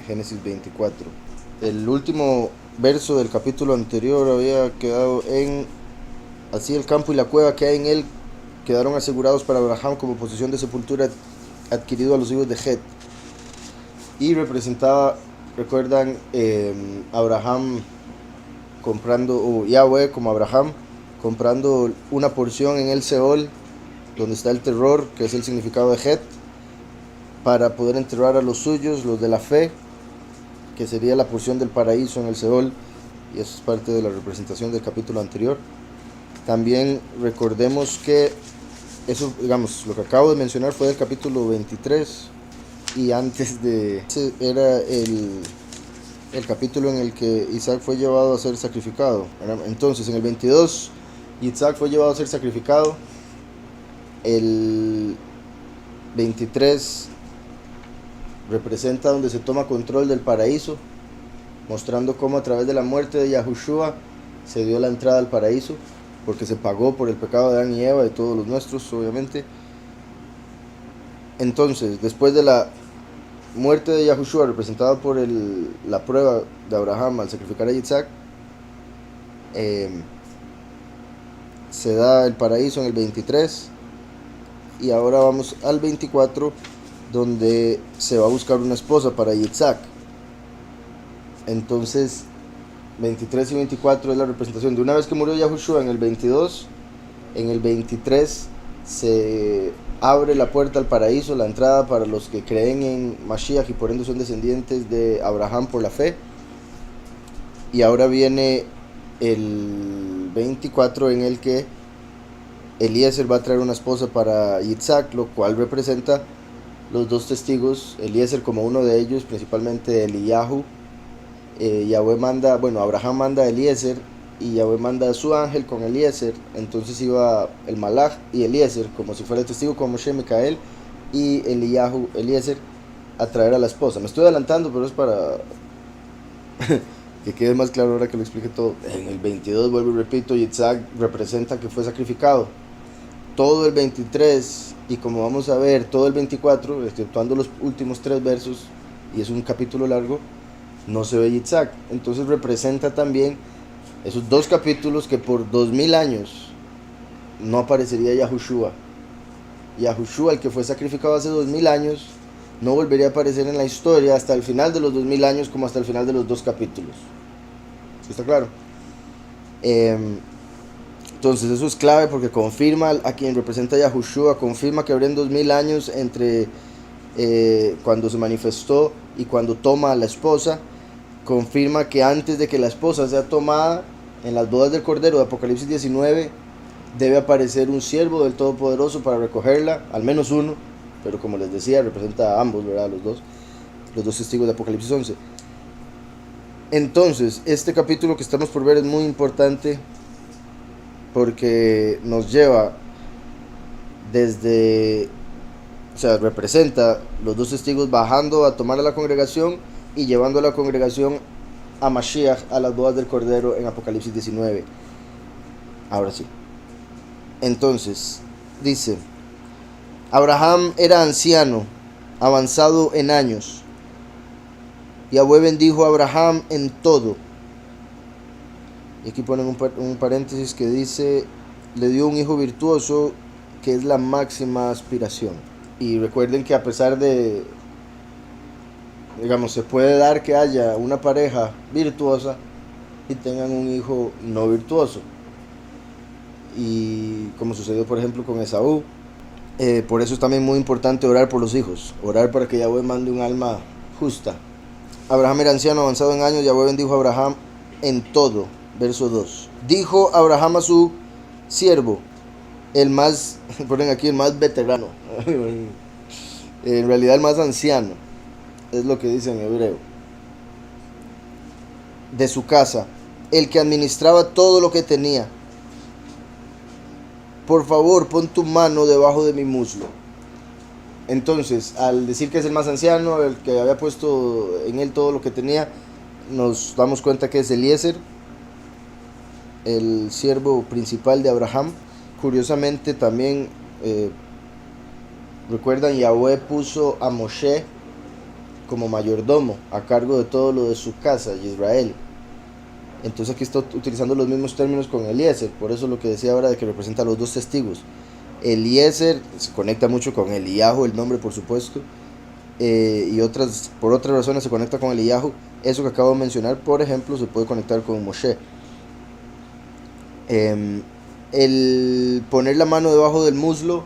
Génesis 24. El último verso del capítulo anterior había quedado en: así el campo y la cueva que hay en él quedaron asegurados para Abraham como posesión de sepultura adquirido a los hijos de Het. Y representaba, recuerdan, Abraham comprando, o Yahweh como Abraham, comprando una porción en el Seol, donde está el terror, que es el significado de Het, para poder enterrar a los suyos, los de la fe, que sería la porción del paraíso en el Seol, y eso es parte de la representación del capítulo anterior. También recordemos que eso, digamos, lo que acabo de mencionar fue del capítulo 23, y antes de ese era el capítulo en el que Isaac fue llevado a ser sacrificado. Entonces, en el 22, Isaac fue llevado a ser sacrificado. El 23 representa donde se toma control del paraíso, mostrando cómo a través de la muerte de Yahushua se dio la entrada al paraíso, porque se pagó por el pecado de Adán y Eva, de todos los nuestros, obviamente. Entonces, después de la muerte de Yahushua, representada por la prueba de Abraham al sacrificar a Isaac, se da el paraíso en el 23, y ahora vamos al 24, donde se va a buscar una esposa para Isaac. Entonces 23 y 24 es la representación de una vez que murió Yahushua en el 22. En el 23 se abre la puerta al paraíso, la entrada para los que creen en Mashiach y por ende son descendientes de Abraham por la fe. Y ahora viene el 24, en el que Eliezer va a traer una esposa para Isaac, lo cual representa los dos testigos, Eliezer como uno de ellos, principalmente Eliyahu. Yahweh manda, bueno, Abraham manda a Eliezer, y Yahweh manda a su ángel con Eliezer. Entonces iba el Malach y Eliezer como si fuera el testigo, como Moshe, Micael y Eliyahu, Eliezer, a traer a la esposa. Me estoy adelantando, pero es para que quede más claro ahora que lo explique todo. En el 22, vuelvo y repito, Isaac representa que fue sacrificado. Todo el 23, y como vamos a ver, todo el 24, exceptuando los últimos 3 versos, y es un capítulo largo, no se ve Isaac. Entonces representa también esos 2 capítulos que por 2000 años no aparecería Yahushua. Yahushua, el que fue sacrificado hace 2000 años, no volvería a aparecer en la historia hasta el final de los 2000 años, como hasta el final de los 2 capítulos. ¿Sí está claro? Entonces eso es clave, porque confirma a quien representa a Yahushua, confirma que habrían 2000 años entre cuando se manifestó y cuando toma a la esposa. Confirma que antes de que la esposa sea tomada, en las bodas del Cordero de Apocalipsis 19, debe aparecer un siervo del Todopoderoso para recogerla, al menos uno, pero como les decía, representa a ambos, ¿verdad? Los dos testigos de Apocalipsis 11. Entonces, este capítulo que estamos por ver es muy importante, porque nos lleva desde, o sea, representa los dos testigos bajando a tomar a la congregación y llevando a la congregación a Mashiach, a las bodas del Cordero en Apocalipsis 19. Ahora sí. Entonces, dice: Abraham era anciano, avanzado en años. Yahweh bendijo a Abraham en todo. Y aquí ponen un paréntesis que dice: le dio un hijo virtuoso, que es la máxima aspiración. Y recuerden que a pesar de, digamos, se puede dar que haya una pareja virtuosa y tengan un hijo no virtuoso, y como sucedió por ejemplo con Esaú. Por eso es también muy importante orar por los hijos, orar para que Yahweh mande un alma justa. Abraham era anciano, avanzado en años. Yahweh bendijo a Abraham en todo. Verso 2. Dijo Abraham a su siervo, el más, ponen aquí, el más veterano, en realidad el más anciano, es lo que dice en hebreo, de su casa, el que administraba todo lo que tenía: por favor, pon tu mano debajo de mi muslo. Entonces, al decir que es el más anciano, el que había puesto en él todo lo que tenía, nos damos cuenta que es Eliezer, el siervo principal de Abraham. Curiosamente también, recuerdan, Yahweh puso a Moshe como mayordomo a cargo de todo lo de su casa, Israel. Entonces aquí está utilizando los mismos términos con Eliezer, por eso lo que decía ahora de que representa a los dos testigos. Eliezer se conecta mucho con Eliyahu, el nombre por supuesto, y por otras razones se conecta con Eliyahu. Eso que acabo de mencionar, por ejemplo, se puede conectar con Moshe. El poner la mano debajo del muslo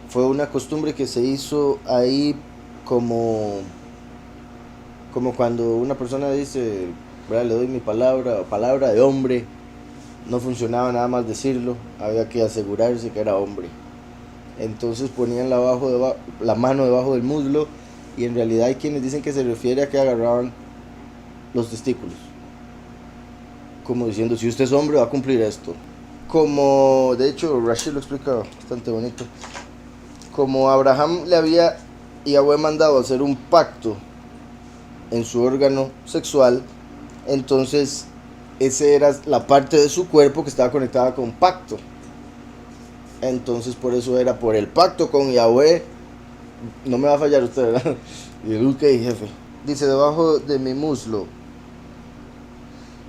fue una costumbre que se hizo ahí como cuando una persona dice, ¿verdad?, le doy mi palabra de hombre. No funcionaba nada más decirlo, había que asegurarse que era hombre. Entonces ponían la mano debajo del muslo, y en realidad hay quienes dicen que se refiere a que agarraban los testículos, como diciendo, si usted es hombre va a cumplir esto. Como de hecho Rashi lo explica bastante bonito, como Abraham le había Yahweh mandado hacer un pacto en su órgano sexual, entonces esa era la parte de su cuerpo que estaba conectada con pacto. Entonces por eso era por el pacto con Yahweh. No me va a fallar usted, ¿verdad? Y el ok, jefe. Dice, debajo de mi muslo,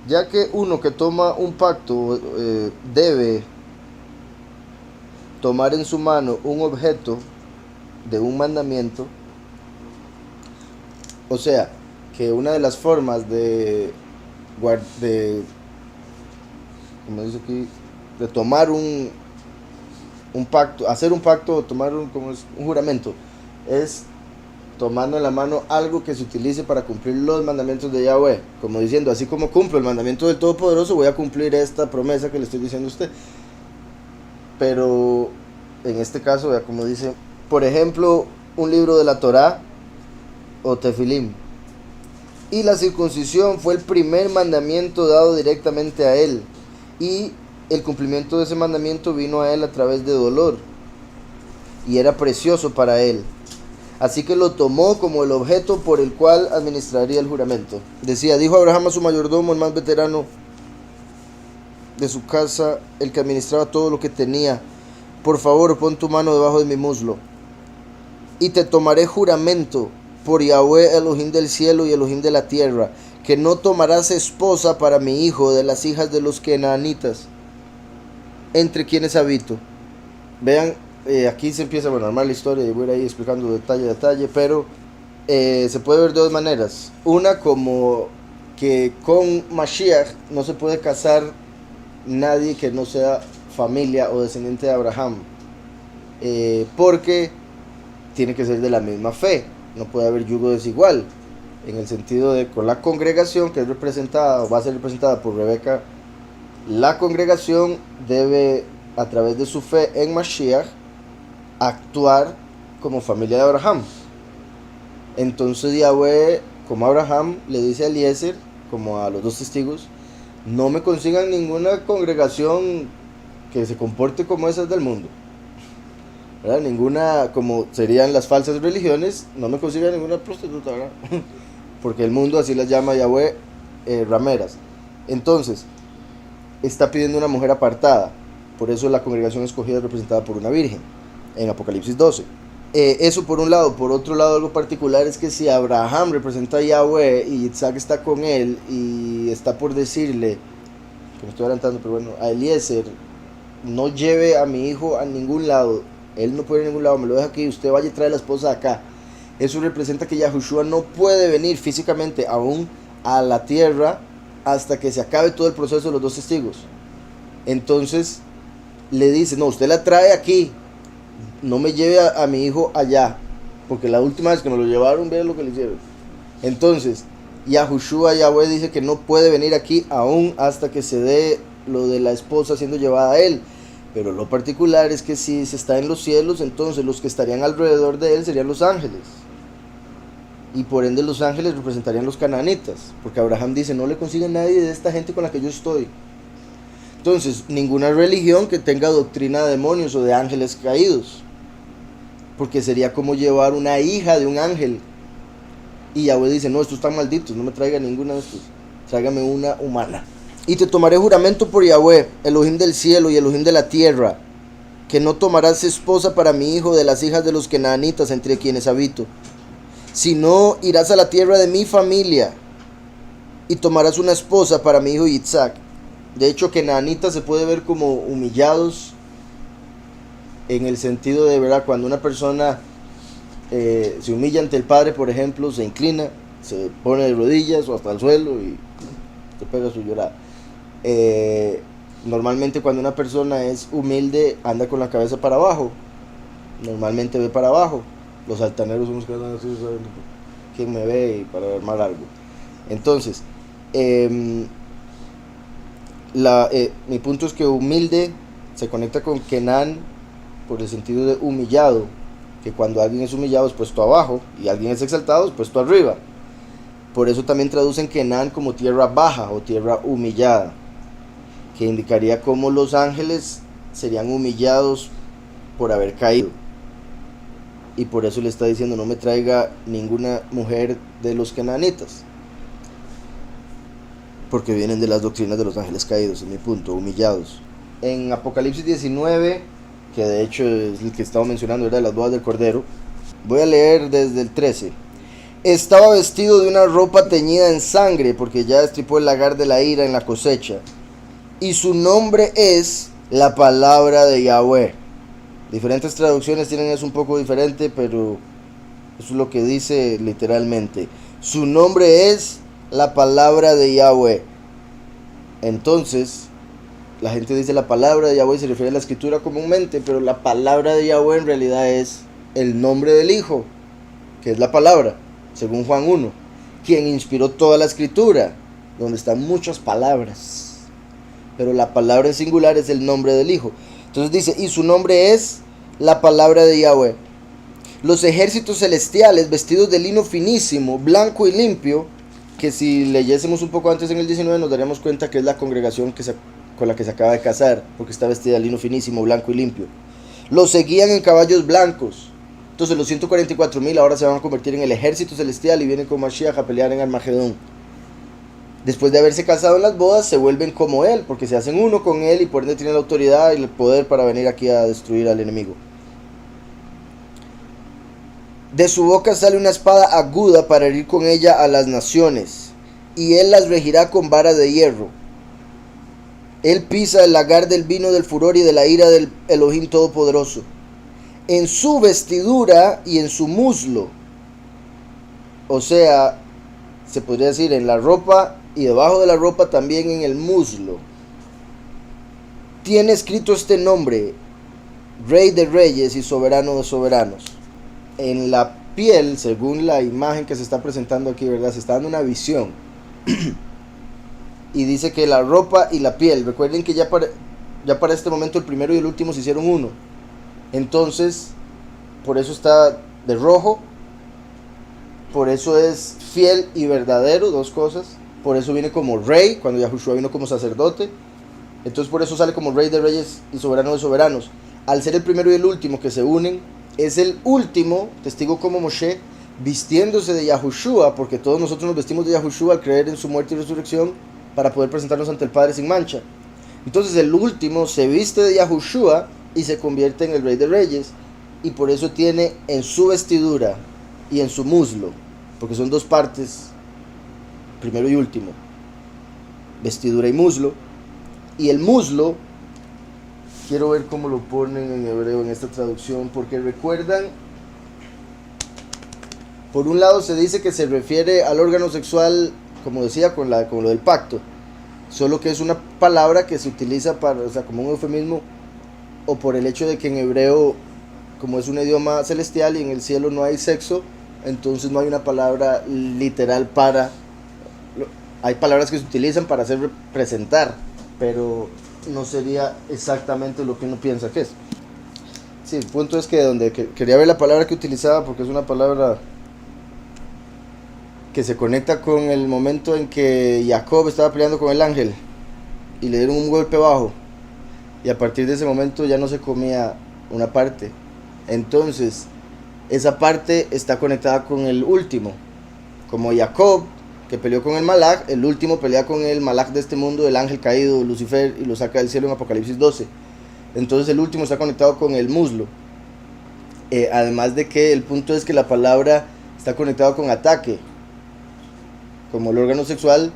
ya que uno que toma un pacto debe tomar en su mano un objeto de un mandamiento. O sea, que una de las formas de como dice aquí, de tomar un pacto, hacer un pacto, tomar un juramento, es tomando en la mano algo que se utilice para cumplir los mandamientos de Yahweh, como diciendo, así como cumplo el mandamiento del Todopoderoso, voy a cumplir esta promesa que le estoy diciendo a usted. Pero en este caso, vea como dice, por ejemplo, un libro de la Torá o Tefilim. Y la circuncisión fue el primer mandamiento dado directamente a él, y el cumplimiento de ese mandamiento vino a él a través de dolor, y era precioso para él. Así que lo tomó como el objeto por el cual administraría el juramento. Decía, dijo Abraham a su mayordomo, el más veterano de su casa, el que administraba todo lo que tenía, por favor, pon tu mano debajo de mi muslo, y te tomaré juramento por Yahweh, Elohim del cielo y Elohim de la tierra, que no tomarás esposa para mi hijo de las hijas de los Kenaanitas, entre quienes habito. Vean, aquí se empieza a armar la historia, y voy a ir ahí explicando detalle a detalle, pero se puede ver de dos maneras. Una, como que con Mashiach no se puede casar nadie que no sea familia o descendiente de Abraham, porque tiene que ser de la misma fe, no puede haber yugo desigual, en el sentido de con la congregación que es representada o va a ser representada por Rebeca. La congregación debe, a través de su fe en Mashiach, actuar como familia de Abraham. Entonces Yahweh, como Abraham, le dice a Eliezer, como a los dos testigos, no me consigan ninguna congregación que se comporte como esas del mundo, ¿verdad? Ninguna, como serían las falsas religiones, no me consigan ninguna prostituta, ¿verdad? Porque el mundo así las llama Yahweh, rameras. Entonces está pidiendo una mujer apartada, por eso la congregación escogida es representada por una virgen en Apocalipsis 12. Eso por un lado. Por otro lado, algo particular es que si Abraham representa a Yahweh y Isaac está con él y está por decirle, que me estoy adelantando, pero bueno, a Eliezer, no lleve a mi hijo a ningún lado, él no puede ir a ningún lado, me lo deja aquí, usted vaya y trae la esposa acá. Eso representa que Yahushua no puede venir físicamente aún a la tierra hasta que se acabe todo el proceso de los dos testigos. Entonces le dice, no, usted la trae aquí, no me lleve a mi hijo allá, porque la última vez que me lo llevaron, vean lo que le hicieron. Entonces Yahushua, Yahweh, dice que no puede venir aquí aún hasta que se dé lo de la esposa siendo llevada a él. Pero lo particular es que si se está en los cielos, entonces los que estarían alrededor de él serían los ángeles, y por ende los ángeles representarían los cananitas, porque Abraham dice, no le consigue nadie de esta gente con la que yo estoy. Entonces, ninguna religión que tenga doctrina de demonios o de ángeles caídos, porque sería como llevar una hija de un ángel. Y Yahweh dice, no, estos están malditos, no me traiga ninguna de estos, tráigame una humana. Y te tomaré juramento por Yahweh, Elohim del cielo y Elohim de la tierra, que no tomarás esposa para mi hijo de las hijas de los Kenaanitas entre quienes habito. Si no, irás a la tierra de mi familia y tomarás una esposa para mi hijo Yitzhak. De hecho, Kenaanita se puede ver como humillados en el sentido de, ¿verdad? Cuando una persona se humilla ante el padre, por ejemplo, se inclina, se pone de rodillas o hasta el suelo y se pega su llorada. Normalmente cuando una persona es humilde anda con la cabeza para abajo, normalmente ve para abajo. Los altaneros son los que andan así, ¿saben? ¿Quién me ve? Para armar algo. Entonces, mi punto es que humilde se conecta con Kenan por el sentido de humillado, que cuando alguien es humillado es puesto abajo y alguien es exaltado es puesto arriba. Por eso también traducen Kenan como tierra baja o tierra humillada, que indicaría cómo los ángeles serían humillados por haber caído. Y por eso le está diciendo: no me traiga ninguna mujer de los kenanitas, porque vienen de las doctrinas de los ángeles caídos, es mi punto, humillados. En Apocalipsis 19, que de hecho es el que estaba mencionando, era de las bodas del Cordero, voy a leer desde el 13. Estaba vestido de una ropa teñida en sangre, porque ya destripó el lagar de la ira en la cosecha, y su nombre es la palabra de Yahweh. Diferentes traducciones tienen eso un poco diferente, pero eso es lo que dice literalmente. Su nombre es la palabra de Yahweh. Entonces, la gente dice la palabra de Yahweh, se refiere a la escritura comúnmente, pero la palabra de Yahweh en realidad es el nombre del Hijo, que es la palabra, según Juan 1, quien inspiró toda la escritura, donde están muchas palabras, pero la palabra en singular es el nombre del Hijo. Entonces dice: y su nombre es la palabra de Yahweh. Los ejércitos celestiales, vestidos de lino finísimo, blanco y limpio, que si leyésemos un poco antes en el 19 nos daríamos cuenta que es la congregación con la que se acaba de casar, porque está vestida de lino finísimo, blanco y limpio. Los seguían en caballos blancos. Entonces los 144,000 ahora se van a convertir en el ejército celestial y vienen con Mashiach a pelear en Armagedón. Después de haberse casado en las bodas, se vuelven como él, porque se hacen uno con él y por ende tienen la autoridad y el poder para venir aquí a destruir al enemigo. De su boca sale una espada aguda para herir con ella a las naciones, y él las regirá con vara de hierro. Él pisa el lagar del vino del furor y de la ira del Elohim Todopoderoso. En su vestidura y en su muslo, o sea, se podría decir en la ropa y debajo de la ropa también en el muslo, tiene escrito este nombre: Rey de Reyes y Soberano de Soberanos. En la piel, según la imagen que se está presentando aquí, ¿verdad? Se está dando una visión. Y dice que la ropa y la piel, recuerden que ya para este momento el primero y el último se hicieron uno. Entonces, por eso está de rojo. Por eso es fiel y verdadero, dos cosas. Por eso viene como rey, cuando Yahushua vino como sacerdote. Entonces por eso sale como Rey de Reyes y Soberano de Soberanos. Al ser el primero y el último que se unen, es el último testigo como Moshe, vistiéndose de Yahushua, porque todos nosotros nos vestimos de Yahushua al creer en su muerte y resurrección para poder presentarnos ante el Padre sin mancha. Entonces el último se viste de Yahushua y se convierte en el Rey de Reyes, y por eso tiene en su vestidura y en su muslo, porque son dos partes, primero y último, vestidura y muslo. Y el muslo, quiero ver cómo lo ponen en hebreo en esta traducción, porque recuerdan, por un lado se dice que se refiere al órgano sexual, como decía, con lo del pacto, solo que es una palabra que se utiliza para, o sea, como un eufemismo, o por el hecho de que en hebreo, como es un idioma celestial y en el cielo no hay sexo, entonces no hay una palabra literal para, hay palabras que se utilizan para hacer representar, pero no sería exactamente lo que uno piensa que es. Sí, el punto es que donde quería ver la palabra que utilizaba, porque es una palabra que se conecta con el momento en que Jacob estaba peleando con el ángel y le dieron un golpe bajo, y a partir de ese momento ya no se comía una parte. Entonces esa parte está conectada con el último, como Jacob, que peleó con el Malach, el último pelea con el Malach de este mundo, el ángel caído, Lucifer, y lo saca del cielo en Apocalipsis 12. Entonces el último está conectado con el muslo. Además de que el punto es que la palabra está conectado con ataque. Como el órgano sexual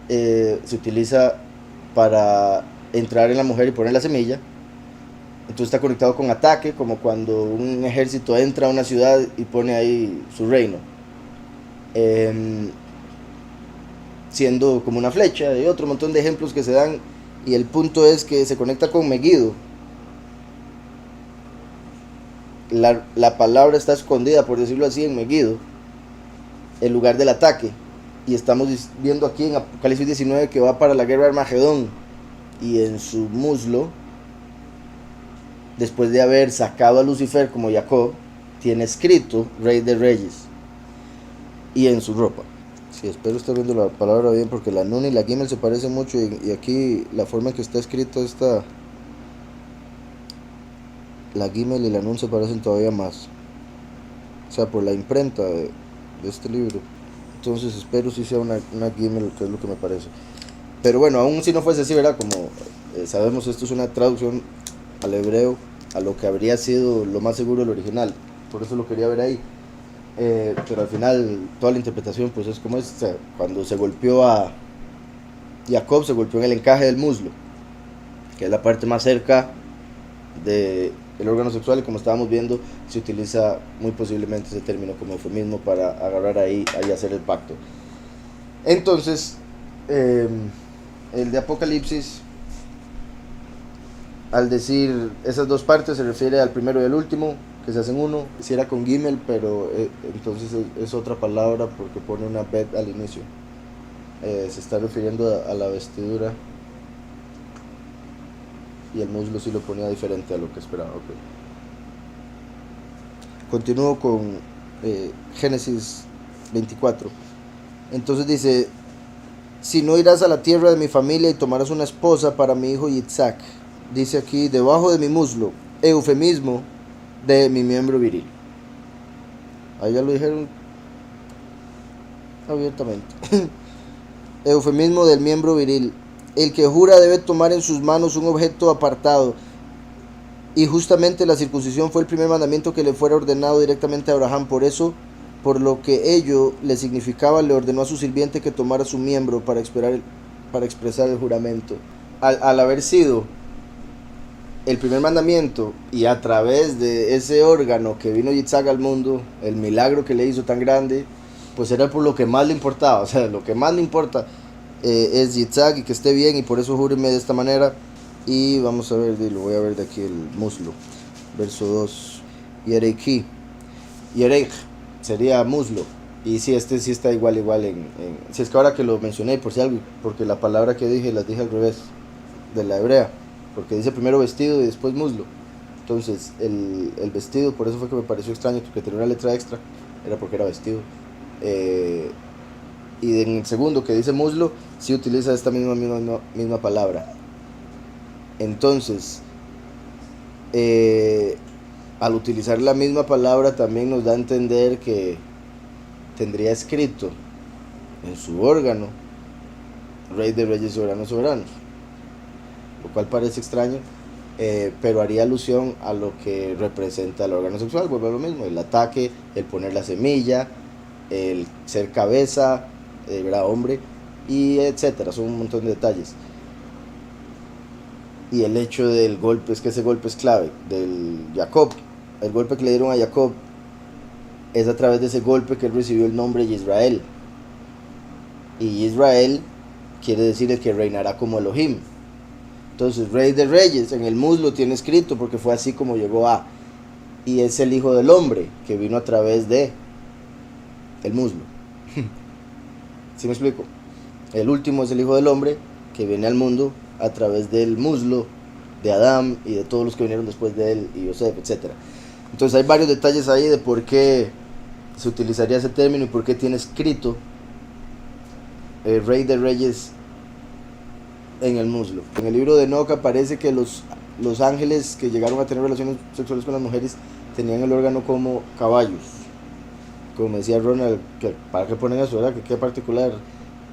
se utiliza para entrar en la mujer y poner la semilla, entonces está conectado con ataque, como cuando un ejército entra a una ciudad y pone ahí su reino, siendo como una flecha. Hay otro montón de ejemplos que se dan, y el punto es que se conecta con Megiddo. La palabra está escondida, por decirlo así, en Megiddo, el lugar del ataque. Y estamos viendo aquí en Apocalipsis 19 que va para la guerra de Armagedón. Y en su muslo, después de haber sacado a Lucifer como Jacob, tiene escrito Rey de Reyes. Y en su ropa. Sí, espero estar viendo la palabra bien, porque la Nun y la Gimel se parecen mucho. Y aquí la forma en que está escrito esta, la Gimel y la Nun se parecen todavía más. O sea, por la imprenta de este libro. Entonces espero si sea una Gimel, que es lo que me parece. Pero bueno, aún si no fuese así, ¿verdad? Como sabemos, esto es una traducción al hebreo, a lo que habría sido lo más seguro el original. Por eso lo quería ver ahí. Pero al final toda la interpretación pues es como es. O sea, cuando se golpeó a Jacob, se golpeó en el encaje del muslo, que es la parte más cerca del órgano sexual, y como estábamos viendo, se utiliza muy posiblemente ese término como eufemismo para agarrar ahí y hacer el pacto. Entonces, el de Apocalipsis, al decir esas dos partes, se refiere al primero y al último, que se hacen uno. Si era con Gimel, pero entonces es otra palabra, porque pone una bet al inicio. Se está refiriendo a la vestidura, y el muslo sí lo ponía diferente a lo que esperaba. Okay. Continúo con Génesis 24. Entonces dice: si no irás a la tierra de mi familia y tomarás una esposa para mi hijo Yitzhak. Dice aquí, debajo de mi muslo, eufemismo de mi miembro viril. Ahí ya lo dijeron abiertamente. Eufemismo del miembro viril. El que jura debe tomar en sus manos un objeto apartado. Y justamente la circuncisión fue el primer mandamiento que le fuera ordenado directamente a Abraham. Por eso, por lo que ello le significaba, le ordenó a su sirviente que tomara su miembro para expresar el juramento. Al haber sido el primer mandamiento, y a través de ese órgano que vino Yitzhak al mundo, el milagro que le hizo tan grande, pues era por lo que más le importaba. O sea, lo que más le importa es Yitzhak y que esté bien, y por eso júreme de esta manera. Y vamos a ver, lo voy a ver de aquí el muslo, verso 2. Yereiki, Yereich sería muslo. Y si este sí está igual si es que ahora que lo mencioné, por si algo, porque la palabra que dije las dije al revés de la hebrea, porque dice primero vestido y después muslo. Entonces el vestido, por eso fue que me pareció extraño, porque tenía una letra extra, era porque era vestido. Y en el segundo, que dice muslo, sí utiliza esta misma palabra. Entonces, al utilizar la misma palabra, también nos da a entender que tendría escrito en su órgano Rey de Reyes, Soberano de Soberanos, lo cual parece extraño, pero haría alusión a lo que representa el órgano sexual. Vuelve a lo mismo: el ataque, el poner la semilla, el ser cabeza, hombre, y etcétera. Son un montón de detalles. Y el hecho del golpe, es que ese golpe es clave del Jacob. El golpe que le dieron a Jacob es a través de ese golpe que él recibió el nombre de Israel. Y Israel quiere decir el que reinará como Elohim. Entonces, Rey de Reyes en el muslo tiene escrito, porque fue así como llegó a. Y es el Hijo del Hombre que vino a través de el muslo. ¿Sí me explico? El último es el Hijo del Hombre que viene al mundo a través del muslo de Adán y de todos los que vinieron después de él, y Yosef, etc. Entonces hay varios detalles ahí de por qué se utilizaría ese término y por qué tiene escrito Rey de Reyes en el muslo. En el libro de Enoch aparece que los ángeles que llegaron a tener relaciones sexuales con las mujeres tenían el órgano como caballos. Como me decía Ronald, que ¿para qué ponen eso, verdad? Que qué particular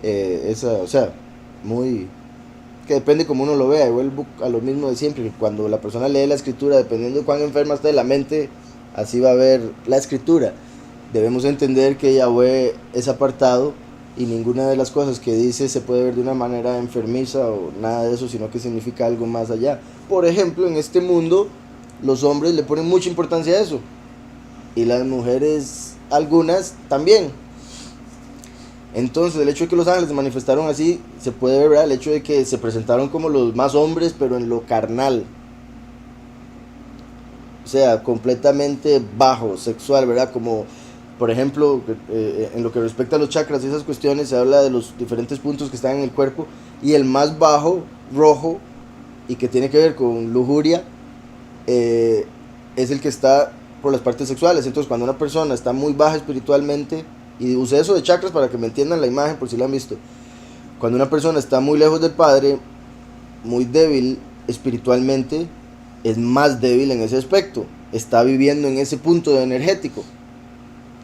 o sea, muy, que depende como uno lo vea. Y vuelvo a lo mismo de siempre, que cuando la persona lee la escritura, dependiendo de cuán enferma esté la mente, así va a ver la escritura. debemos entender que Yahweh es apartado y ninguna de las cosas que dice se puede ver de una manera enfermiza o nada de eso, sino que significa algo más allá. Por ejemplo, en este mundo los hombres le ponen mucha importancia a eso y las mujeres algunas también. Entonces el hecho de que los ángeles se manifestaron así se puede ver, ¿verdad? El hecho de que se presentaron como los más hombres pero en lo carnal, o sea, completamente bajo, sexual, ¿verdad? Como por ejemplo, en lo que respecta a los chakras y esas cuestiones, se habla de los diferentes puntos que están en el cuerpo, y el más bajo, rojo, y que tiene que ver con lujuria, es el que está por las partes sexuales. Entonces cuando una persona está muy baja espiritualmente, y usé eso de chakras para que me entiendan la imagen por si la han visto, cuando una persona está muy lejos del Padre, muy débil espiritualmente, es más débil en ese aspecto, está viviendo en ese punto energético.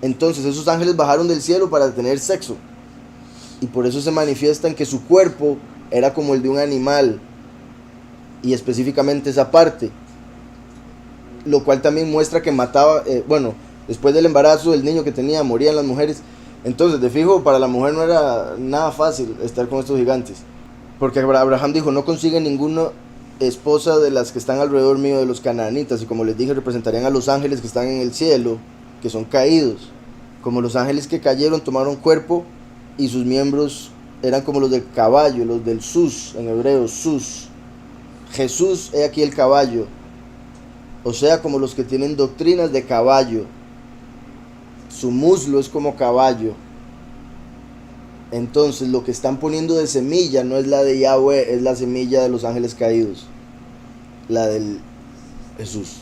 Entonces esos ángeles bajaron del cielo para tener sexo, y por eso se manifiestan que su cuerpo era como el de un animal, y específicamente esa parte, lo cual también muestra que mataba, después del embarazo del niño que tenía, morían las mujeres. Entonces de fijo para la mujer no era nada fácil estar con estos gigantes, porque Abraham dijo: no consigue ninguna esposa de las que están alrededor mío de los canaanitas, y como les dije, representarían a los ángeles que están en el cielo, que son caídos. Como los ángeles que cayeron tomaron cuerpo, y sus miembros eran como los del caballo, los del sus, en hebreo, sus. Jesús, he aquí el caballo, o sea, como los que tienen doctrinas de caballo. Su muslo es como caballo. Entonces lo que están poniendo de semilla no es la de Yahweh, es la semilla de los ángeles caídos, la del Jesús.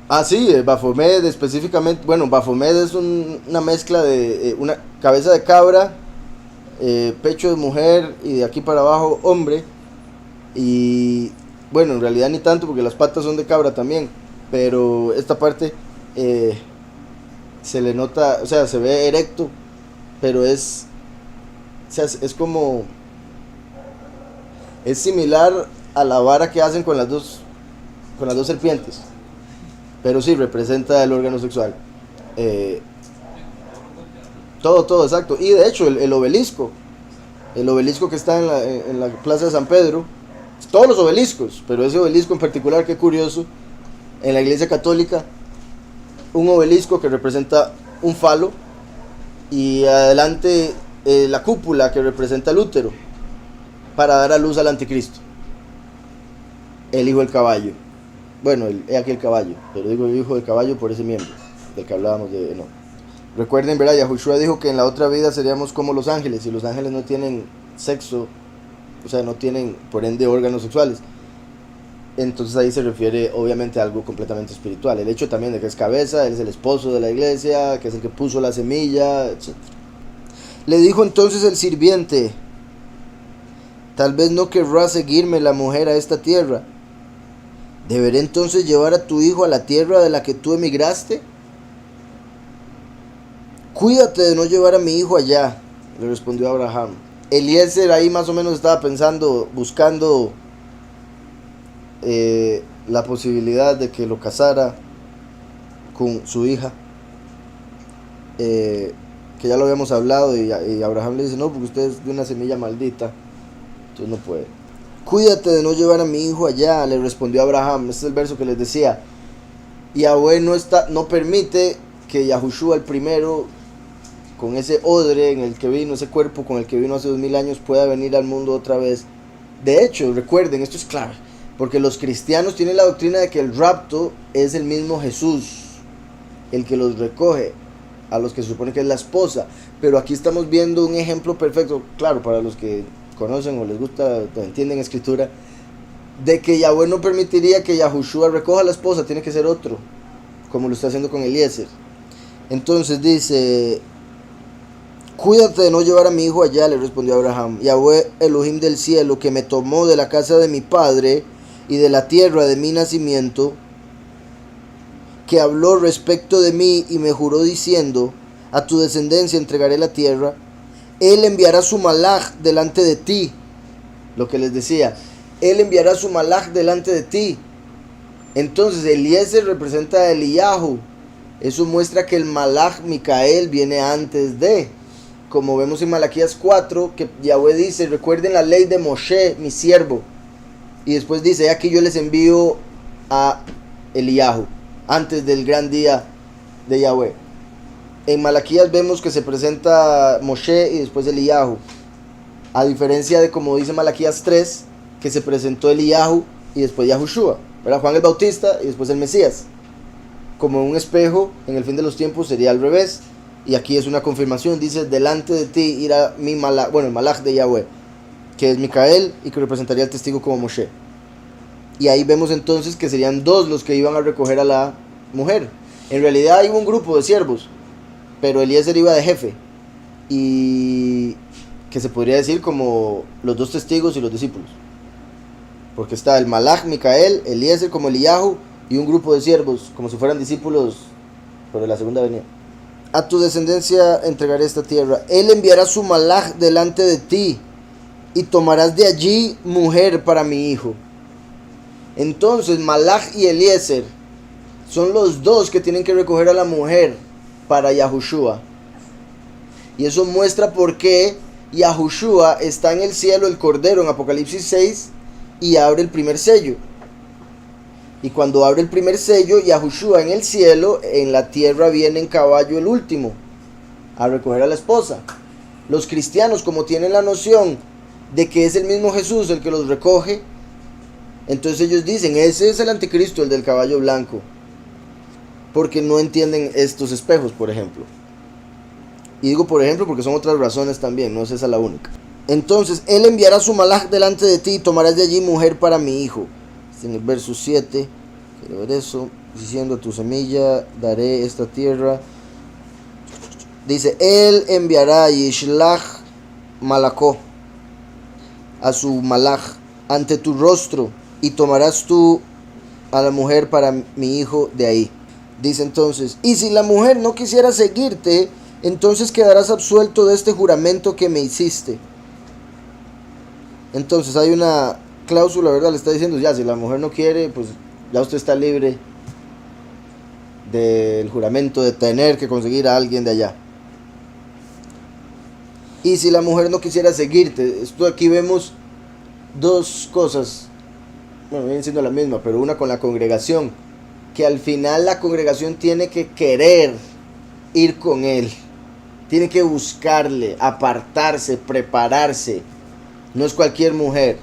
Ah, sí, Baphomet específicamente. Bueno, Baphomet es una mezcla de una cabeza de cabra, pecho de mujer, y de aquí para abajo hombre. Y bueno, en realidad ni tanto, porque las patas son de cabra también, pero esta parte se le nota, o sea, se ve erecto, pero es, o sea, es como, es similar a la vara que hacen con las dos serpientes, pero sí representa el órgano sexual. Todo, exacto. Y de hecho el obelisco que está en la plaza de San Pedro, todos los obeliscos, pero ese obelisco en particular, qué curioso, en la iglesia católica, un obelisco que representa un falo, y adelante la cúpula que representa el útero, para dar a luz al anticristo, el hijo del caballo. Bueno, he aquí el caballo, pero digo el hijo del caballo por ese miembro del que hablábamos de Enoch. Recuerden, ¿verdad? Yahushua dijo que en la otra vida seríamos como los ángeles, y los ángeles no tienen sexo, o sea, no tienen por ende órganos sexuales. Entonces ahí se refiere obviamente a algo completamente espiritual. El hecho también de que es cabeza, él es el esposo de la iglesia, que es el que puso la semilla, etc. Le dijo entonces el sirviente: tal vez no querrá seguirme la mujer a esta tierra. ¿Deberé entonces llevar a tu hijo a la tierra de la que tú emigraste? Cuídate de no llevar a mi hijo allá, le respondió Abraham. Eliezer ahí más o menos estaba pensando, buscando la posibilidad de que lo casara con su hija, que ya lo habíamos hablado, y Abraham le dice: no, porque usted es de una semilla maldita, entonces no puede. Cuídate de no llevar a mi hijo allá, le respondió Abraham. Este es el verso que les decía. Yahweh no permite que Yahushua el primero, con ese odre en el que vino, ese cuerpo con el que vino hace 2000 años, pueda venir al mundo otra vez. De hecho, recuerden, esto es clave, porque los cristianos tienen la doctrina de que el rapto es el mismo Jesús, el que los recoge, a los que se supone que es la esposa. Pero aquí estamos viendo un ejemplo perfecto, claro, para los que conocen o les gusta, entienden escritura, de que Yahweh no permitiría que Yahushua recoja a la esposa, tiene que ser otro, como lo está haciendo con Eliezer. Entonces dice: cuídate de no llevar a mi hijo allá, le respondió Abraham. Yahweh Elohim del cielo, que me tomó de la casa de mi padre y de la tierra de mi nacimiento, que habló respecto de mí y me juró diciendo: a tu descendencia entregaré la tierra. Él enviará su malach delante de ti. Lo que les decía, él enviará su malach delante de ti. Entonces Eliezer representa a Eliyahu, Eso muestra que el Malach Micael viene antes de, como vemos en Malaquías 4, que Yahweh dice, recuerden la ley de Moshe, mi siervo. Y después dice, aquí yo les envío a Eliyahu, antes del gran día de Yahweh. En Malaquías vemos que se presenta Moshe y después Eliyahu. A diferencia de como dice Malaquías 3, que se presentó Eliyahu y después Yahushua, ¿verdad? Juan el Bautista y después el Mesías. Como en un espejo, en el fin de los tiempos sería al revés. Y aquí es una confirmación, dice, delante de ti irá mi Malach, bueno, el Malach de Yahweh, que es Micael y que representaría al testigo como Moshe. Y ahí vemos entonces que serían dos los que iban a recoger a la mujer. En realidad hay un grupo de siervos, pero Eliezer iba de jefe. Y que se podría decir como los dos testigos y los discípulos. Porque está el Malach Micael, Eliezer como Eliyahu, y un grupo de siervos, como si fueran discípulos, pero de la segunda venida. A tu descendencia entregaré esta tierra. Él enviará su Malach delante de ti, y tomarás de allí mujer para mi hijo. Entonces Malach y Eliezer son los dos que tienen que recoger a la mujer para Yahushua. Y eso muestra por qué Yahushua está en el cielo, el Cordero, en Apocalipsis 6, y abre el primer sello. Y cuando abre el primer sello, Yahushua en el cielo, en la tierra viene en caballo el último, a recoger a la esposa. Los cristianos, como tienen la noción de que es el mismo Jesús el que los recoge, entonces ellos dicen, ese es el anticristo, el del caballo blanco. Porque no entienden estos espejos, por ejemplo. Y digo por ejemplo porque son otras razones también, no es esa la única. Entonces, él enviará su Malach delante de ti y tomarás de allí mujer para mi hijo. En el verso 7, quiero ver eso, diciendo a tu semilla daré esta tierra. Dice, él enviará Yishlach Malakó, a su Malach, ante tu rostro, y tomarás tú a la mujer para mi hijo de ahí. Dice entonces, y si la mujer no quisiera seguirte, entonces quedarás absuelto de este juramento que me hiciste. Entonces hay una cláusula, ¿verdad? Le está diciendo, ya, si la mujer no quiere, pues ya usted está libre del juramento de tener que conseguir a alguien de allá. Y si la mujer no quisiera seguirte, esto aquí vemos dos cosas, bueno, vienen siendo la misma, pero una con la congregación, que al final la congregación tiene que querer ir con él, tiene que buscarle, apartarse, prepararse, no es cualquier mujer.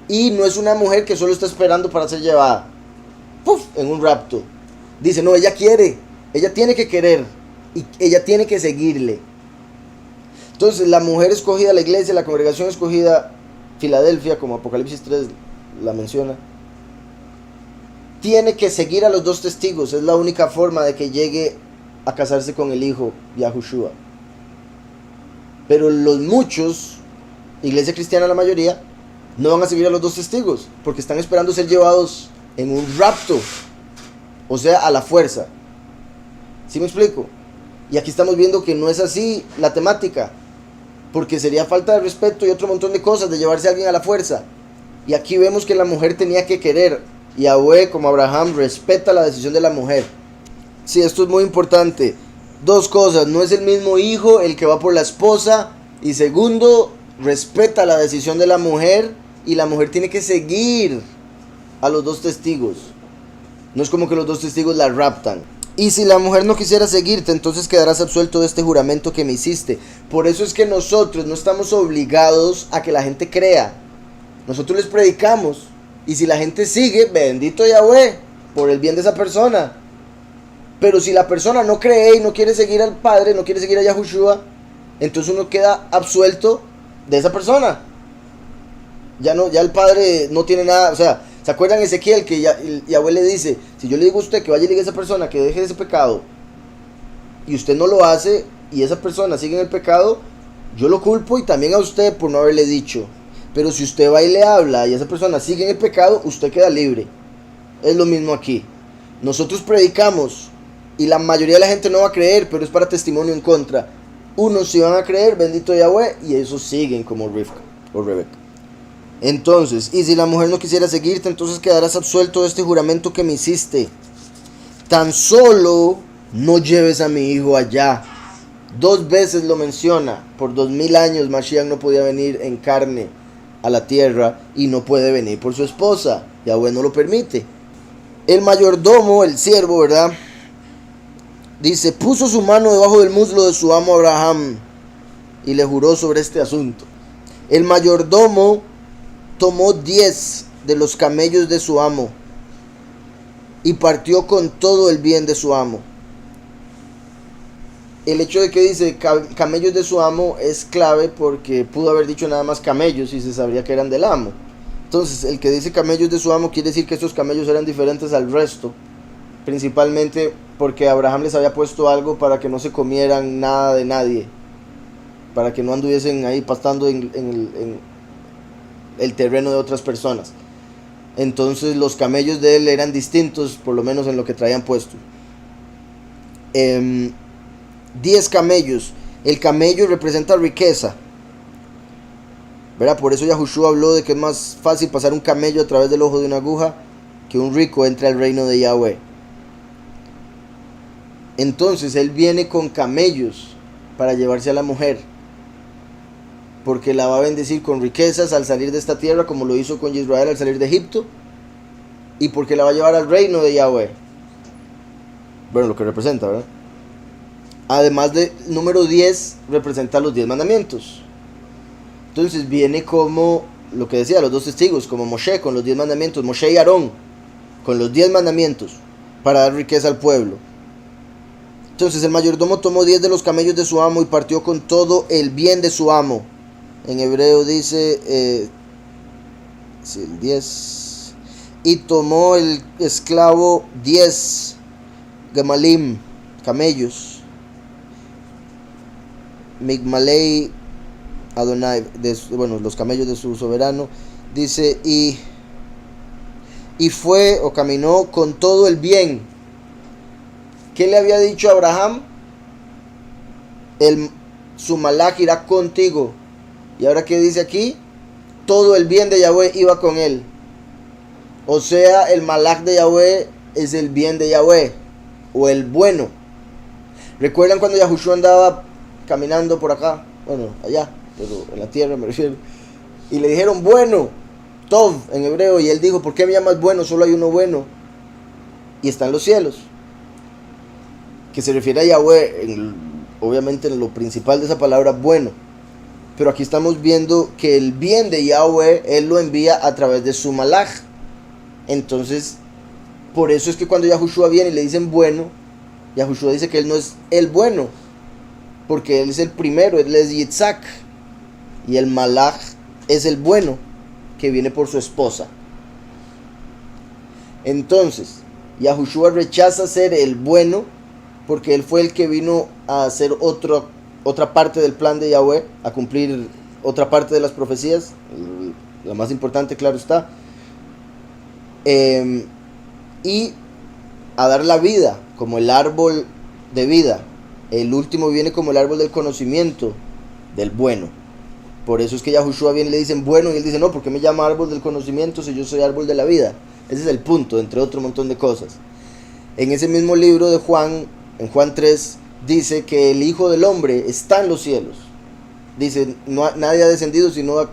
Y no es una mujer que solo está esperando para ser llevada, ¡puf!, en un rapto. Dice, no, ella quiere, ella tiene que querer, y ella tiene que seguirle. Entonces la mujer escogida, la iglesia, la congregación escogida, Filadelfia, como Apocalipsis 3 la menciona, tiene que seguir a los dos testigos. Es la única forma de que llegue a casarse con el hijo Yahushua. Pero los muchos, iglesia cristiana la mayoría, no van a seguir a los dos testigos, porque están esperando ser llevados en un rapto, o sea, a la fuerza. ¿Sí me explico? Y aquí estamos viendo que no es así la temática, porque sería falta de respeto y otro montón de cosas de llevarse a alguien a la fuerza. Y aquí vemos que la mujer tenía que querer. Yahweh, como Abraham, respeta la decisión de la mujer. Sí, esto es muy importante. Dos cosas, no es el mismo hijo el que va por la esposa, y segundo, respeta la decisión de la mujer, y la mujer tiene que seguir a los dos testigos. No es como que los dos testigos la raptan. Y si la mujer no quisiera seguirte, entonces quedarás absuelto de este juramento que me hiciste. Por eso es que nosotros no estamos obligados a que la gente crea. Nosotros les predicamos, y si la gente sigue, bendito Yahweh, por el bien de esa persona. Pero si la persona no cree y no quiere seguir al Padre, no quiere seguir a Yahushua, entonces uno queda absuelto de esa persona. Ya el Padre no tiene nada. O sea, ¿se acuerdan Ezequiel que Yahweh le dice, si yo le digo a usted que vaya y le diga a esa persona que deje ese pecado, y usted no lo hace, y esa persona sigue en el pecado, yo lo culpo y también a usted por no haberle dicho. Pero si usted va y le habla y esa persona sigue en el pecado, usted queda libre. Es lo mismo aquí. Nosotros predicamos y la mayoría de la gente no va a creer, pero es para testimonio en contra. Unos sí van a creer, bendito Yahweh, y esos siguen como Rivka o Rebeca. Entonces, y si la mujer no quisiera seguirte, entonces quedarás absuelto de este juramento que me hiciste. Tan solo no lleves a mi hijo allá. 2 veces lo menciona. Por 2000 años Mashiach no podía venir en carne a la tierra y no puede venir por su esposa. Yahweh no lo permite. El mayordomo, el siervo, ¿verdad? Dice, puso su mano debajo del muslo de su amo Abraham y le juró sobre este asunto. El mayordomo tomó 10 de los camellos de su amo y partió con todo el bien de su amo. El hecho de que dice camellos de su amo es clave porque pudo haber dicho nada más camellos y se sabría que eran del amo. Entonces, el que dice camellos de su amo quiere decir que estos camellos eran diferentes al resto, principalmente porque Abraham les había puesto algo para que no se comieran nada de nadie, para que no anduviesen ahí pastando en el terreno de otras personas. Entonces los camellos de él eran distintos, por lo menos en lo que traían puesto. 10 camellos. El camello representa riqueza, ¿verdad? Por eso Yahushua habló de que es más fácil pasar un camello a través del ojo de una aguja que un rico entre al reino de Yahweh. Entonces él viene con camellos para llevarse a la mujer, porque la va a bendecir con riquezas al salir de esta tierra, como lo hizo con Israel al salir de Egipto, y porque la va a llevar al reino de Yahweh. Bueno, lo que representa, ¿verdad? Además de número 10, representa los 10 mandamientos. Entonces viene como lo que decía, los 2 testigos, como Moshe con los 10 mandamientos, Moshe y Aarón con los 10 mandamientos para dar riqueza al pueblo. Entonces el mayordomo tomó 10 de los camellos de su amo y partió con todo el bien de su amo. En hebreo dice el 10. Y tomó el esclavo 10 gemalim, camellos, Migmalei Adonai, los camellos de su soberano. Dice, y fue o caminó con todo el bien. ¿Qué le había dicho a Abraham? Su malach irá contigo. Y ahora, ¿qué dice aquí? Todo el bien de Yahweh iba con él. O sea, el malach de Yahweh es el bien de Yahweh, o el bueno. ¿Recuerdan cuando Yahushua andaba caminando por acá? Bueno, allá, pero en la tierra me refiero. Y le dijeron bueno, Tov en hebreo. Y él dijo, ¿por qué me llamas bueno? Solo hay uno bueno, y está en los cielos. Que se refiere a Yahweh, obviamente en lo principal de esa palabra, bueno. Pero aquí estamos viendo que el bien de Yahweh, él lo envía a través de su malach. Entonces, por eso es que cuando Yahushua viene y le dicen bueno, Yahushua dice que él no es el bueno, porque él es el primero, él es Yitzhak, y el malach es el bueno, que viene por su esposa. Entonces, Yahushua rechaza ser el bueno, porque él fue el que vino a hacer otra parte del plan de Yahweh, a cumplir otra parte de las profecías, la más importante, claro está, y a dar la vida como el árbol de vida. El último viene como el árbol del conocimiento del bueno. Por eso es que Yahushua viene y le dicen bueno, y él dice, no, ¿por qué me llama árbol del conocimiento si yo soy árbol de la vida? Ese es el punto, entre otro montón de cosas. En ese mismo libro de Juan, en Juan 3, dice que el Hijo del Hombre está en los cielos. Dice, nadie ha descendido sino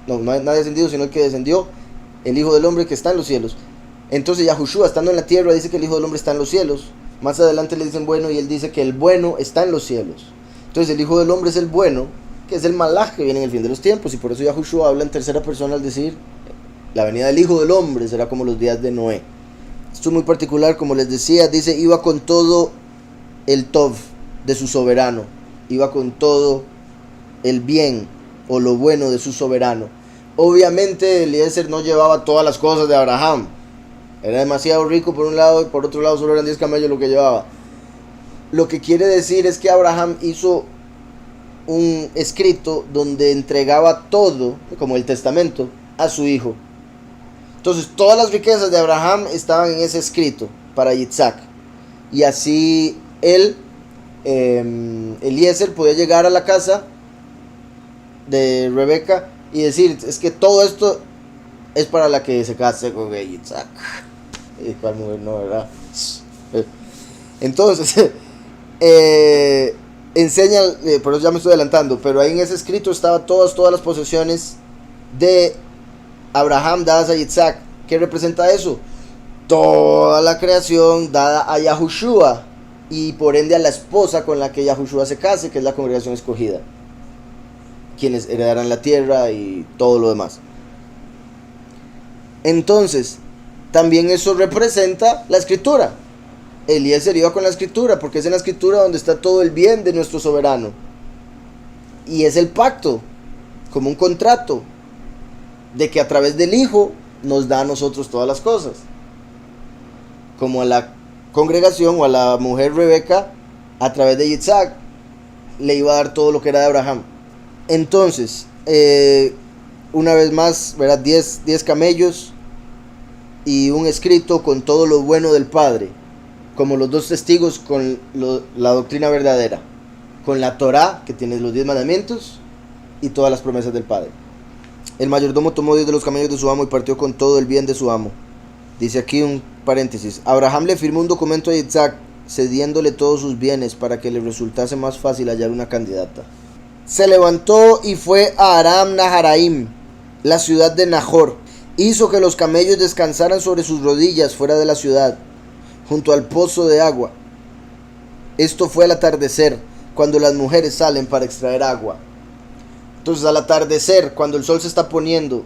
nadie ha descendido sino el que descendió, el Hijo del Hombre que está en los cielos. Entonces Yahushua, estando en la tierra, dice que el Hijo del Hombre está en los cielos. Más adelante le dicen bueno, y él dice que el bueno está en los cielos. Entonces el Hijo del Hombre es el bueno, que es el malach que viene en el fin de los tiempos. Y por eso Yahushua habla en tercera persona al decir, la venida del Hijo del Hombre será como los días de Noé. Esto es muy particular, como les decía, dice, iba con todo el tov de su soberano, iba con todo el bien o lo bueno de su soberano. Obviamente Eliezer no llevaba todas las cosas de Abraham, era demasiado rico por un lado, y por otro lado solo eran 10 camellos lo que llevaba. Lo que quiere decir es que Abraham hizo un escrito donde entregaba todo, como el testamento, a su hijo. Entonces todas las riquezas de Abraham estaban en ese escrito para Yitzhak, y así él, Eliezer, podía llegar a la casa de Rebeca y decir, es que todo esto es para la que se case con Yitzhak. ¿Y cuál mujer no, verdad? Entonces, enseña, por eso ya me estoy adelantando, pero ahí en ese escrito estaban todas las posesiones de Abraham dadas a Yitzhak. ¿Qué representa eso? Toda la creación dada a Yahushua, y por ende a la esposa con la que Yahushua se case, que es la congregación escogida, quienes heredarán la tierra y todo lo demás. Entonces, también eso representa la escritura. Eliezer iba con la escritura, porque es en la escritura donde está todo el bien de nuestro soberano. Y es el pacto, como un contrato, de que a través del Hijo nos da a nosotros todas las cosas. Como a la congregación o a la mujer Rebeca, a través de Yitzhak, le iba a dar todo lo que era de Abraham. Entonces, una vez más, ¿verdad? 10 camellos y un escrito con todo lo bueno del Padre, como los dos testigos con la doctrina verdadera, con la Torá, que tiene los 10 mandamientos, y todas las promesas del Padre. El mayordomo tomó 10 de los camellos de su amo y partió con todo el bien de su amo. Dice aquí un paréntesis: Abraham le firmó un documento a Isaac, cediéndole todos sus bienes para que le resultase más fácil hallar una candidata. Se levantó y fue a Aram Naharaim, la ciudad de Nahor. Hizo que los camellos descansaran sobre sus rodillas fuera de la ciudad, junto al pozo de agua. Esto fue al atardecer, cuando las mujeres salen para extraer agua. Entonces, al atardecer, cuando el sol se está poniendo,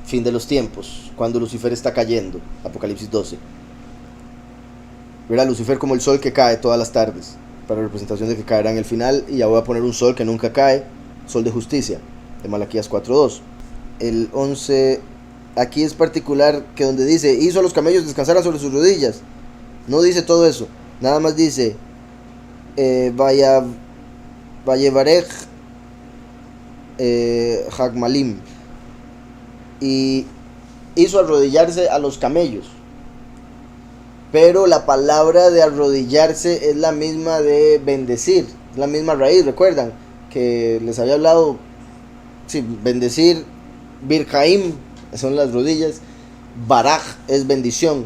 fin de los tiempos, cuando Lucifer está cayendo, Apocalipsis 12. Verá Lucifer como el sol que cae todas las tardes, para representación de que caerá en el final, y ya voy a poner un sol que nunca cae, sol de justicia, de Malaquías 4:2. El 11, aquí es particular que donde dice, hizo a los camellos descansaran sobre sus rodillas, no dice todo eso, nada más dice, Vayevarej Hagmalim, y hizo arrodillarse a los camellos. Pero la palabra de arrodillarse es la misma de bendecir, es la misma raíz. Recuerdan que les había hablado, sí, bendecir, Birjaim son las rodillas, Baraj es bendición,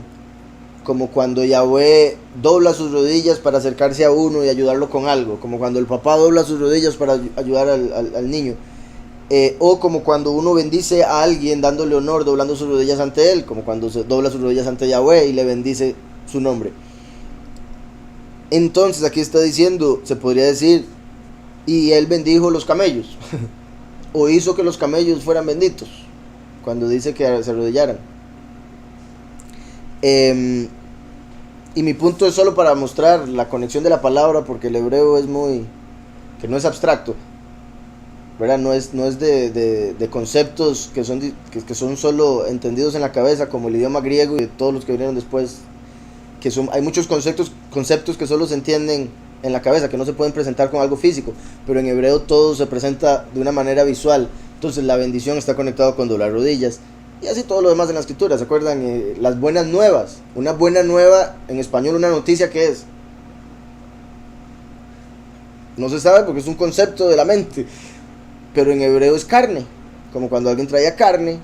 como cuando Yahweh dobla sus rodillas para acercarse a uno y ayudarlo con algo, como cuando el papá dobla sus rodillas para ayudar al niño. O como cuando uno bendice a alguien dándole honor, doblando sus rodillas ante él, como cuando se dobla sus rodillas ante Yahweh y le bendice su nombre. Entonces aquí está diciendo, se podría decir, y él bendijo los camellos o hizo que los camellos fueran benditos, cuando dice que se arrodillaran. Y mi punto es solo para mostrar la conexión de la palabra, porque el hebreo es muy, que no es abstracto, ¿verdad? No es de conceptos que son solo entendidos en la cabeza, como el idioma griego y todos los que vinieron después, que hay muchos conceptos que solo se entienden en la cabeza, que no se pueden presentar con algo físico, pero en hebreo todo se presenta de una manera visual. Entonces la bendición está conectada con doblar rodillas, y así todo lo demás en la escritura. ¿Se acuerdan? Las buenas nuevas, una buena nueva en español, una noticia, ¿qué es? No se sabe porque es un concepto de la mente, pero en hebreo es carne, como cuando alguien traía carne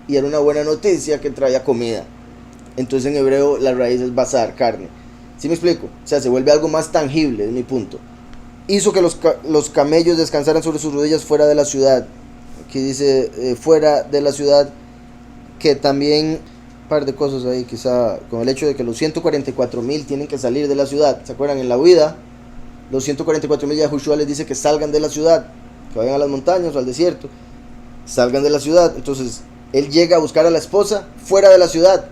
y era una buena noticia que traía comida. Entonces en hebreo la raíz es basar, carne. ¿Sí me explico? O sea, se vuelve algo más tangible, es mi punto. Hizo que los camellos descansaran sobre sus rodillas fuera de la ciudad. Aquí dice fuera de la ciudad, que también un par de cosas ahí, quizá con el hecho de que los 144,000 tienen que salir de la ciudad. ¿Se acuerdan? En la huida, los 144,000 Yahushua les dice que salgan de la ciudad, que vayan a las montañas o al desierto, salgan de la ciudad. Entonces él llega a buscar a la esposa fuera de la ciudad,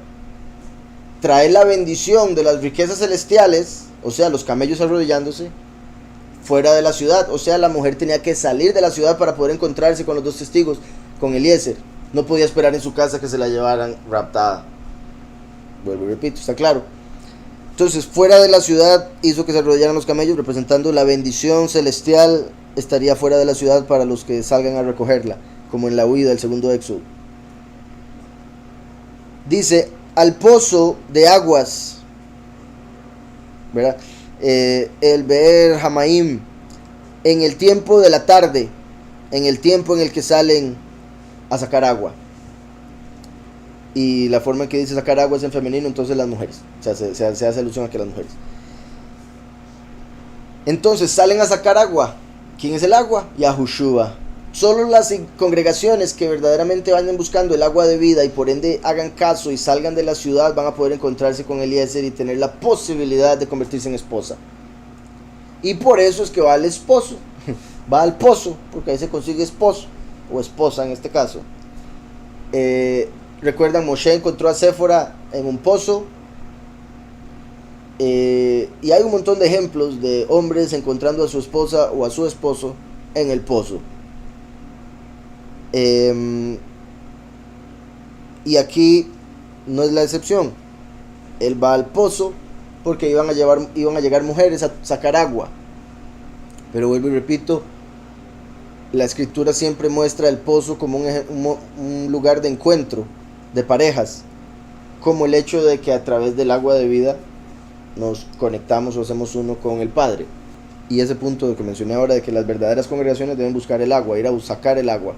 trae la bendición de las riquezas celestiales, o sea, los camellos arrodillándose fuera de la ciudad. O sea, la mujer tenía que salir de la ciudad para poder encontrarse con los dos testigos, con Eliezer. No podía esperar en su casa que se la llevaran raptada. Vuelvo y repito, está claro. Entonces, fuera de la ciudad hizo que se arrodillaran los camellos, representando la bendición celestial. Estaría fuera de la ciudad para los que salgan a recogerla, como en la huida del segundo éxodo. Dice, al pozo de aguas, ¿verdad? El Be'er Hamaim, en el tiempo de la tarde, en el tiempo en el que salen a sacar agua. Y la forma en que dice sacar agua es en femenino, entonces las mujeres. O sea, se hace alusión a que las mujeres. Entonces salen a sacar agua. ¿Quién es el agua? Yahushua. Solo las congregaciones que verdaderamente vayan buscando el agua de vida y por ende hagan caso y salgan de la ciudad van a poder encontrarse con Eliezer y tener la posibilidad de convertirse en esposa. Y por eso es que va al esposo, va al pozo, porque ahí se consigue esposo o esposa en este caso. Recuerdan, Moshe encontró a Séfora en un pozo. Y hay un montón de ejemplos de hombres encontrando a su esposa o a su esposo en el pozo. Y aquí no es la excepción. Él va al pozo porque iban a llegar mujeres a sacar agua. Pero vuelvo y repito, la escritura siempre muestra el pozo como un lugar de encuentro de parejas, como el hecho de que a través del agua de vida nos conectamos o hacemos uno con el Padre. Y ese punto que mencioné ahora de que las verdaderas congregaciones deben buscar el agua, ir a sacar el agua.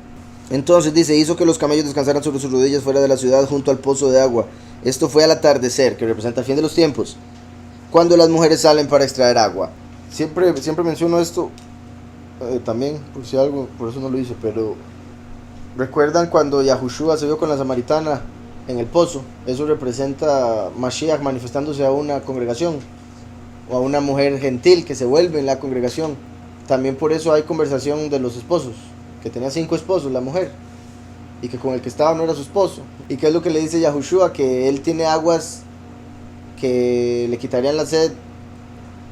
Entonces dice, hizo que los camellos descansaran sobre sus rodillas fuera de la ciudad junto al pozo de agua. Esto fue al atardecer, que representa el fin de los tiempos, cuando las mujeres salen para extraer agua. Siempre menciono esto también, por si algo, por eso no lo hice, pero recuerdan cuando Yahushua se vio con la samaritana en el pozo. Eso representa Mashiach manifestándose a una congregación o a una mujer gentil que se vuelve en la congregación. También por eso hay conversación de los esposos, que tenía 5 esposos la mujer y que con el que estaba no era su esposo. ¿Y qué es lo que le dice Yahushua? Que él tiene aguas que le quitarían la sed,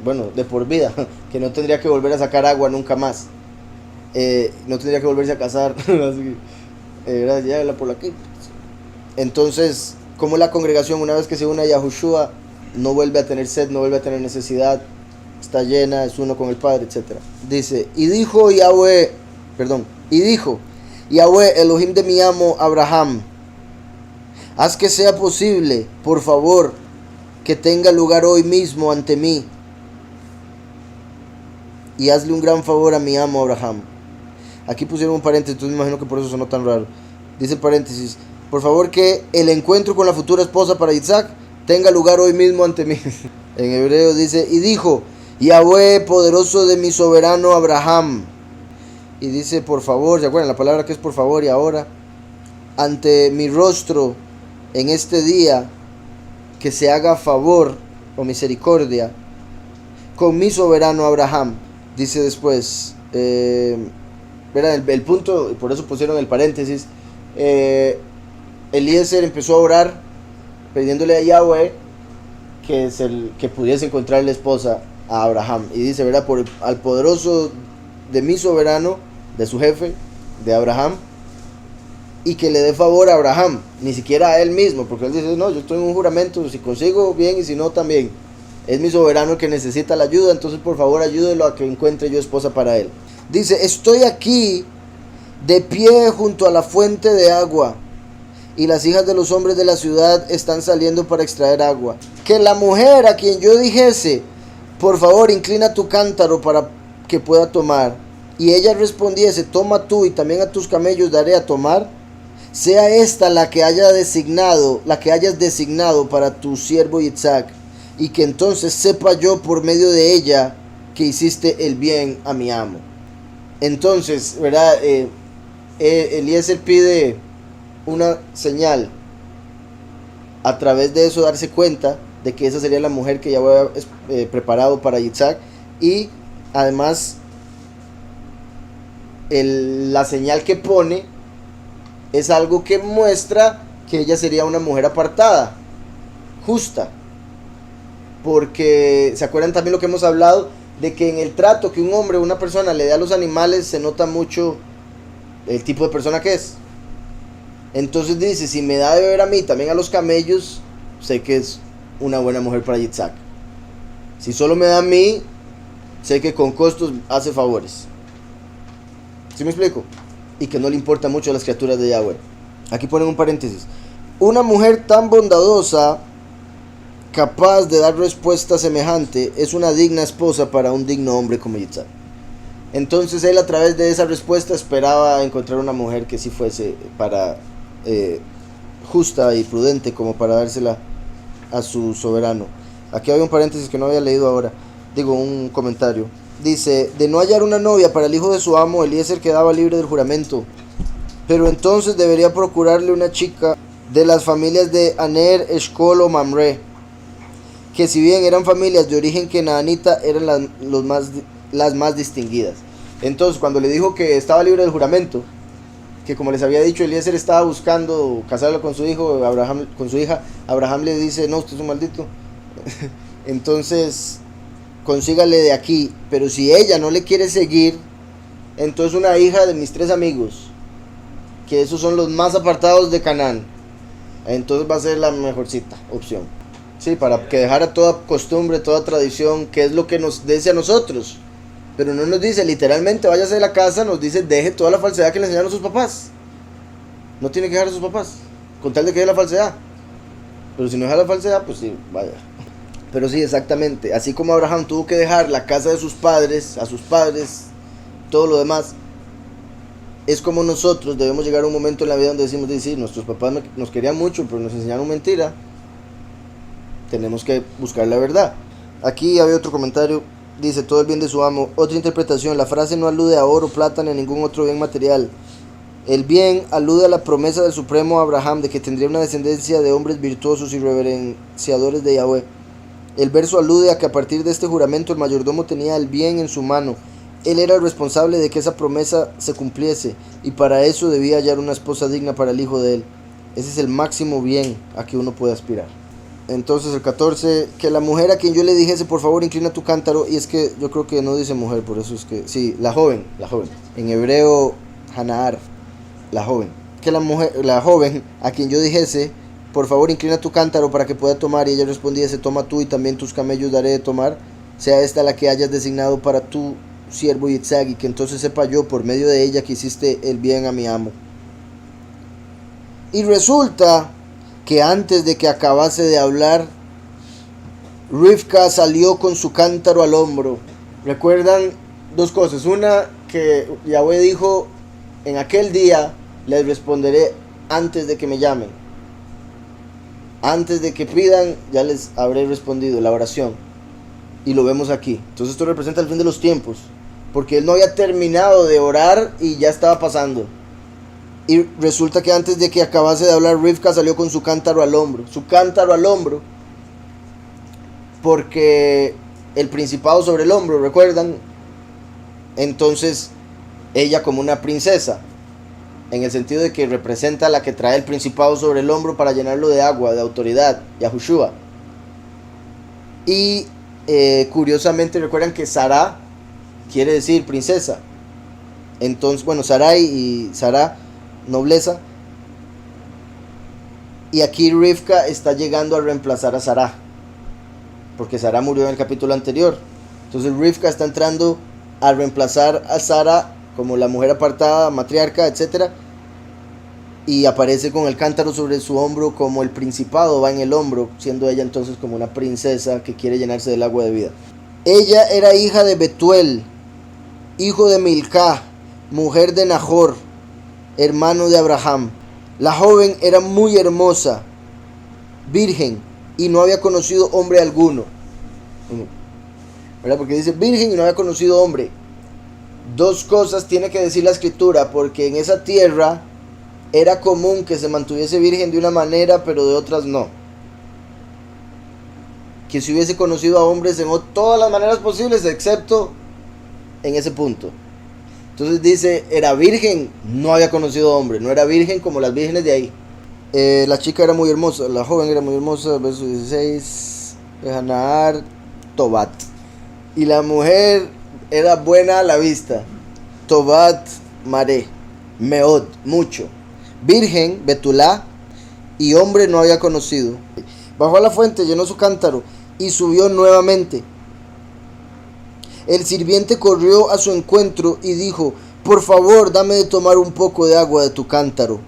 bueno, de por vida, que no tendría que volver a sacar agua nunca más, no tendría que volverse a casar. Era ya por la que. Entonces, como la congregación, una vez que se une a Yahushua, no vuelve a tener sed, no vuelve a tener necesidad, está llena, es uno con el Padre, etc. Dice, y dijo Yahweh Elohim de mi amo Abraham, haz que sea posible, por favor, que tenga lugar hoy mismo ante mí, y hazle un gran favor a mi amo Abraham. Aquí pusieron un paréntesis, entonces me imagino que por eso sonó tan raro. Dice el paréntesis, por favor que el encuentro con la futura esposa para Isaac tenga lugar hoy mismo ante mí. En hebreo dice, y dijo, Yahweh poderoso de mi soberano Abraham. Y dice, por favor, ¿se acuerdan la palabra que es por favor y ahora? Ante mi rostro en este día, que se haga favor o misericordia con mi soberano Abraham. Dice después, verán el punto, y por eso pusieron el paréntesis. Eliezer empezó a orar pidiéndole a Yahweh que pudiese encontrar la esposa a Abraham. Y dice, ¿verdad? Al poderoso de mi soberano, de su jefe, de Abraham, y que le dé favor a Abraham, ni siquiera a él mismo, porque él dice, no, yo estoy en un juramento, si consigo bien y si no también. Es mi soberano el que necesita la ayuda, entonces por favor ayúdelo a que encuentre yo esposa para él. Dice, estoy aquí de pie junto a la fuente de agua, y las hijas de los hombres de la ciudad están saliendo para extraer agua. Que la mujer a quien yo dijese, por favor inclina tu cántaro para que pueda tomar, y ella respondiese, toma tú y también a tus camellos daré a tomar, sea esta la que hayas designado para tu siervo Isaac, y que entonces sepa yo por medio de ella que hiciste el bien a mi amo. Entonces, ¿verdad? Eliezer pide una señal, a través de eso darse cuenta de que esa sería la mujer que ya había preparado para Isaac, y además la señal que pone es algo que muestra que ella sería una mujer apartada, justa, porque se acuerdan también lo que hemos hablado de que en el trato que un hombre o una persona le da a los animales se nota mucho el tipo de persona que es. Entonces dice, si me da de beber a mí, también a los camellos, sé que es una buena mujer para Yitzhak. Si solo me da a mí, sé que con costos hace favores. ¿Sí me explico? Y que no le importa mucho a las criaturas de Yahweh. Aquí ponen un paréntesis. Una mujer tan bondadosa, capaz de dar respuesta semejante, es una digna esposa para un digno hombre como Yitzhak. Entonces él, a través de esa respuesta, esperaba encontrar una mujer que sí fuese para justa y prudente, como para dársela a su soberano. Aquí hay un paréntesis que no había leído ahora, digo un comentario. Dice, de no hallar una novia para el hijo de su amo, Eliezer quedaba libre del juramento. Pero entonces debería procurarle una chica de las familias de Aner, Eshcol o Mamre, que si bien eran familias de origen kenaanita, eran las más distinguidas. Entonces, cuando le dijo que estaba libre del juramento, que como les había dicho, Eliezer estaba buscando casarlo con su hijo, con su hija, Abraham le dice, no, usted es un maldito. Entonces, consígale de aquí. Pero si ella no le quiere seguir, entonces una hija de mis 3 amigos, que esos son los más apartados de Canaán, entonces va a ser la mejorcita opción. Sí, para que dejara toda costumbre, toda tradición, que es lo que nos dice a nosotros. Pero no nos dice literalmente váyase de la casa, nos dice deje toda la falsedad que le enseñaron sus papás. No tiene que dejar a sus papás, con tal de que deje la falsedad. Pero si no deja la falsedad, pues sí, vaya. Pero sí, exactamente. Así como Abraham tuvo que dejar la casa de sus padres, a sus padres, todo lo demás, es como nosotros debemos llegar a un momento en la vida donde decimos, sí, nuestros papás nos querían mucho, pero nos enseñaron mentira. Tenemos que buscar la verdad. Aquí había otro comentario. Dice, todo el bien de su amo. Otra interpretación, la frase no alude a oro, plata ni a ningún otro bien material. El bien alude a la promesa del supremo Abraham de que tendría una descendencia de hombres virtuosos y reverenciadores de Yahweh. El verso alude a que a partir de este juramento el mayordomo tenía el bien en su mano. Él era el responsable de que esa promesa se cumpliese, y para eso debía hallar una esposa digna para el hijo de él. Ese es el máximo bien a que uno puede aspirar. Entonces el 14, que la mujer a quien yo le dijese, por favor inclina tu cántaro, y es que yo creo que no dice mujer, por eso es que, sí, la joven, en hebreo, Hanaar, la joven, que la joven a quien yo dijese, por favor inclina tu cántaro para que pueda tomar, y ella respondiese, toma tú y también tus camellos daré de tomar, sea esta la que hayas designado para tu siervo Yitzhak, y que entonces sepa yo por medio de ella que hiciste el bien a mi amo. Y resulta que antes de que acabase de hablar, Rivka salió con su cántaro al hombro. ¿Recuerdan 2 cosas? Una, que Yahweh dijo, en aquel día les responderé antes de que me llamen. Antes de que pidan, ya les habré respondido, la oración. Y lo vemos aquí. Entonces esto representa el fin de los tiempos, porque él no había terminado de orar y ya estaba pasando. Y resulta que antes de que acabase de hablar, Rivka salió con su cántaro al hombro. Su cántaro al hombro, porque el principado sobre el hombro, ¿recuerdan? Entonces, ella como una princesa, en el sentido de que representa a la que trae el principado sobre el hombro para llenarlo de agua, de autoridad, Yahushua. Y curiosamente, recuerdan que Sarah quiere decir princesa. Entonces, bueno, Sarai y Sarah, nobleza, y aquí Rivka está llegando a reemplazar a Sarah, porque Sarah murió en el capítulo anterior. Entonces Rivka está entrando a reemplazar a Sarah como la mujer apartada, matriarca, etc. Y aparece con el cántaro sobre su hombro, como el principado va en el hombro, siendo ella entonces como una princesa que quiere llenarse del agua de vida. Ella era hija de Betuel, hijo de Milcá, mujer de Nahor, hermano de Abraham. La joven era muy hermosa, virgen, y no había conocido hombre alguno. ¿Verdad? Porque dice virgen y no había conocido hombre. 2 cosas tiene que decir la escritura, porque en esa tierra era común que se mantuviese virgen de una manera, pero de otras no. Que se hubiese conocido a hombres en todas las maneras posibles, excepto en ese punto. Entonces dice, era virgen, no había conocido hombre, no era virgen como las vírgenes de ahí. La chica era muy hermosa, la joven era muy hermosa, verso 16, Hanaar, Tobat. Y la mujer era buena a la vista, Tobat, Mare, Meod, mucho. Virgen, Betulá, y hombre no había conocido. Bajó a la fuente, llenó su cántaro y subió nuevamente. El sirviente corrió a su encuentro y dijo, por favor, dame de tomar un poco de agua de tu cántaro.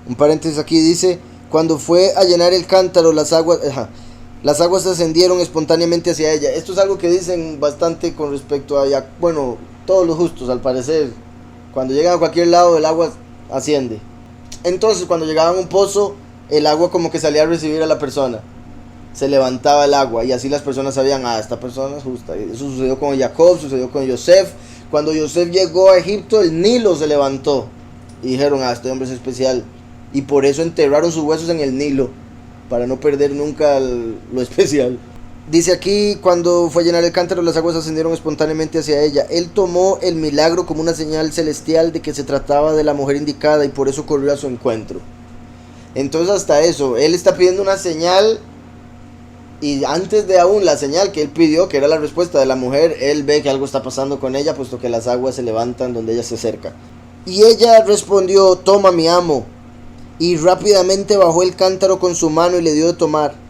Un paréntesis aquí dice, cuando fue a llenar el cántaro, las aguas se ascendieron espontáneamente hacia ella. Esto es algo que dicen bastante con respecto a, bueno, todos los justos al parecer. Cuando llegan a cualquier lado, el agua asciende. Entonces, cuando llegaban a un pozo, el agua como que salía a recibir a la persona. se levantaba el agua, y así las personas sabían, esta persona es justa. Y eso sucedió con Jacob, sucedió con Yosef. Cuando Yosef llegó a Egipto, el Nilo se levantó, y dijeron, este hombre es especial, y por eso enterraron sus huesos en el Nilo, para no perder nunca lo especial. Dice aquí, cuando fue a llenar el cántaro, las aguas ascendieron espontáneamente hacia ella. Él tomó el milagro como una señal celestial de que se trataba de la mujer indicada, y por eso corrió a su encuentro. Entonces hasta eso, él está pidiendo una señal, y antes de aún la señal que él pidió, que era la respuesta de la mujer, él ve que algo está pasando con ella, puesto que las aguas se levantan donde ella se acerca. Y ella respondió, toma mi amo, y rápidamente bajó el cántaro con su mano y le dio de tomar.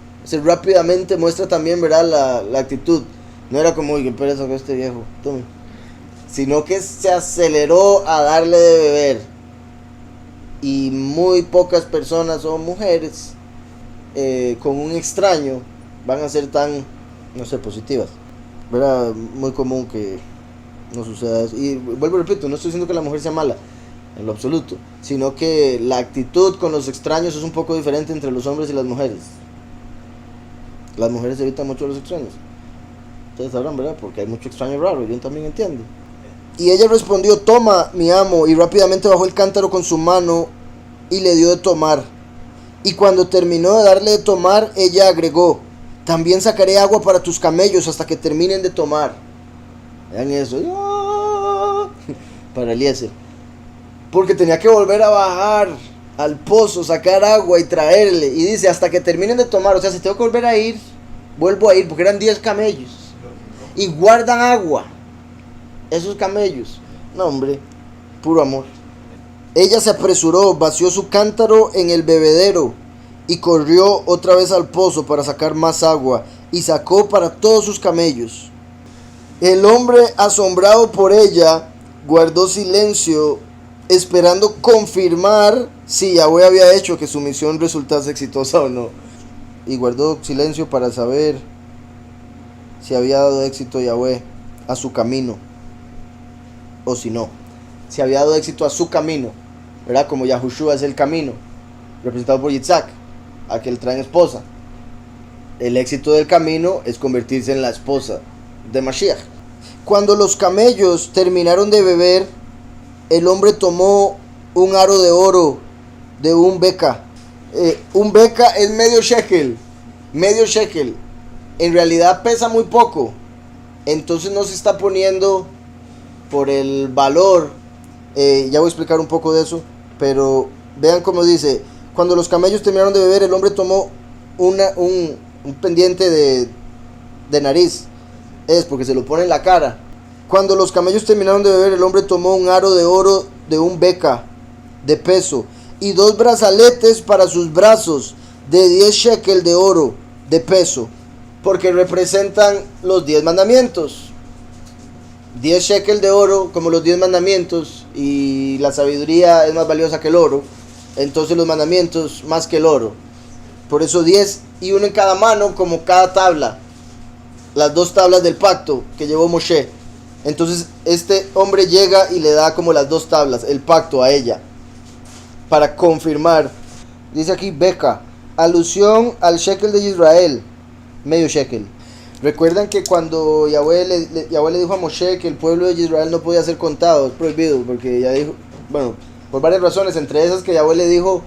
Rápidamente muestra también, ¿verdad?, la actitud. No era como, uy, qué pereza con este viejo, tome. Sino que se aceleró a darle de beber. Y muy pocas personas o mujeres con un extraño van a ser tan, no sé, positivas. ¿Verdad? Muy común que no suceda eso. Y vuelvo y repito, no estoy diciendo que la mujer sea mala, en lo absoluto, sino que la actitud con los extraños es un poco diferente entre los hombres y las mujeres. Las mujeres evitan mucho los extraños. Ustedes sabrán, ¿verdad? Porque hay mucho extraño raro, yo también entiendo. Y ella respondió, toma mi amo, y rápidamente bajó el cántaro con su mano y le dio de tomar. Y cuando terminó de darle de tomar, ella agregó, también sacaré agua para tus camellos hasta que terminen de tomar. Vean eso. Para Eliezer. Porque tenía que volver a bajar al pozo, sacar agua y traerle. Y dice, hasta que terminen de tomar. O sea, si tengo que volver a ir, vuelvo a ir, porque eran 10 camellos. Y guardan agua esos camellos. No, hombre, puro amor. Ella se apresuró, vació su cántaro en el bebedero y corrió otra vez al pozo para sacar más agua, y sacó para todos sus camellos. El hombre, asombrado por ella, guardó silencio, esperando confirmar si Yahweh había hecho que su misión resultase exitosa o no. Y guardó silencio para saber si había dado éxito Yahweh a su camino o si no. Si había dado éxito a su camino, ¿verdad? Como Yahushua es el camino, representado por Yitzhak, a que él trae esposa. El éxito del camino es convertirse en la esposa de Mashiach. Cuando los camellos terminaron de beber, el hombre tomó un aro de oro de un beca. Un beca es medio shekel. Medio shekel. En realidad pesa muy poco. Entonces no se está poniendo por el valor. Ya voy a explicar un poco de eso. Pero vean cómo dice. Cuando los camellos terminaron de beber, el hombre tomó un pendiente de nariz. Es porque se lo pone en la cara. Cuando los camellos terminaron de beber, el hombre tomó un aro de oro de un beca de peso y 2 brazaletes para sus brazos de 10 shekel de oro de peso, porque representan los 10 mandamientos. 10 shekel de oro como los 10 mandamientos, y la sabiduría es más valiosa que el oro, entonces los mandamientos más que el oro. Por eso 10 y uno en cada mano, como cada tabla, las 2 tablas del pacto que llevó Moshe. Entonces este hombre llega y le da como las 2 tablas, el pacto, a ella, para confirmar. Dice aquí beca, alusión al shekel de Israel, medio shekel. Recuerdan que cuando Yahweh le dijo a Moshe que el pueblo de Israel no podía ser contado, es prohibido, porque ya dijo, bueno, por varias razones, entre esas que Yahweh le dijo,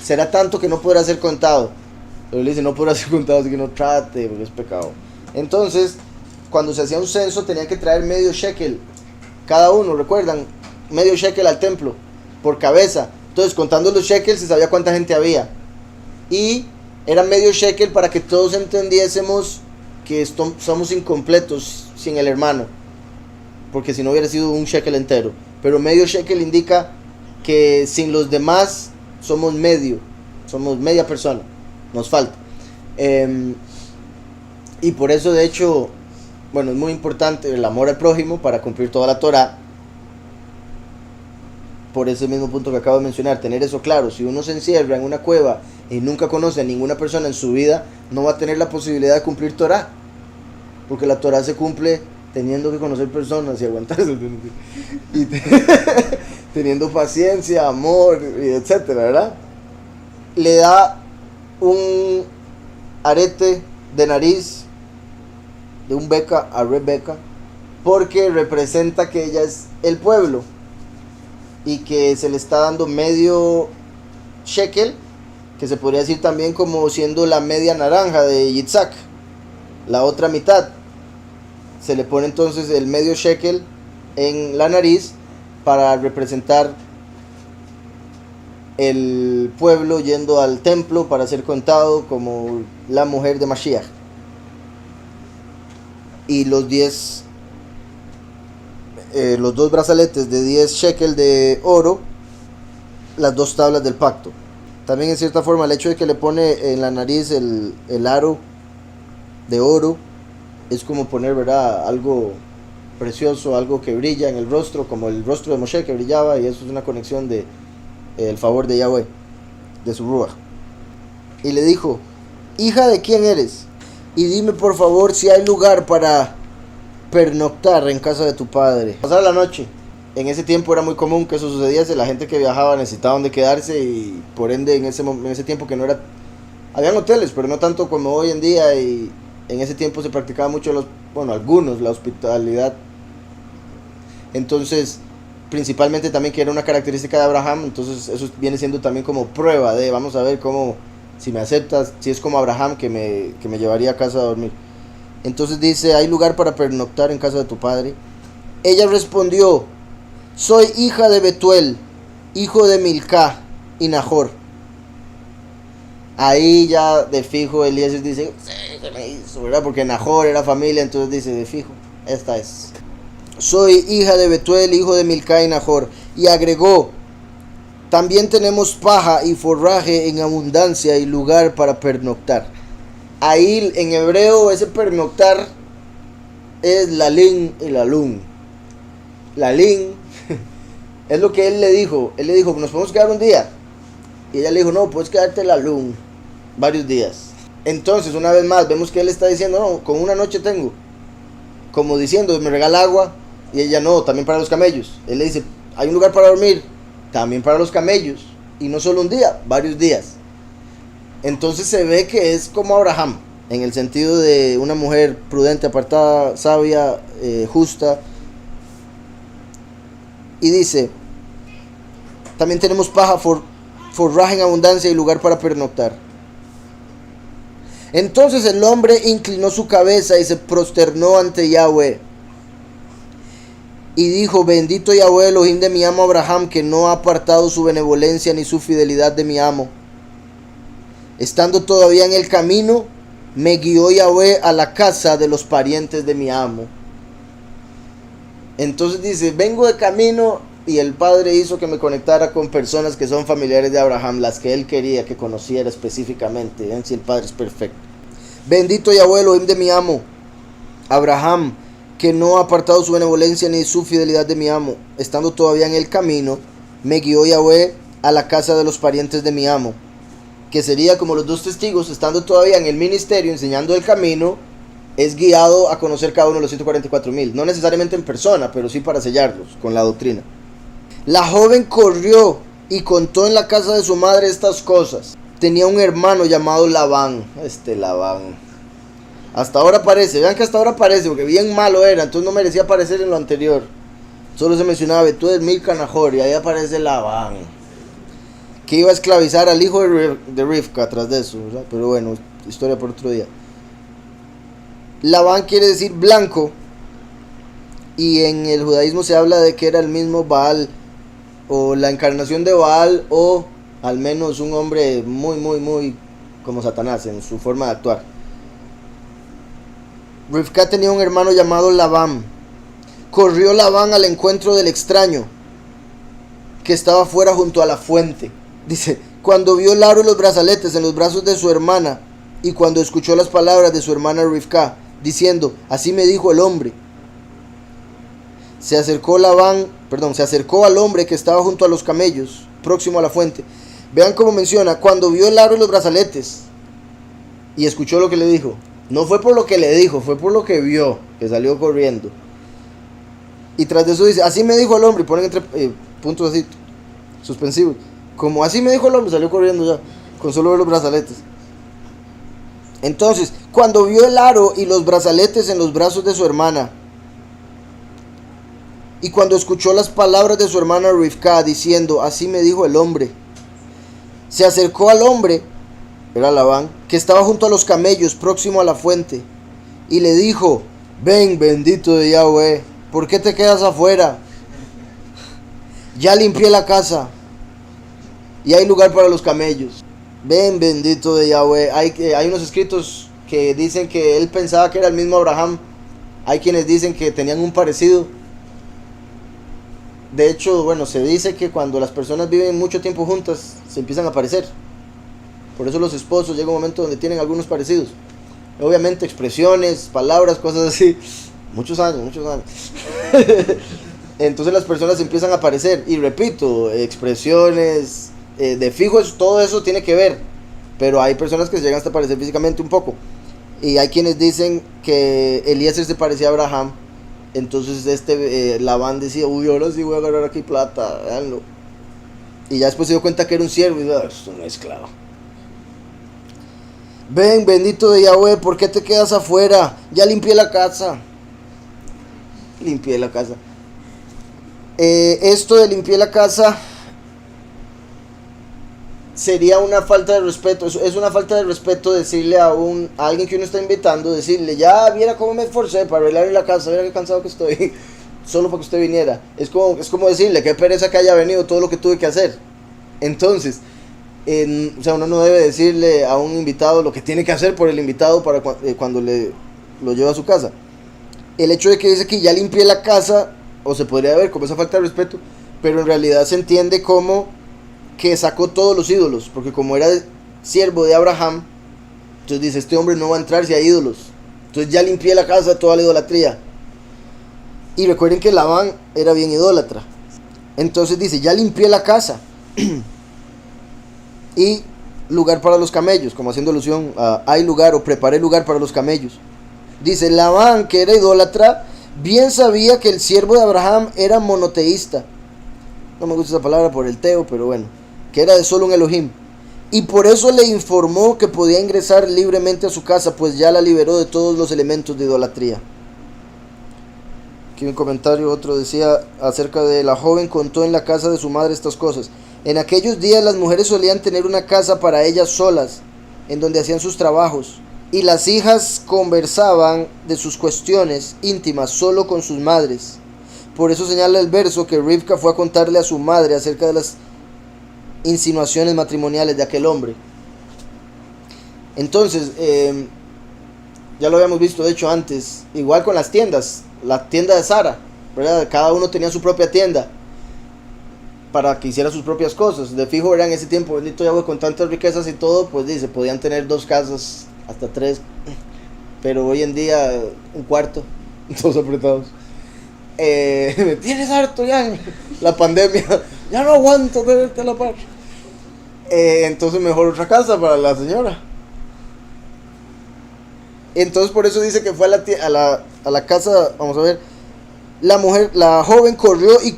será tanto que no podrá ser contado. Pero le dice, no podrá ser contado, así que no trate, porque es pecado. Entonces, cuando se hacía un censo, tenían que traer medio shekel cada uno, ¿recuerdan? Medio shekel al templo, por cabeza. Entonces, contando los shekels, se sabía cuánta gente había. Y era medio shekel para que todos entendiésemos que somos incompletos sin el hermano, porque si no hubiera sido un shekel entero. Pero medio shekel indica que sin los demás somos media persona, nos falta. Y por eso, de hecho, bueno, es muy importante el amor al prójimo para cumplir toda la Torah. Por ese mismo punto que acabo de mencionar, tener eso claro. Si uno se encierra en una cueva y nunca conoce a ninguna persona en su vida, no va a tener la posibilidad de cumplir Torah, porque la Torah se cumple teniendo que conocer personas y aguantarse y teniendo paciencia, amor, y etcétera, ¿verdad? Le da arete de nariz de un beca a Rebeca, porque representa que ella es el pueblo y que se le está dando medio shekel, que se podría decir también como siendo la media naranja de Yitzhak, la otra mitad. Se le pone entonces el medio shekel en la nariz para representar el pueblo yendo al templo para ser contado como la mujer de Mashiach. Y los 2 brazaletes de 10 shekel de oro, las 2 tablas del pacto. También en cierta forma el hecho de que le pone en la nariz el aro de oro es como poner, ¿verdad?, algo precioso, algo que brilla en el rostro, como el rostro de Moshe que brillaba, y eso es una conexión de el favor de Yahweh, de su Ruach. Y le dijo: hija, ¿de quién eres? Y dime por favor si hay lugar para pernoctar en casa de tu padre, pasar la noche. En ese tiempo era muy común que eso sucediese. La gente que viajaba necesitaba donde quedarse, y por ende en ese tiempo, que no era, habían hoteles, pero no tanto como hoy en día, y en ese tiempo se practicaba mucho algunos, la hospitalidad. Entonces, principalmente también, que era una característica de Abraham, entonces eso viene siendo también como prueba de, vamos a ver cómo, si me aceptas, si es como Abraham que me llevaría a casa a dormir. Entonces dice: hay lugar para pernoctar en casa de tu padre. Ella respondió: soy hija de Betuel, hijo de Milcá y Nahor. Ahí ya de fijo Eliezer dice: sí, ¿qué me hizo?, ¿verdad? Porque Nahor era familia, entonces dice de fijo, esta es. Soy hija de Betuel, hijo de Milcá y Nahor. Y agregó: también tenemos paja y forraje en abundancia y lugar para pernoctar. Ahí en hebreo ese pernoctar es lalín y lalún. Lalín es lo que él le dijo. Él le dijo: nos podemos quedar un día. Y ella le dijo: no, puedes quedarte lalún varios días. Entonces, una vez más, vemos que él está diciendo: no, con una noche tengo. Como diciendo: me regala agua. Y ella: no, también para los camellos. Él le dice: hay un lugar para dormir, también para los camellos. Y no solo un día, varios días. Entonces se ve que es como Abraham, en el sentido de una mujer prudente, apartada, sabia, justa. Y dice: también tenemos paja, forraje en abundancia y lugar para pernoctar. Entonces el hombre inclinó su cabeza y se prosternó ante Yahweh. Y dijo: bendito Yahweh, Elohim de mi amo Abraham, que no ha apartado su benevolencia ni su fidelidad de mi amo. Estando todavía en el camino, me guió Yahweh a la casa de los parientes de mi amo. Entonces dice: vengo de camino, y el Padre hizo que me conectara con personas que son familiares de Abraham, las que él quería que conociera específicamente. Ven si el Padre es perfecto. Bendito Yahweh, Elohim de mi amo Abraham, que no ha apartado su benevolencia ni su fidelidad de mi amo. Estando todavía en el camino, me guió Yahweh a la casa de los parientes de mi amo, que sería como los 2 testigos. Estando todavía en el ministerio, enseñando el camino, es guiado a conocer cada uno de los 144,000. No necesariamente en persona, pero sí para sellarlos con la doctrina. La joven corrió y contó en la casa de su madre estas cosas. Tenía un hermano llamado Labán. Labán. Hasta ahora aparece. Vean que hasta ahora aparece, porque bien malo era. Entonces no merecía aparecer en lo anterior. Solo se mencionaba Betuel, Milcá, Nahor. Y ahí aparece Labán, que iba a esclavizar al hijo de Rivka tras de eso, ¿verdad? Pero bueno, historia por otro día. Labán quiere decir blanco. Y en el judaísmo se habla de que era el mismo Baal, o la encarnación de Baal, o al menos un hombre muy, muy, muy como Satanás en su forma de actuar. Rivka tenía un hermano llamado Labán. Corrió Labán al encuentro del extraño, que estaba fuera junto a la fuente. Dice: cuando vio el aro y los brazaletes en los brazos de su hermana, y cuando escuchó las palabras de su hermana Rivka, diciendo: así me dijo el hombre, se acercó al hombre que estaba junto a los camellos, próximo a la fuente. Vean cómo menciona: cuando vio el aro y los brazaletes, y escuchó lo que le dijo. No fue por lo que le dijo, fue por lo que vio, que salió corriendo. Y tras de eso dice: así me dijo el hombre, y ponen entre puntos así suspensivos, como así me dijo el hombre, salió corriendo ya, con solo ver los brazaletes. Entonces, cuando vio el aro y los brazaletes en los brazos de su hermana, y cuando escuchó las palabras de su hermana Rivka diciendo, así me dijo el hombre, se acercó al hombre, era Labán, que estaba junto a los camellos, próximo a la fuente, y le dijo, ven, bendito de Yahweh, ¿por qué te quedas afuera? Ya limpié la casa, y hay lugar para los camellos. Ven, bendito de Yahweh. Hay unos escritos que dicen que él pensaba que era el mismo Abraham. Hay quienes dicen que tenían un parecido. De hecho, bueno, se dice que cuando las personas viven mucho tiempo juntas, se empiezan a parecer. Por eso los esposos llega un momento donde tienen algunos parecidos. Obviamente expresiones, palabras, cosas así. Muchos años. Entonces las personas empiezan a parecer. Y repito, expresiones, de fijo todo eso tiene que ver. Pero hay personas que se llegan hasta parecer físicamente un poco. Y hay quienes dicen que Eliezer se parecía a Abraham. Entonces Labán decía, uy, ahora sí voy a agarrar aquí plata, véanlo. Y ya después se dio cuenta que era un siervo y dijo, esto no es esclavo. Ven, bendito de Yahweh, ¿por qué te quedas afuera? Ya limpié la casa. Esto de limpié la casa sería una falta de respeto. Es una falta de respeto decirle a alguien que uno está invitando, decirle, ya viera cómo me esforcé para arreglar la casa, viera qué cansado que estoy, solo para que usted viniera. Es como decirle, qué pereza que haya venido todo lo que tuve que hacer. Entonces, o sea, uno no debe decirle a un invitado lo que tiene que hacer por el invitado para cuando lo lleva a su casa. El hecho de que dice que ya limpié la casa, o se podría ver como esa falta de respeto, pero en realidad se entiende como que sacó todos los ídolos, porque como era siervo de Abraham, entonces dice, este hombre no va a entrar si hay ídolos, entonces ya limpié la casa de toda la idolatría. Y recuerden que Labán era bien idólatra, entonces dice, ya limpié la casa y lugar para los camellos, como haciendo alusión a hay lugar o preparé lugar para los camellos. Dice, Labán, que era idólatra, bien sabía que el siervo de Abraham era monoteísta. No me gusta esa palabra por el teo, pero bueno, que era de solo un Elohim. Y por eso le informó que podía ingresar libremente a su casa, pues ya la liberó de todos los elementos de idolatría. Aquí un comentario, otro decía acerca de la joven contó en la casa de su madre estas cosas. En aquellos días las mujeres solían tener una casa para ellas solas, en donde hacían sus trabajos. Y las hijas conversaban de sus cuestiones íntimas solo con sus madres. Por eso señala el verso que Rivka fue a contarle a su madre acerca de las insinuaciones matrimoniales de aquel hombre. Entonces, ya lo habíamos visto de hecho antes, igual con las tiendas, la tienda de Sara, ¿verdad? Cada uno tenía su propia tienda para que hiciera sus propias cosas. De fijo era en ese tiempo, bendito Yahweh, con tantas riquezas y todo, pues dice, podían tener 2 casas, hasta 3, pero hoy en día un cuarto, todos apretados. Me tienes harto ya, la pandemia, ya no aguanto tenerte a la par. Entonces mejor otra casa para la señora. Entonces por eso dice que fue a la casa, vamos a ver, la joven corrió y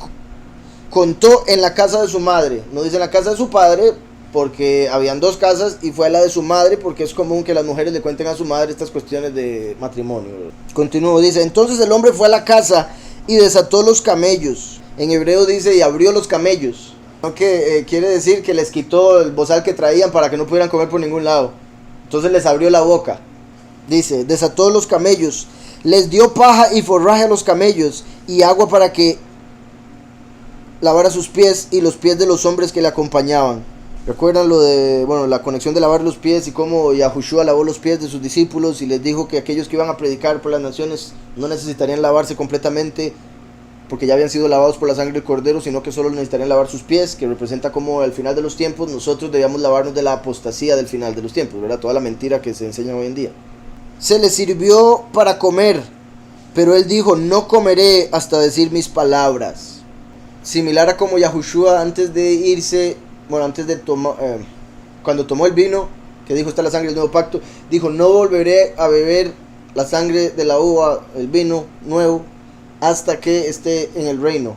contó en la casa de su madre, no dice en la casa de su padre, porque habían 2 casas, y fue a la de su madre, porque es común que las mujeres le cuenten a su madre estas cuestiones de matrimonio. Continúo, dice, entonces el hombre fue a la casa y desató los camellos. En hebreo dice, y abrió los camellos, aunque quiere decir que les quitó el bozal que traían para que no pudieran comer por ningún lado. Entonces les abrió la boca. Dice, desató los camellos, les dio paja y forraje a los camellos, y agua para que lavara sus pies y los pies de los hombres que le acompañaban. ¿Recuerdan lo de, la conexión de lavar los pies y cómo Yahushua lavó los pies de sus discípulos y les dijo que aquellos que iban a predicar por las naciones no necesitarían lavarse completamente porque ya habían sido lavados por la sangre del Cordero, sino que solo necesitarían lavar sus pies, que representa como al final de los tiempos nosotros debíamos lavarnos de la apostasía del final de los tiempos, ¿verdad? Toda la mentira que se enseña hoy en día. Se les sirvió para comer, pero él dijo, no comeré hasta decir mis palabras. Similar a como Yahushua antes de irse, antes de tomar, cuando tomó el vino, que dijo, está la sangre del nuevo pacto, dijo, no volveré a beber la sangre de la uva, el vino nuevo, hasta que esté en el reino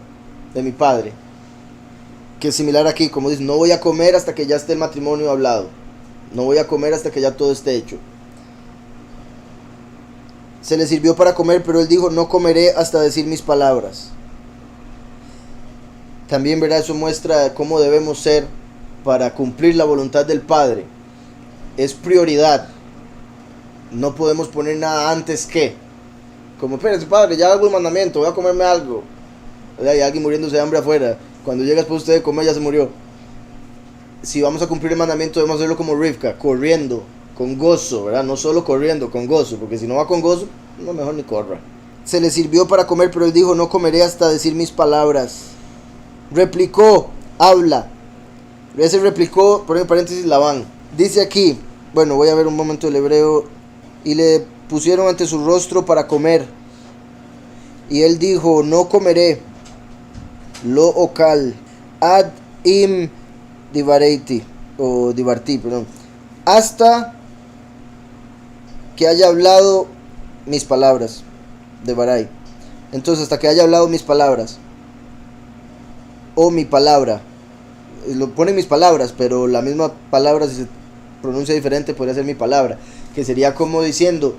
de mi Padre. Que es similar aquí, como dice, no voy a comer hasta que ya esté el matrimonio hablado, no voy a comer hasta que ya todo esté hecho. Se le sirvió para comer, pero él dijo, no comeré hasta decir mis palabras. También, ¿verdad? Eso muestra cómo debemos ser para cumplir la voluntad del Padre. Es prioridad. No podemos poner nada antes que. Como, espérate, Padre, ya hago el mandamiento, voy a comerme algo. Hay alguien muriéndose de hambre afuera. Cuando llega después usted de comer, ya se murió. Si vamos a cumplir el mandamiento, debemos hacerlo como Rivka, corriendo, con gozo, ¿verdad? No solo corriendo, con gozo, porque si no va con gozo, no, mejor ni corra. Se le sirvió para comer, pero él dijo, no comeré hasta decir mis palabras. Replicó, habla. Ese replicó, por en paréntesis, Labán. Dice aquí, bueno, voy a ver un momento el hebreo. Y le pusieron ante su rostro para comer. Y él dijo, no comeré. Lo ocal. Ad im divareiti. O divarti, perdón. Hasta que haya hablado mis palabras. De Barai. Entonces, hasta que haya hablado mis palabras. O mi palabra. Lo ponen mis palabras, pero la misma palabra, si se pronuncia diferente, podría ser mi palabra. Que sería como diciendo,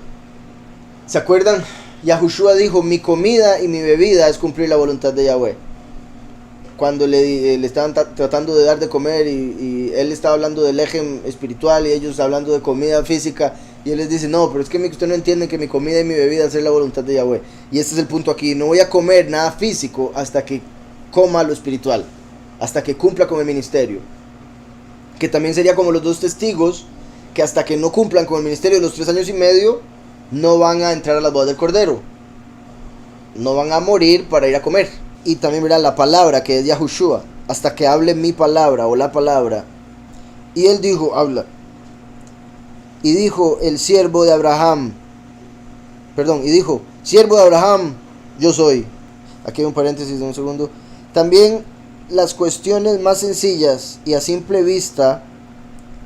¿se acuerdan? Yahushua dijo, mi comida y mi bebida es cumplir la voluntad de Yahweh. Cuando le estaban tratando de dar de comer y él estaba hablando del eje espiritual y ellos hablando de comida física, y él les dice, no, pero es que usted no entiende que mi comida y mi bebida es hacer la voluntad de Yahweh. Y este es el punto aquí, no voy a comer nada físico hasta que coma lo espiritual, hasta que cumpla con el ministerio. Que también sería como los dos testigos, que hasta que no cumplan con el ministerio de los 3 años y medio, no van a entrar a las bodas del Cordero. No van a morir para ir a comer. Y también verá la palabra, que es Yahushua, hasta que hable mi palabra o la palabra. Y él dijo, habla. Y dijo, el siervo de Abraham. Perdón, y dijo, siervo de Abraham, yo soy. Aquí hay un paréntesis de un segundo. También las cuestiones más sencillas y a simple vista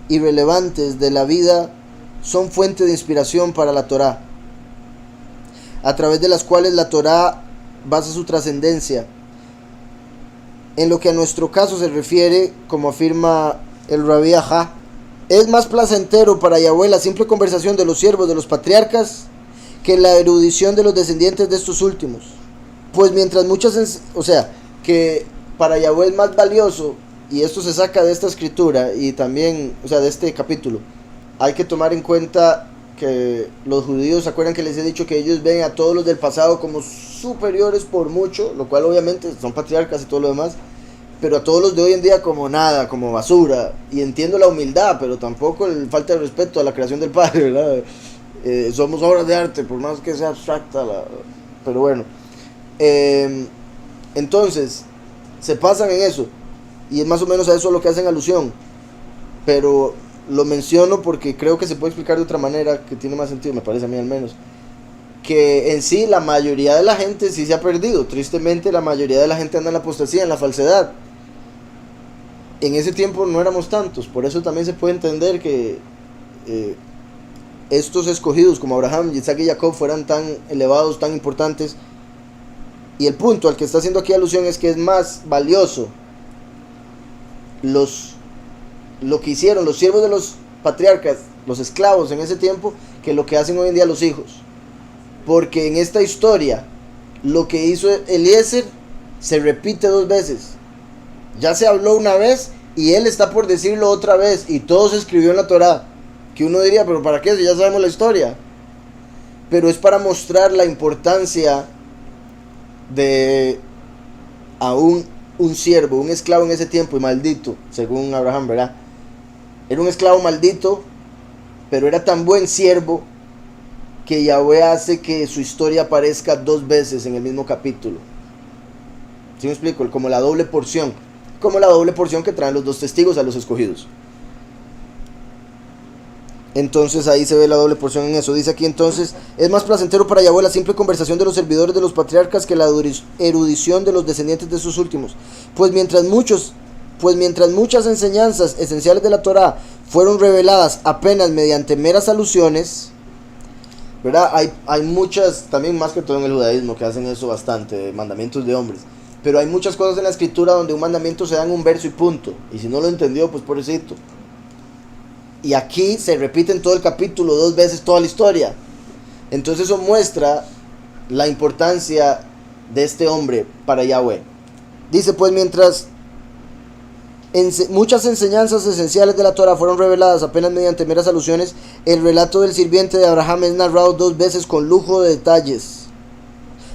irrelevantes de la vida son fuente de inspiración para la Torá, a través de las cuales la Torá basa su trascendencia. En lo que a nuestro caso se refiere, como afirma el Rabí Ajá, es más placentero para Yahweh la simple conversación de los siervos de los patriarcas que la erudición de los descendientes de estos últimos. Pues mientras muchas, que para Yahweh es más valioso, y esto se saca de esta escritura y también, de este capítulo, hay que tomar en cuenta que los judíos, ¿se acuerdan que les he dicho que ellos ven a todos los del pasado como superiores por mucho? Lo cual obviamente son patriarcas y todo lo demás, pero a todos los de hoy en día como nada, como basura. Y entiendo la humildad, pero tampoco el falta de respeto a la creación del Padre, ¿verdad? Somos obras de arte, por más que sea abstracta, pero bueno. Entonces, se pasan en eso, y es más o menos a eso lo que hacen alusión, pero lo menciono porque creo que se puede explicar de otra manera que tiene más sentido, me parece a mí al menos. Que en sí la mayoría de la gente sí se ha perdido. Tristemente la mayoría de la gente anda en la apostasía, en la falsedad. En ese tiempo no éramos tantos, por eso también se puede entender que estos escogidos como Abraham, Isaac y Jacob fueran tan elevados, tan importantes. Y el punto al que está haciendo aquí alusión es que es más valioso lo que hicieron los siervos de los patriarcas, los esclavos en ese tiempo, que lo que hacen hoy en día los hijos. Porque en esta historia, lo que hizo Eliezer se repite 2 veces. Ya se habló una vez y él está por decirlo otra vez, y todo se escribió en la Torá. Que uno diría, pero ¿para qué? Si ya sabemos la historia. Pero es para mostrar la importancia de a un siervo, un esclavo en ese tiempo, y maldito, según Abraham, ¿verdad? Era un esclavo maldito, pero era tan buen siervo que Yahweh hace que su historia aparezca 2 veces en el mismo capítulo. ¿Sí me explico? Como la doble porción. Como la doble porción que traen los 2 testigos a los escogidos. Entonces ahí se ve la doble porción en eso. Dice aquí entonces, es más placentero para Yahweh la simple conversación de los servidores de los patriarcas que la erudición de los descendientes de sus últimos. Pues mientras muchas enseñanzas esenciales de la Torá fueron reveladas apenas mediante meras alusiones, ¿verdad? Hay muchas, también más que todo en el judaísmo, que hacen eso bastante, mandamientos de hombres. Pero hay muchas cosas en la escritura donde un mandamiento se da en un verso y punto. Y si no lo entendió, pues pobrecito. Y aquí se repite en todo el capítulo 2 veces toda la historia. Entonces eso muestra la importancia de este hombre para Yahweh. Dice pues, mientras muchas enseñanzas esenciales de la Torah fueron reveladas apenas mediante meras alusiones, el relato del sirviente de Abraham es narrado 2 veces con lujo de detalles.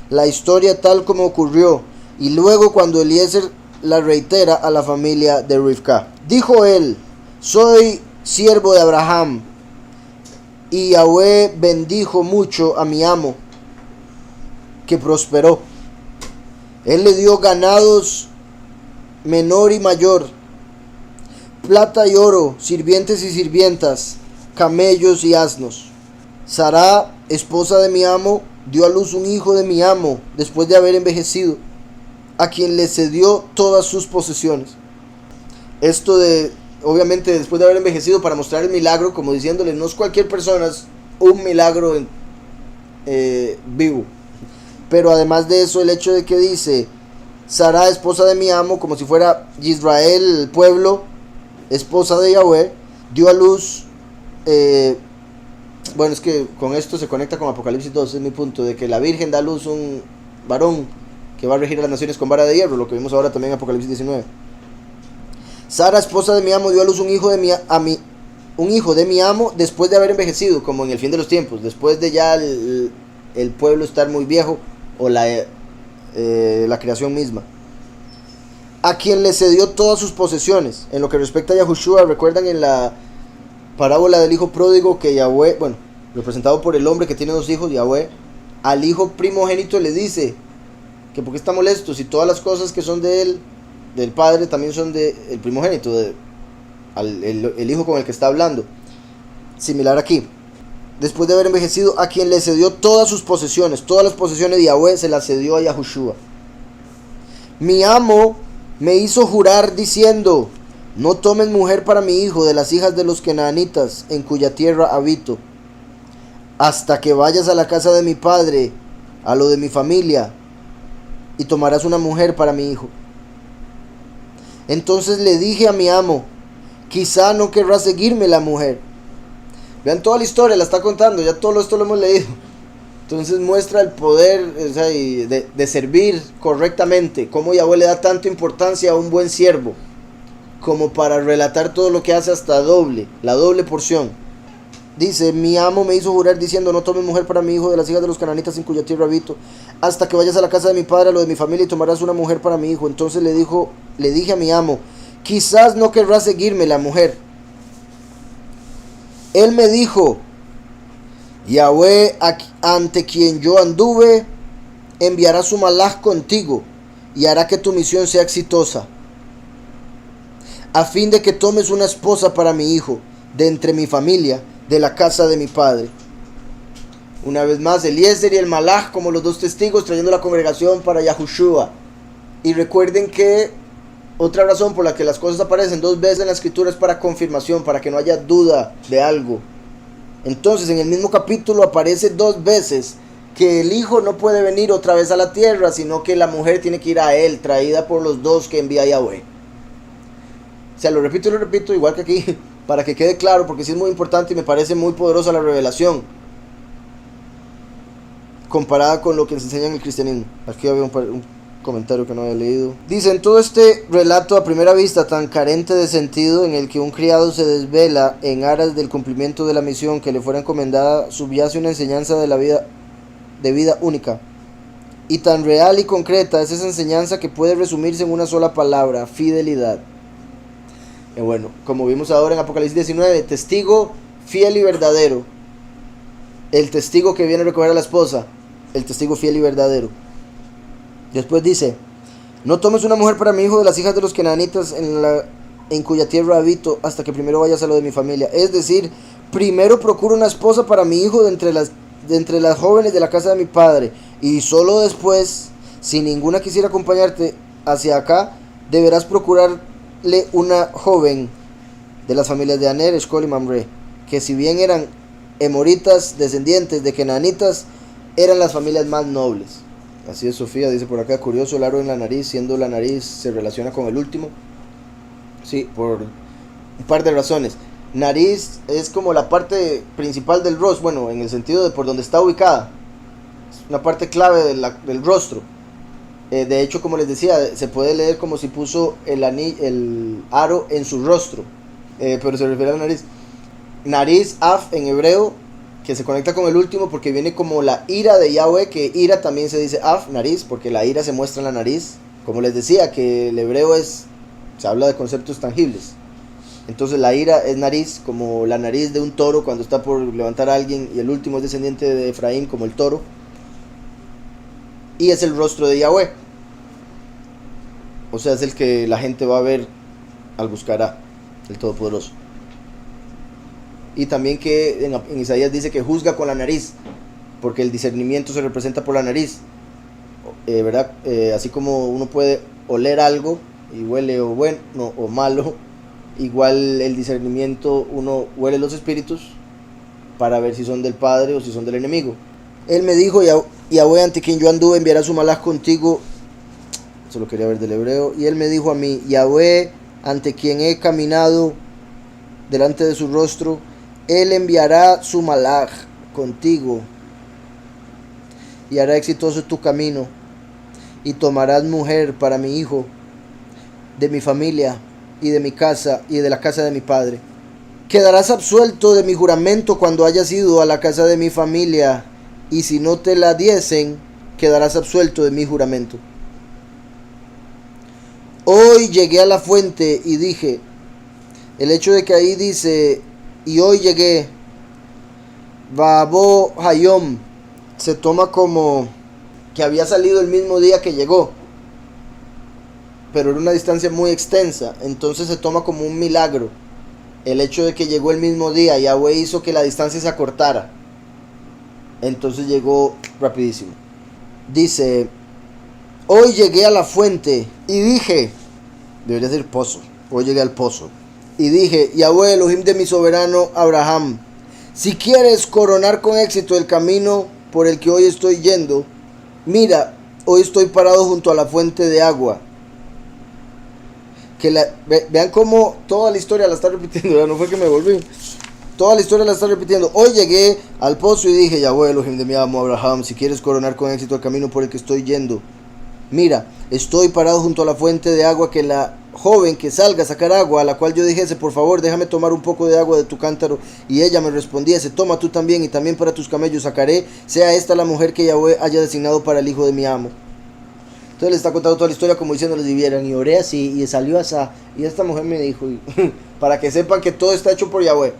La historia tal como ocurrió, y luego cuando Eliezer la reitera a la familia de Rivka. Dijo él: soy siervo de Abraham, y Yahweh bendijo mucho a mi amo, que prosperó. Él le dio ganados menor y mayor, plata y oro, sirvientes y sirvientas, camellos y asnos. Sara, esposa de mi amo, dio a luz un hijo de mi amo después de haber envejecido, a quien le cedió todas sus posesiones. Esto obviamente después de haber envejecido, para mostrar el milagro, como diciéndole, no es cualquier persona, es un milagro vivo. Pero además de eso, el hecho de que dice Sara, esposa de mi amo, como si fuera Israel, el pueblo, esposa de Yahweh, dio a luz. Bueno, es que con esto se conecta con Apocalipsis 2, es mi punto, de que la Virgen da a luz un varón que va a regir a las naciones con vara de hierro, lo que vimos ahora también en Apocalipsis 19. Sara, esposa de mi amo, dio a luz un hijo de mi amo después de haber envejecido, como en el fin de los tiempos, después de ya el pueblo estar muy viejo, o la creación misma, a quien le cedió todas sus posesiones. En lo que respecta a Yahushua, recuerdan en la parábola del hijo pródigo que Yahweh, bueno, representado por el hombre que tiene 2 hijos, Yahweh, al hijo primogénito le dice que por qué está molesto si todas las cosas que son de él, del padre, también son del primogénito, el hijo con el que está hablando. Similar aquí. Después de haber envejecido, a quien le cedió todas sus posesiones. Todas las posesiones de Yahweh se las cedió a Yahushua. Mi amo me hizo jurar diciendo: no tomes mujer para mi hijo de las hijas de los Canaanitas, en cuya tierra habito, hasta que vayas a la casa de mi padre, a lo de mi familia, y tomarás una mujer para mi hijo. Entonces le dije a mi amo: quizá no querrá seguirme la mujer. Vean toda la historia, la está contando, ya todo esto lo hemos leído. Entonces muestra el poder, o sea, de servir correctamente, cómo Yahweh le da tanta importancia a un buen siervo, como para relatar todo lo que hace hasta la doble porción. Dice: mi amo me hizo jurar diciendo: no tomes mujer para mi hijo de las hijas de los cananitas en cuya tierra habito, hasta que vayas a la casa de mi padre, a lo de mi familia, y tomarás una mujer para mi hijo. Entonces le dije a mi amo: quizás no querrá seguirme la mujer. Él me dijo: Yahweh, ante quien yo anduve, enviará su malaj contigo y hará que tu misión sea exitosa, a fin de que tomes una esposa para mi hijo, de entre mi familia, de la casa de mi padre. Una vez más, Eliezer y el malaj como los 2 testigos, trayendo la congregación para Yahushua. Y recuerden que otra razón por la que las cosas aparecen 2 veces en la escritura es para confirmación, para que no haya duda de algo. Entonces en el mismo capítulo aparece 2 veces que el hijo no puede venir otra vez a la tierra, sino que la mujer tiene que ir a él, traída por los 2 que envía Yahweh. O sea, lo repito, igual que aquí, para que quede claro, porque sí es muy importante y me parece muy poderosa la revelación, comparada con lo que se enseña en el cristianismo. Aquí había un comentario que no había leído. Dice: en todo este relato a primera vista tan carente de sentido, en el que un criado se desvela en aras del cumplimiento de la misión que le fuera encomendada, subyace una enseñanza de vida única, y tan real y concreta es esa enseñanza que puede resumirse en una sola palabra: fidelidad. Bueno, como vimos ahora en Apocalipsis 19, testigo fiel y verdadero. El testigo que viene a recoger a la esposa, el testigo fiel y verdadero. Después dice: no tomes una mujer para mi hijo de las hijas de los Canaanitas en cuya tierra habito, hasta que primero vayas a lo de mi familia. Es decir, primero procuro una esposa para mi hijo de entre las jóvenes de la casa de mi padre, y solo después, si ninguna quisiera acompañarte hacia acá, deberás procurarle una joven de las familias de Aner, Eshcol y Mamre, que si bien eran emoritas, descendientes de Canaanitas, eran las familias más nobles. Así es, Sofía, dice por acá: curioso el aro en la nariz, siendo la nariz se relaciona con el último. Sí, por un par de razones. Nariz es como la parte principal del rostro, bueno, en el sentido de por donde está ubicada. Es una parte clave del rostro. De hecho, como les decía, se puede leer como si puso el aro en su rostro. Pero se refiere a la nariz. Nariz, af en hebreo, que se conecta con el último porque viene como la ira de Yahweh, que ira también se dice af, nariz, porque la ira se muestra en la nariz. Como les decía, que el hebreo se habla de conceptos tangibles. Entonces la ira es nariz, como la nariz de un toro cuando está por levantar a alguien, y el último es descendiente de Efraín como el toro. Y es el rostro de Yahweh. O sea, es el que la gente va a ver al buscará, el Todopoderoso. Y también que en Isaías dice que juzga con la nariz, porque el discernimiento se representa por la nariz, ¿verdad? Así como uno puede oler algo y huele o bueno o malo, igual el discernimiento, uno huele los espíritus para ver si son del Padre o si son del enemigo. Él me dijo: Yahweh, ante quien yo anduve, enviará su malaj contigo. Eso lo quería ver del hebreo. Y él me dijo a mí: Yahweh, ante quien he caminado delante de su rostro, él enviará su malaj contigo y hará exitoso tu camino, y tomarás mujer para mi hijo, de mi familia y de mi casa y de la casa de mi padre. Quedarás absuelto de mi juramento cuando hayas ido a la casa de mi familia, y si no te la diesen, quedarás absuelto de mi juramento. Hoy llegué a la fuente y dije, el hecho de que ahí dice, y hoy llegué, Babo Hayom, se toma como que había salido el mismo día que llegó, pero era una distancia muy extensa, entonces se toma como un milagro. El hecho de que llegó el mismo día, Yahweh hizo que la distancia se acortara, entonces llegó rapidísimo. Dice, hoy llegué a la fuente y dije, debería decir pozo, hoy llegué al pozo, y dije, Yahweh Elohim de mi soberano Abraham, si quieres coronar con éxito el camino por el que hoy estoy yendo, mira, hoy estoy parado junto a la fuente de agua. Vean cómo toda la historia la está repitiendo, ¿verdad? No fue que me volví. Toda la historia la está repitiendo. Hoy llegué al pozo y dije, Yahweh Elohim de mi amo Abraham, si quieres coronar con éxito el camino por el que estoy yendo, mira, estoy parado junto a la fuente de agua, que la joven que salga a sacar agua, a la cual yo dijese, por favor, déjame tomar un poco de agua de tu cántaro, y ella me respondiese, toma tú también, y también para tus camellos sacaré, sea esta la mujer que Yahweh haya designado para el hijo de mi amo. Entonces le está contando toda la historia como diciéndoles, y vieran, y oré así, y salió así, y esta mujer me dijo, para que sepan que todo está hecho por Yahweh.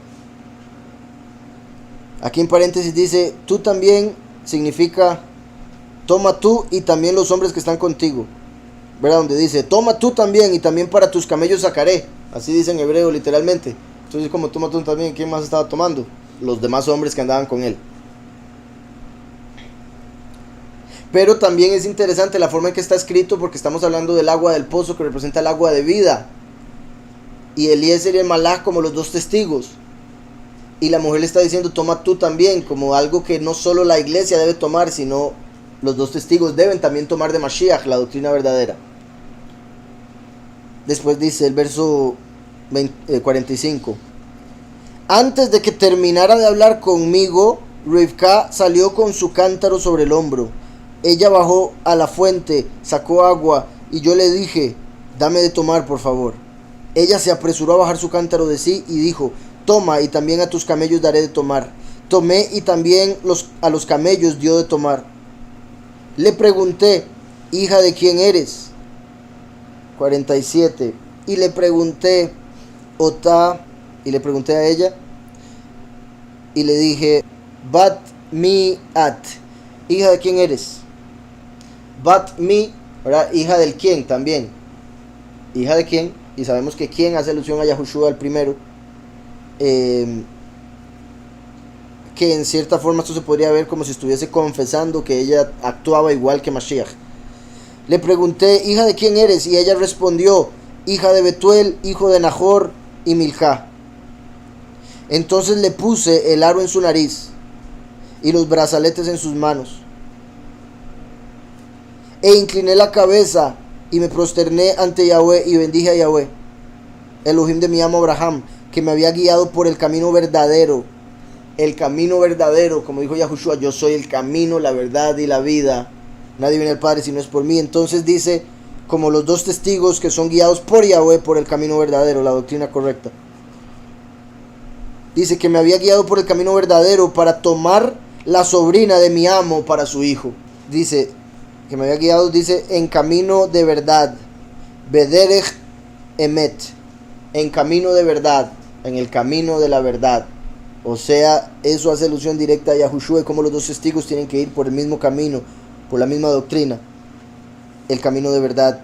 Aquí en paréntesis dice, tú también, significa, toma tú y también los hombres que están contigo. ¿Verdad? Donde dice, toma tú también y también para tus camellos sacaré. Así dice en hebreo literalmente. Entonces como toma tú también, ¿quién más estaba tomando? Los demás hombres que andaban con él. Pero también es interesante la forma en que está escrito, porque estamos hablando del agua del pozo, que representa el agua de vida. Y Eliezer y el Malach como los dos testigos. Y la mujer le está diciendo, toma tú también, como algo que no solo la iglesia debe tomar, sino los dos testigos deben también tomar de Mashiach, la doctrina verdadera. Después dice el verso 45. Antes de que terminara de hablar conmigo, Rivka salió con su cántaro sobre el hombro. Ella bajó a la fuente, sacó agua, y yo le dije, dame de tomar, por favor. Ella se apresuró a bajar su cántaro de sí y dijo, toma, y también a tus camellos daré de tomar. Tomé, y también a los camellos dio de tomar. Le pregunté, hija de quién eres. 47. Y le pregunté, Otá, y le pregunté a ella, y le dije, Bat mi at, hija de quién eres. Bat mi, ¿verdad? Hija del quién también. Hija de quién, y sabemos que quién hace alusión a Yahushua el primero. Que en cierta forma esto se podría ver como si estuviese confesando que ella actuaba igual que Mashiach. Le pregunté, hija de quién eres, y ella respondió, hija de Betuel, hijo de Nahor y Milcá. Entonces le puse el aro en su nariz y los brazaletes en sus manos, e incliné la cabeza y me prosterné ante Yahweh y bendije a Yahweh, Elohim de mi amo Abraham, que me había guiado por el camino verdadero. El camino verdadero, como dijo Yahushua, yo soy el camino, la verdad y la vida. Nadie viene al Padre si no es por mí. Entonces dice, como los dos testigos que son guiados por Yahweh por el camino verdadero, la doctrina correcta. Dice que me había guiado por el camino verdadero para tomar la sobrina de mi amo para su hijo. Dice que me había guiado, dice, en camino de verdad. Bederech emet. En camino de verdad. En el camino de la verdad. O sea, eso hace alusión directa a Yahushua, como los dos testigos tienen que ir por el mismo camino, por la misma doctrina. El camino de verdad.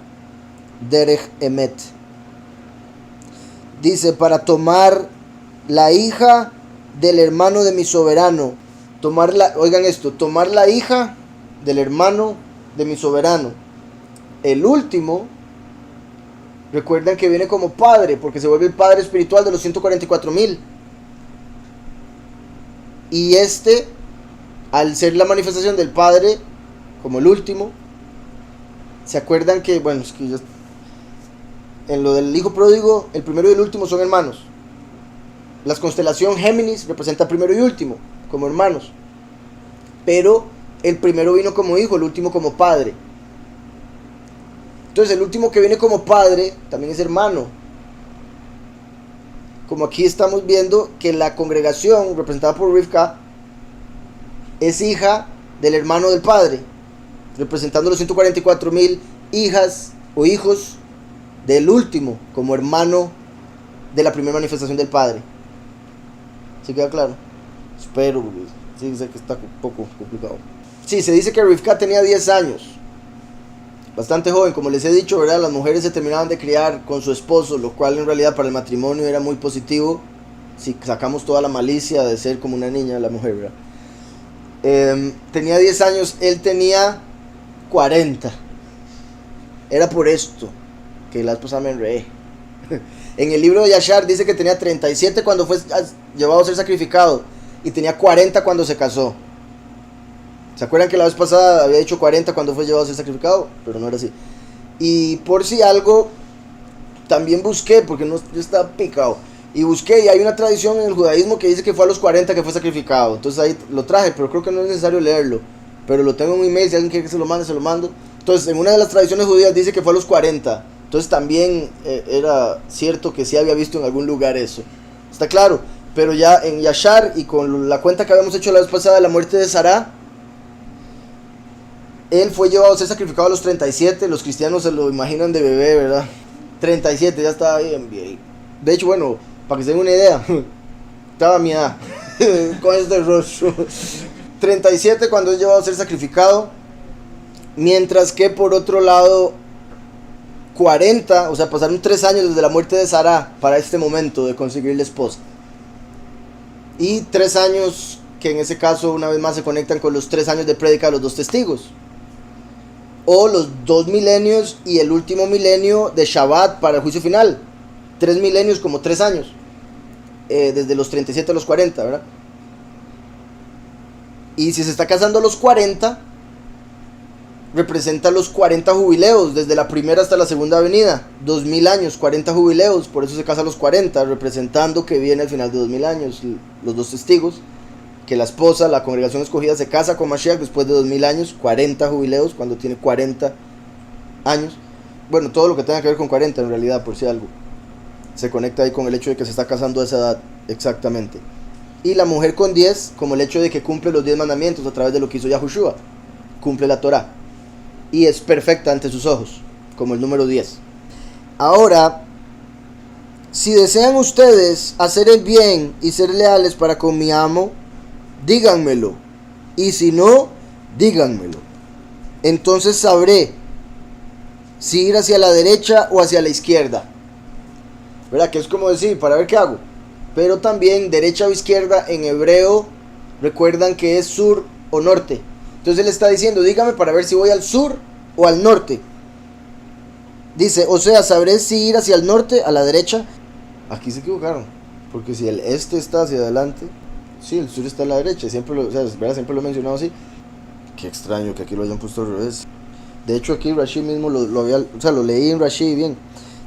Derech emet. Dice, para tomar la hija del hermano de mi soberano. Oigan esto, tomar la hija del hermano de mi soberano. El último, recuerdan que viene como padre, porque se vuelve el padre espiritual de los 144,000. Y al ser la manifestación del padre, como el último, ¿se acuerdan que, bueno, es que en lo del hijo pródigo, el primero y el último son hermanos? La constelación Géminis representa primero y último, como hermanos. Pero el primero vino como hijo, el último como padre. Entonces el último que viene como padre también es hermano. Como aquí estamos viendo que la congregación representada por Rivka es hija del hermano del padre, representando los 144,000 hijas o hijos del último como hermano de la primera manifestación del padre. ¿Sí queda claro? Espero, porque sí sé que está un poco complicado. Sí, se dice que Rivka tenía 10 años. Bastante joven, como les he dicho, ¿verdad? Las mujeres se terminaban de criar con su esposo, lo cual en realidad para el matrimonio era muy positivo. Si sacamos toda la malicia de ser como una niña la mujer, ¿verdad? Tenía 10 años, él tenía 40. Era por esto que la esposa me enredé. En el libro de Yashar dice que tenía 37 cuando fue llevado a ser sacrificado y tenía 40 cuando se casó. ¿Se acuerdan que la vez pasada había dicho 40 cuando fue llevado a ser sacrificado? Pero no era así. Y por si algo, también busqué, porque no, yo estaba picado. Y busqué, y hay una tradición en el judaísmo que dice que fue a los 40 que fue sacrificado. Entonces ahí lo traje, pero creo que no es necesario leerlo. Pero lo tengo en un email, si alguien quiere que se lo mande, se lo mando. Entonces, en una de las tradiciones judías dice que fue a los 40. Entonces también era cierto que sí había visto en algún lugar eso. Está claro. Pero ya en Yashar y con la cuenta que habíamos hecho la vez pasada de la muerte de Sará, él fue llevado a ser sacrificado a los 37. Los cristianos se lo imaginan de bebé, ¿verdad? 37, ya estaba bien viejo. De hecho, bueno, para que se den una idea, estaba a mi edad con este rostro. 37 cuando es llevado a ser sacrificado. Mientras que por otro lado 40, o sea, pasaron 3 años desde la muerte de Sará para este momento de conseguirle esposa. Y 3 años que en ese caso una vez más se conectan con los 3 años de prédica de los dos testigos. O los 2 milenios y el último milenio de Shabbat para el juicio final. 3 milenios como 3 años. Desde los 37 a los 40, ¿verdad? Y si se está casando a los 40, representa los 40 jubileos, desde la primera hasta la segunda venida. 2000 años, 40 jubileos, por eso se casa a los 40, representando que viene al final de 2000 años. Los dos testigos, que la esposa, la congregación escogida, se casa con Mashiach después de 2000 años, 40 jubileos, cuando tiene 40 años. Bueno, todo lo que tenga que ver con 40 en realidad, por si algo. Se conecta ahí con el hecho de que se está casando a esa edad, exactamente. Y la mujer con 10, como el hecho de que cumple los 10 mandamientos a través de lo que hizo Yahushua. Cumple la Torah. Y es perfecta ante sus ojos, como el número 10. Ahora, si desean ustedes hacer el bien y ser leales para con mi amo, díganmelo. Y si no, díganmelo. Entonces sabré si ir hacia la derecha o hacia la izquierda. ¿Verdad? Que es como decir, para ver qué hago. Pero también derecha o izquierda en hebreo, recuerdan que es sur o norte. Entonces él está diciendo, dígame para ver si voy al sur o al norte. Dice, o sea, sabré si ir hacia el norte, a la derecha. Aquí se equivocaron, porque si el este está hacia adelante, sí, el sur está a la derecha. Siempre lo, o sea, ¿verdad? Siempre lo he mencionado así. Qué extraño que aquí lo hayan puesto al revés. De hecho aquí Rashi mismo lo había, o sea, lo leí en Rashi bien.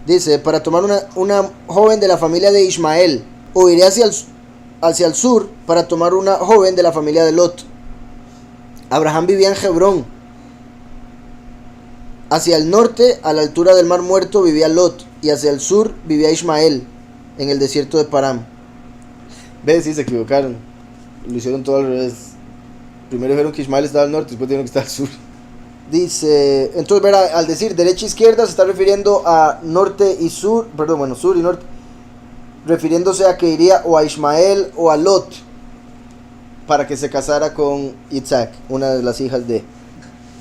Dice, para tomar una joven de la familia de Ismael, o iré hacia el sur para tomar una joven de la familia de Lot. Abraham vivía en Hebrón. Hacia el norte, a la altura del Mar Muerto, vivía Lot, y hacia el sur vivía Ismael, en el desierto de Param. ¿Ves? Sí, se equivocaron. Lo hicieron todo al revés. Primero dijeron que Ismael estaba al norte, después dijeron que estaba al sur. Dice, entonces, verá, al decir derecha e izquierda se está refiriendo a norte y sur, perdón, bueno, sur y norte, refiriéndose a que iría o a Ismael o a Lot para que se casara con Isaac, una de las hijas de.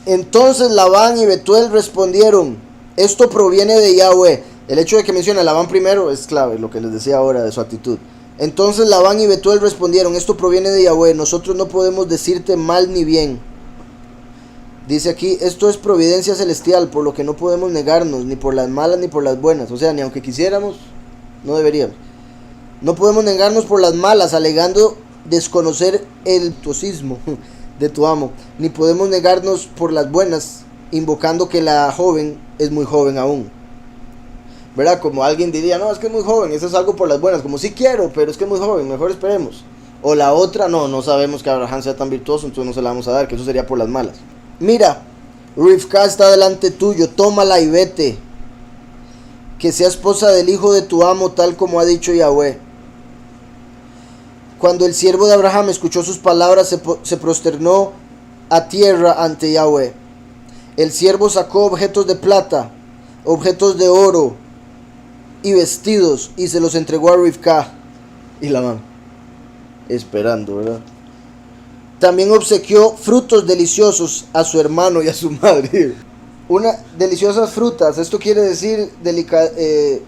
Entonces Labán y Betuel respondieron, esto proviene de Yahweh. El hecho de que menciona a Labán primero es clave, lo que les decía ahora de su actitud. Entonces Labán y Betuel respondieron, esto proviene de Yahweh, nosotros no podemos decirte mal ni bien. Dice aquí, esto es providencia celestial, por lo que no podemos negarnos, ni por las malas ni por las buenas. O sea, ni aunque quisiéramos, no deberíamos. No podemos negarnos por las malas, alegando desconocer el tosismo de tu amo. Ni podemos negarnos por las buenas, invocando que la joven es muy joven aún. ¿Verdad? Como alguien diría, no, es que es muy joven, eso es algo por las buenas. Como sí quiero, pero es que es muy joven, mejor esperemos. O la otra, no sabemos que Abraham sea tan virtuoso, entonces no se la vamos a dar, que eso sería por las malas. Mira, Rivka está delante tuyo, tómala y vete, que sea esposa del hijo de tu amo, tal como ha dicho Yahweh. Cuando el siervo de Abraham escuchó sus palabras, se prosternó a tierra ante Yahweh. El siervo sacó objetos de plata, objetos de oro y vestidos, y se los entregó a Rivka y Labán, esperando, ¿verdad? También obsequió frutos deliciosos a su hermano y a su madre. Deliciosas frutas, esto quiere decir delicacies,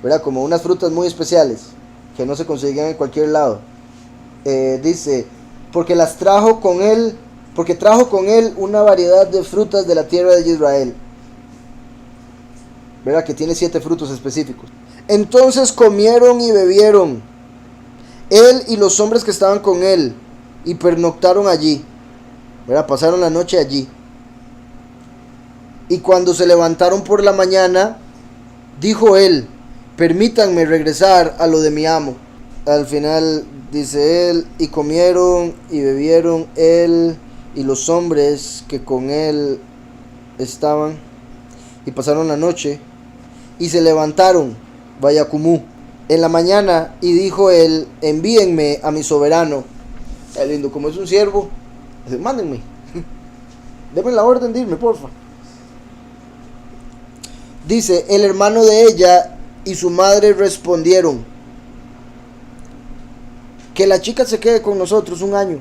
¿verdad? Como unas frutas muy especiales que no se conseguían en cualquier lado. Dice, porque trajo con él una variedad de frutas de la tierra de Israel, ¿verdad? Que tiene 7 frutos específicos. Entonces comieron y bebieron él y los hombres que estaban con él, y pernoctaron allí, ¿verdad? Pasaron la noche allí. Y cuando se levantaron por la mañana, dijo él, permítanme regresar a lo de mi amo. Al final dice él, y comieron y bebieron él y los hombres que con él estaban, y pasaron la noche, y se levantaron, Vayacumú, en la mañana, y dijo él, envíenme a mi soberano. Es lindo, como es un siervo, dice, mándenme, denme la orden de irme, porfa. Dice, el hermano de ella y su madre respondieron, que la chica se quede con nosotros un año.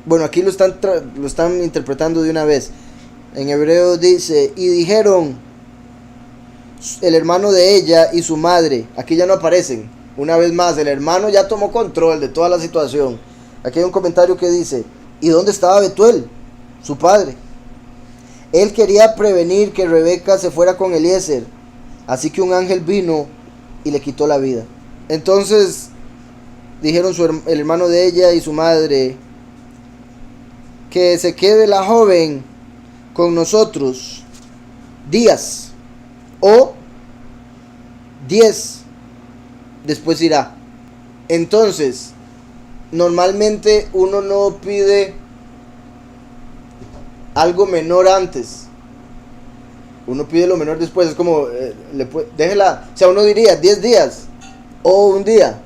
Bueno, aquí lo están interpretando de una vez. En hebreo dice, y dijeron, el hermano de ella y su madre. Aquí ya no aparecen. Una vez más, el hermano ya tomó control de toda la situación. Aquí hay un comentario que dice, ¿y dónde estaba Betuel, su padre? Él quería prevenir que Rebeca se fuera con Eliezer, así que un ángel vino y le quitó la vida. Entonces dijeron el hermano de ella y su madre, que se quede la joven con nosotros días o 10, después irá. Entonces, normalmente uno no pide algo menor antes, uno pide lo menor después. Es como, déjela, o sea, uno diría 10 días o un día,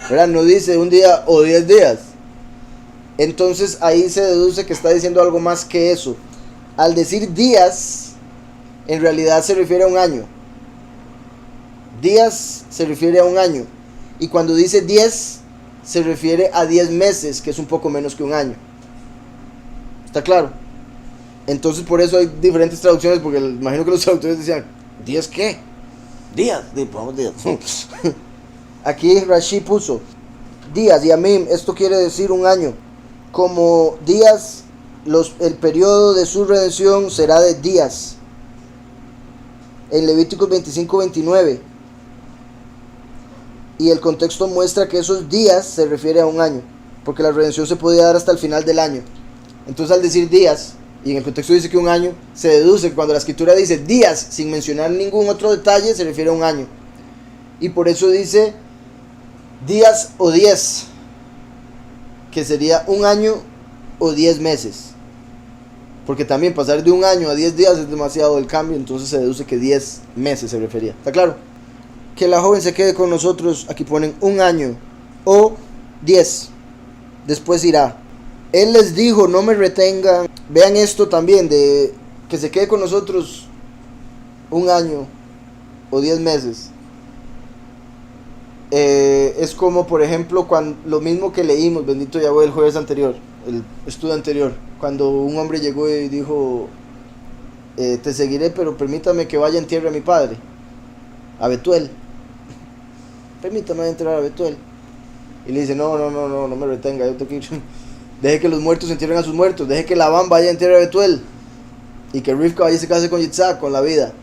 ¿verdad? No dice un día o 10 días. Entonces ahí se deduce que está diciendo algo más que eso. Al decir días, en realidad se refiere a un año. Días se refiere a un año. Y cuando dice 10, se refiere a 10 meses, que es un poco menos que un año. ¿Está claro? Entonces por eso hay diferentes traducciones, porque imagino que los traductores decían, ¿10 qué? Días, pongamos días. Aquí Rashi puso días, Yamim, esto quiere decir un año. Como días, el periodo de su redención será de días. En Levíticos 25-29. Y el contexto muestra que esos días se refiere a un año, porque la redención se podía dar hasta el final del año. Entonces al decir días, y en el contexto dice que un año, se deduce que cuando la escritura dice días sin mencionar ningún otro detalle, se refiere a un año. Y por eso dice días o 10, que sería un año o 10 meses. Porque también pasar de un año a 10 días es demasiado el cambio, entonces se deduce que 10 meses se refería. ¿Está claro? Que la joven se quede con nosotros, aquí ponen un año o 10, después irá. Él les dijo, no me retengan. Vean esto también, de que se quede con nosotros un año o 10 meses. Es como, por ejemplo, cuando, lo mismo que leímos, bendito Yahweh, el jueves anterior, el estudio anterior, cuando un hombre llegó y dijo, te seguiré, pero permítame que vaya en tierra a mi padre, a Betuel. Permítame entrar a Betuel. Y le dice, no me retenga, yo tengo que ir. Deje que los muertos entierren a sus muertos, deje que Labán vaya en tierra a Betuel, y que Rivka vaya y se case con Yitzhak, con la vida.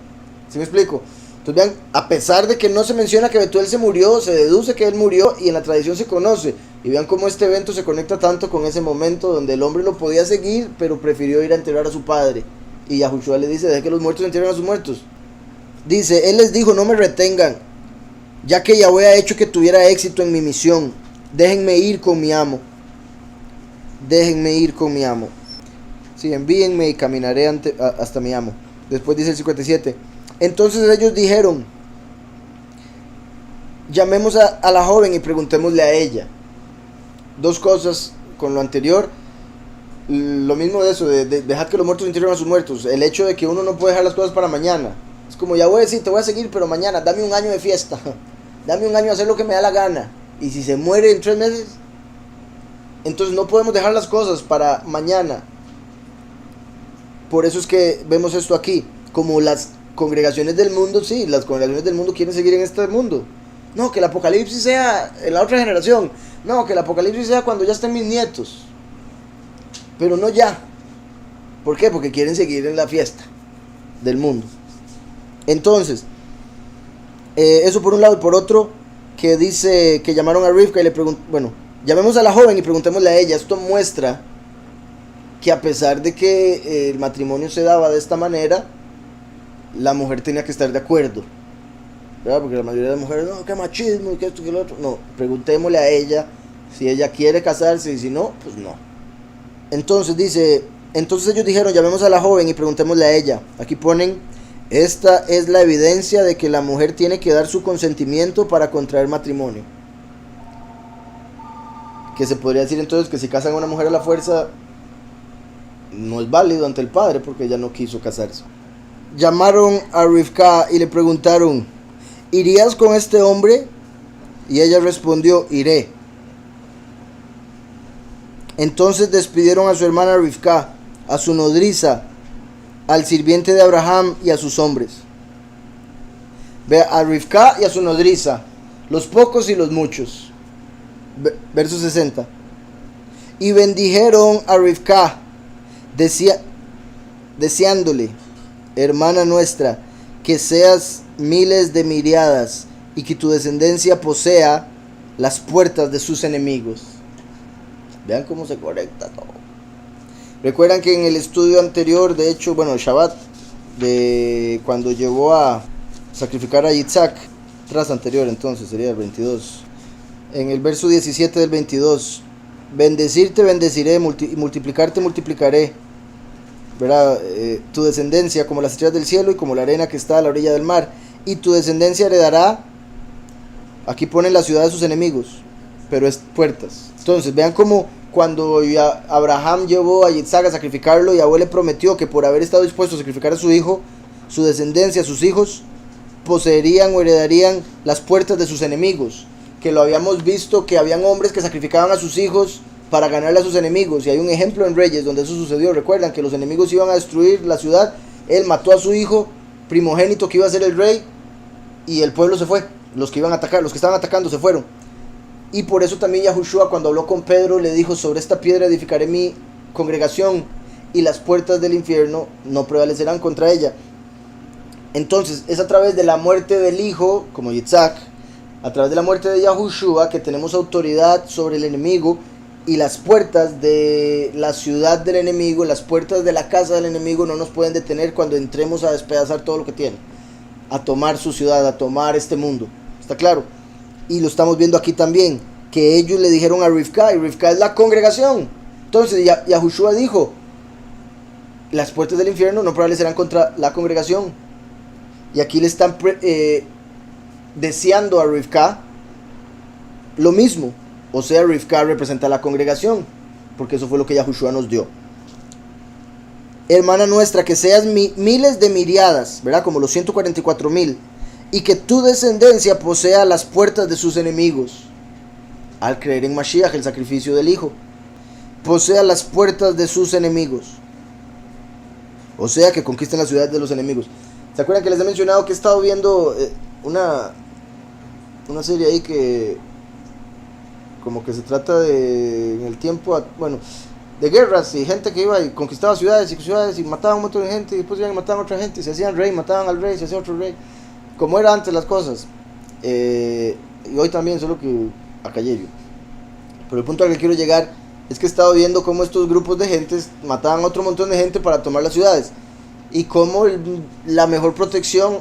¿Sí me explico? Entonces vean, a pesar de que no se menciona que Betuel se murió, se deduce que él murió y en la tradición se conoce. Y vean cómo este evento se conecta tanto con ese momento donde el hombre lo podía seguir, pero prefirió ir a enterrar a su padre. Y Yahushua le dice, deje que los muertos entierren a sus muertos. Dice, él les dijo, no me retengan, ya que Yahweh ha hecho que tuviera éxito en mi misión. Déjenme ir con mi amo. Déjenme ir con mi amo. Sí, envíenme y caminaré hasta mi amo. Después dice el 57. Entonces ellos dijeron, llamemos a la joven y preguntémosle a ella. Dos cosas con lo anterior. Lo mismo de eso, de dejar que los muertos entierren a sus muertos. El hecho de que uno no puede dejar las cosas para mañana. Es como, ya voy a decir, te voy a seguir, pero mañana, dame un año de fiesta. Dame un año a hacer lo que me da la gana. Y si se muere en 3 meses, entonces no podemos dejar las cosas para mañana. Por eso es que vemos esto aquí. Como las congregaciones del mundo, sí, las congregaciones del mundo quieren seguir en este mundo. No, que el apocalipsis sea en la otra generación. No, que el apocalipsis sea cuando ya estén mis nietos. Pero no ya. ¿Por qué? Porque quieren seguir en la fiesta del mundo. Entonces, eso por un lado. Y por otro, que dice que llamaron a Rivka y le preguntaron, bueno, llamemos a la joven y preguntémosle a ella. Esto muestra que a pesar de que el matrimonio se daba de esta manera, la mujer tenía que estar de acuerdo, ¿verdad? Porque la mayoría de las mujeres, no, qué machismo, que esto, que lo otro. No, preguntémosle a ella si ella quiere casarse, y si no, pues no. Entonces dice, entonces ellos dijeron, llamemos a la joven y preguntémosle a ella. Aquí ponen, esta es la evidencia de que la mujer tiene que dar su consentimiento para contraer matrimonio. Que se podría decir entonces que si casan a una mujer a la fuerza, no es válido ante el padre porque ella no quiso casarse. Llamaron a Rivka y le preguntaron, ¿irías con este hombre? Y ella respondió, iré. Entonces despidieron a su hermana Rivka, a su nodriza, al sirviente de Abraham y a sus hombres. Ve a Rivka y a su nodriza, los pocos y los muchos. Verso 60. Y bendijeron a Rivka, deseándole, hermana nuestra, que seas miles de miriadas y que tu descendencia posea las puertas de sus enemigos. Vean cómo se conecta todo. Recuerdan que en el estudio anterior, de hecho, bueno, el Shabbat, de cuando llevó a sacrificar a Yitzhak, tras anterior entonces, sería el 22. En el verso 17 del 22, bendecirte bendeciré y multiplicarte multiplicaré. ¿Verdad? Tu descendencia como las estrellas del cielo y como la arena que está a la orilla del mar. Y tu descendencia heredará, aquí ponen la ciudad de sus enemigos, pero es puertas. Entonces vean cómo cuando Abraham llevó a Yitzhak a sacrificarlo, Yahweh le prometió que por haber estado dispuesto a sacrificar a su hijo, su descendencia, sus hijos, poseerían o heredarían las puertas de sus enemigos. Que lo habíamos visto, que habían hombres que sacrificaban a sus hijos para ganarle a sus enemigos, y hay un ejemplo en Reyes donde eso sucedió. Recuerdan que los enemigos iban a destruir la ciudad, él mató a su hijo primogénito que iba a ser el rey, y el pueblo se fue, los que iban a atacar, los que estaban atacando se fueron. Y por eso también Yahushua, cuando habló con Pedro, le dijo, sobre esta piedra edificaré mi congregación, y las puertas del infierno no prevalecerán contra ella. Entonces es a través de la muerte del hijo, como Yitzhak, a través de la muerte de Yahushua, que tenemos autoridad sobre el enemigo, y las puertas de la ciudad del enemigo, las puertas de la casa del enemigo no nos pueden detener cuando entremos a despedazar todo lo que tiene, a tomar su ciudad, a tomar este mundo. ¿Está claro? Y lo estamos viendo aquí también, que ellos le dijeron a Rivka, y Rivka es la congregación. Entonces Yahushua dijo, las puertas del infierno no prevalecerán contra la congregación. Y aquí le están deseando a Rivka lo mismo. O sea, Rivka representa a la congregación, porque eso fue lo que Yahushua nos dio. Hermana nuestra, que seas miles de miriadas, ¿verdad? Como los 144,000, y que tu descendencia posea las puertas de sus enemigos. Al creer en Mashiach, el sacrificio del Hijo, posea las puertas de sus enemigos. O sea, que conquisten las ciudades de los enemigos. ¿Se acuerdan que les he mencionado que he estado viendo una serie ahí que como que se trata de en el tiempo, bueno, de guerras y gente que iba y conquistaba ciudades y mataba a un montón de gente y después iban y mataban a otra gente y se hacían rey, mataban al rey, se hacía otro rey, como era antes las cosas, y hoy también, solo que acá yo. Pero el punto al que quiero llegar es que he estado viendo cómo estos grupos de gentes mataban a otro montón de gente para tomar las ciudades y cómo la mejor protección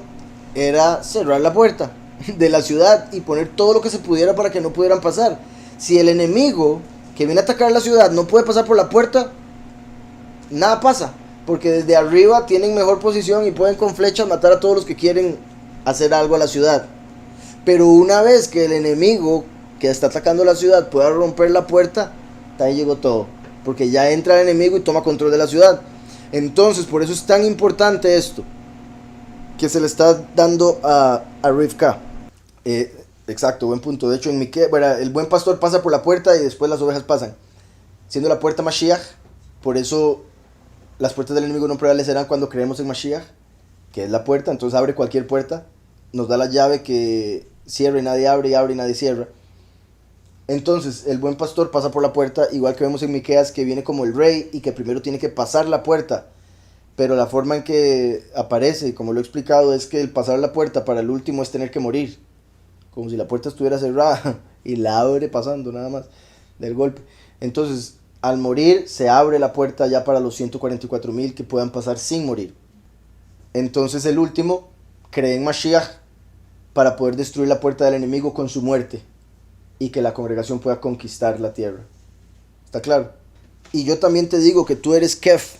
era cerrar la puerta de la ciudad y poner todo lo que se pudiera para que no pudieran pasar. Si el enemigo que viene a atacar la ciudad no puede pasar por la puerta, nada pasa, porque desde arriba tienen mejor posición y pueden con flechas matar a todos los que quieren hacer algo a la ciudad. Pero una vez que el enemigo que está atacando la ciudad pueda romper la puerta, ahí llegó todo, porque ya entra el enemigo y toma control de la ciudad. Entonces, por eso es tan importante esto que se le está dando a Rivka. Exacto, buen punto. De hecho, en Miqueas, bueno, el buen pastor pasa por la puerta y después las ovejas pasan, siendo la puerta Mashiach. Por eso las puertas del enemigo no prevalecerán cuando creemos en Mashiach, que es la puerta. Entonces abre cualquier puerta, nos da la llave que cierra y nadie abre, y abre y nadie cierra. Entonces el buen pastor pasa por la puerta, igual que vemos en Miqueas, que viene como el rey y que primero tiene que pasar la puerta. Pero la forma en que aparece, como lo he explicado, es que el pasar la puerta para el último es tener que morir, como si la puerta estuviera cerrada y la abre pasando nada más del golpe. Entonces al morir se abre la puerta ya para los 144,000 que puedan pasar sin morir. Entonces el último cree en Mashiach para poder destruir la puerta del enemigo con su muerte y que la congregación pueda conquistar la tierra. ¿Está claro? Y yo también te digo que tú eres Kef,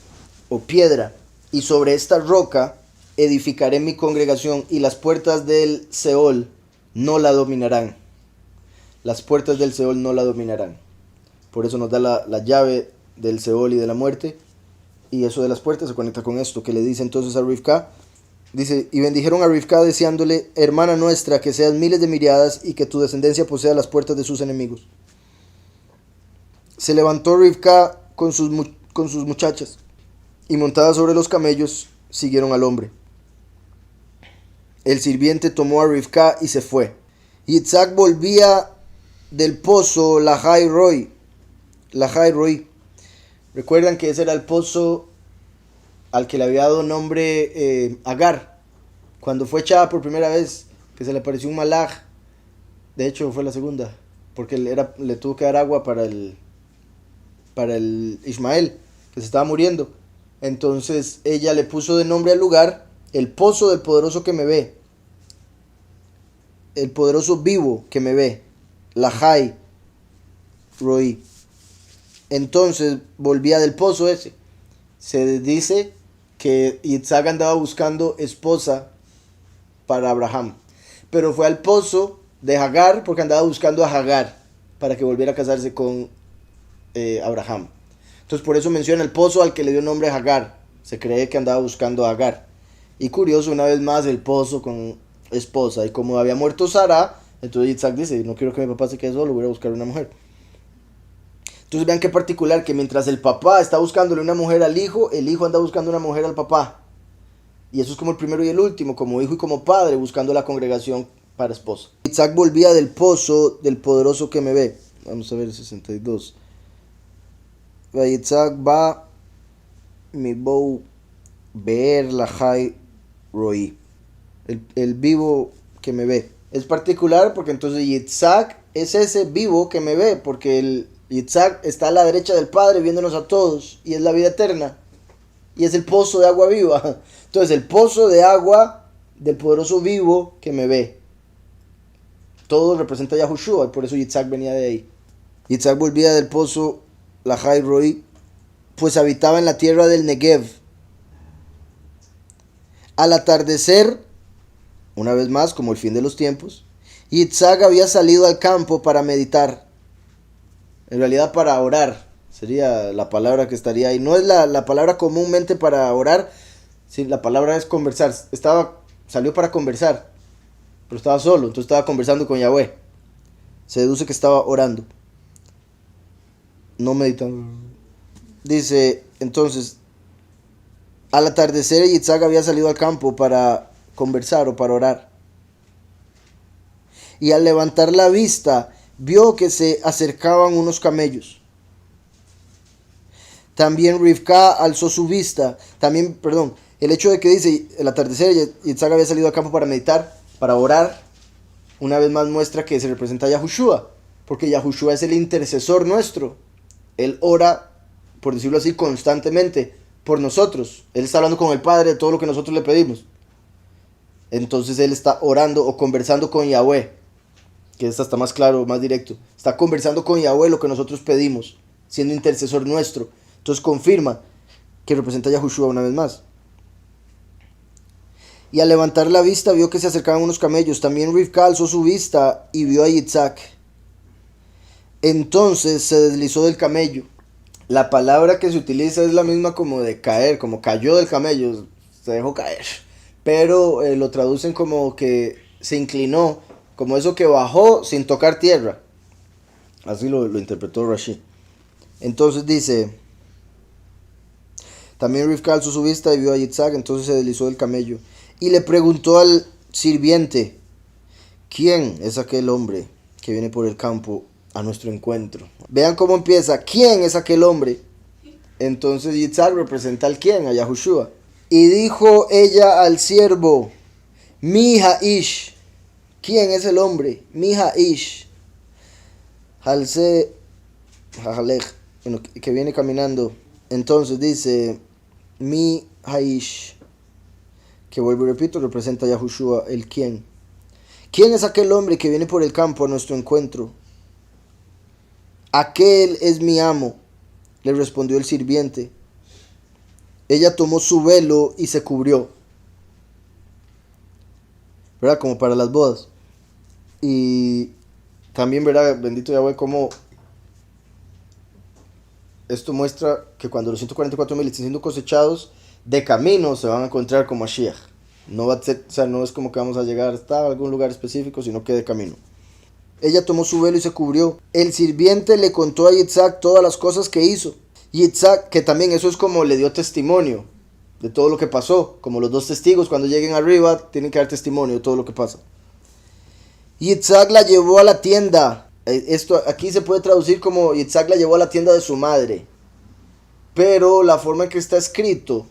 o piedra, y sobre esta roca edificaré mi congregación, y las puertas del Seol no la dominarán. Las puertas del Seol no la dominarán. Por eso nos da la llave del Seol y de la muerte. Y eso de las puertas se conecta con esto que le dice entonces a Rivka. Dice, y bendijeron a Rivka deseándole, hermana nuestra, que seas miles de miriadas y que tu descendencia posea las puertas de sus enemigos. Se levantó Rivka con sus muchachas, y montada sobre los camellos siguieron al hombre. El sirviente tomó a Rivka y se fue. Yitzhak volvía del pozo Lahai Roi. Recuerdan que ese era el pozo al que le había dado nombre Agar, cuando fue echada por primera vez, que se le apareció un malaj. De hecho fue la segunda, porque le tuvo que dar agua para el Ismael, que se estaba muriendo. Entonces ella le puso de nombre al lugar el pozo del poderoso que me ve, el poderoso vivo que me ve, Lahai Roi. Entonces volvía del pozo ese. Se dice que Yitzhak andaba buscando esposa para Abraham, pero fue al pozo de Hagar porque andaba buscando a Hagar para que volviera a casarse con Abraham. Entonces por eso menciona el pozo al que le dio nombre a Hagar. Se cree que andaba buscando a Hagar. Y curioso, una vez más, el pozo con esposa. Y como había muerto Sara, entonces Yitzhak dice, no quiero que mi papá se quede solo, voy a buscar una mujer. Entonces vean qué particular, que mientras el papá está buscándole una mujer al hijo, el hijo anda buscando una mujer al papá. Y eso es como el primero y el último, como hijo y como padre, buscando la congregación para esposa. Yitzhak volvía del pozo del poderoso que me ve. Vamos a ver el 62. Yitzhak va mi bow ver Lahai Roi. El vivo que me ve. Es particular porque entonces Yitzhak es ese vivo que me ve, porque Yitzhak está a la derecha del Padre viéndonos a todos y es la vida eterna. Y es el pozo de agua viva. Entonces el pozo de agua del poderoso vivo que me ve. Todo representa a Yahushua y por eso Yitzhak venía de ahí. Yitzhak volvía del pozo Lahai Roi, pues habitaba en la tierra del Negev. Al atardecer, una vez más, como el fin de los tiempos, Yitzhak había salido al campo para meditar. En realidad para orar, sería la palabra que estaría ahí. No es la palabra comúnmente para orar, sí, la palabra es conversar. Salió para conversar, pero estaba solo, entonces estaba conversando con Yahweh. Se deduce que estaba orando, no meditando. Dice, entonces, al atardecer Yitzhak había salido al campo para conversar o para orar. Y al levantar la vista, vio que se acercaban unos camellos. También Rivka alzó su vista. El hecho de que dice el atardecer, Yitzhak había salido al campo para meditar, para orar, una vez más muestra que se representa a Yahushua, porque Yahushua es el intercesor nuestro. Él ora, por decirlo así, constantemente por nosotros. Él está hablando con el Padre de todo lo que nosotros le pedimos. Entonces él está orando o conversando con Yahweh, que esto está más claro, más directo. Está conversando con Yahweh lo que nosotros pedimos, siendo intercesor nuestro. Entonces confirma que representa a Yahushua una vez más. Y al levantar la vista vio que se acercaban unos camellos. También Rivka alzó su vista y vio a Yitzhak. Entonces se deslizó del camello. La palabra que se utiliza es la misma como de caer, como cayó del camello, se dejó caer. Pero lo traducen como que se inclinó, como eso que bajó sin tocar tierra. Así lo interpretó Rashi. Entonces dice, también Rivka alzó su vista y vio a Yitzhak, entonces se deslizó del camello. Y le preguntó al sirviente, ¿quién es aquel hombre que viene por el campo a nuestro encuentro? Vean cómo empieza, ¿quién es aquel hombre? Entonces Yitzhak representa al quién, a Yahushua. Y dijo ella al siervo, Mi Ish. ¿Quién es el hombre? Mi Ish. Halse Hajalech, que viene caminando. Entonces dice, Mi Ish, que vuelvo y repito, representa a Yahushua, el quién. ¿Quién es aquel hombre que viene por el campo a nuestro encuentro? Aquel es mi amo, le respondió el sirviente. Ella tomó su velo y se cubrió, ¿verdad? Como para las bodas. Y también, ¿verdad? Bendito Yahweh, como esto muestra que cuando los 144,000 estén siendo cosechados, de camino se van a encontrar con Mashiach. No va a ser, o sea, no es como que vamos a llegar hasta algún lugar específico, sino que de camino. Ella tomó su velo y se cubrió. El sirviente le contó a Yitzhak todas las cosas que hizo. Yitzhak, que también eso es como le dio testimonio de todo lo que pasó. Como los dos testigos cuando lleguen arriba tienen que dar testimonio de todo lo que pasa. Yitzhak la llevó a la tienda. Esto aquí se puede traducir como Yitzhak la llevó a la tienda de su madre. Pero la forma en que está escrito,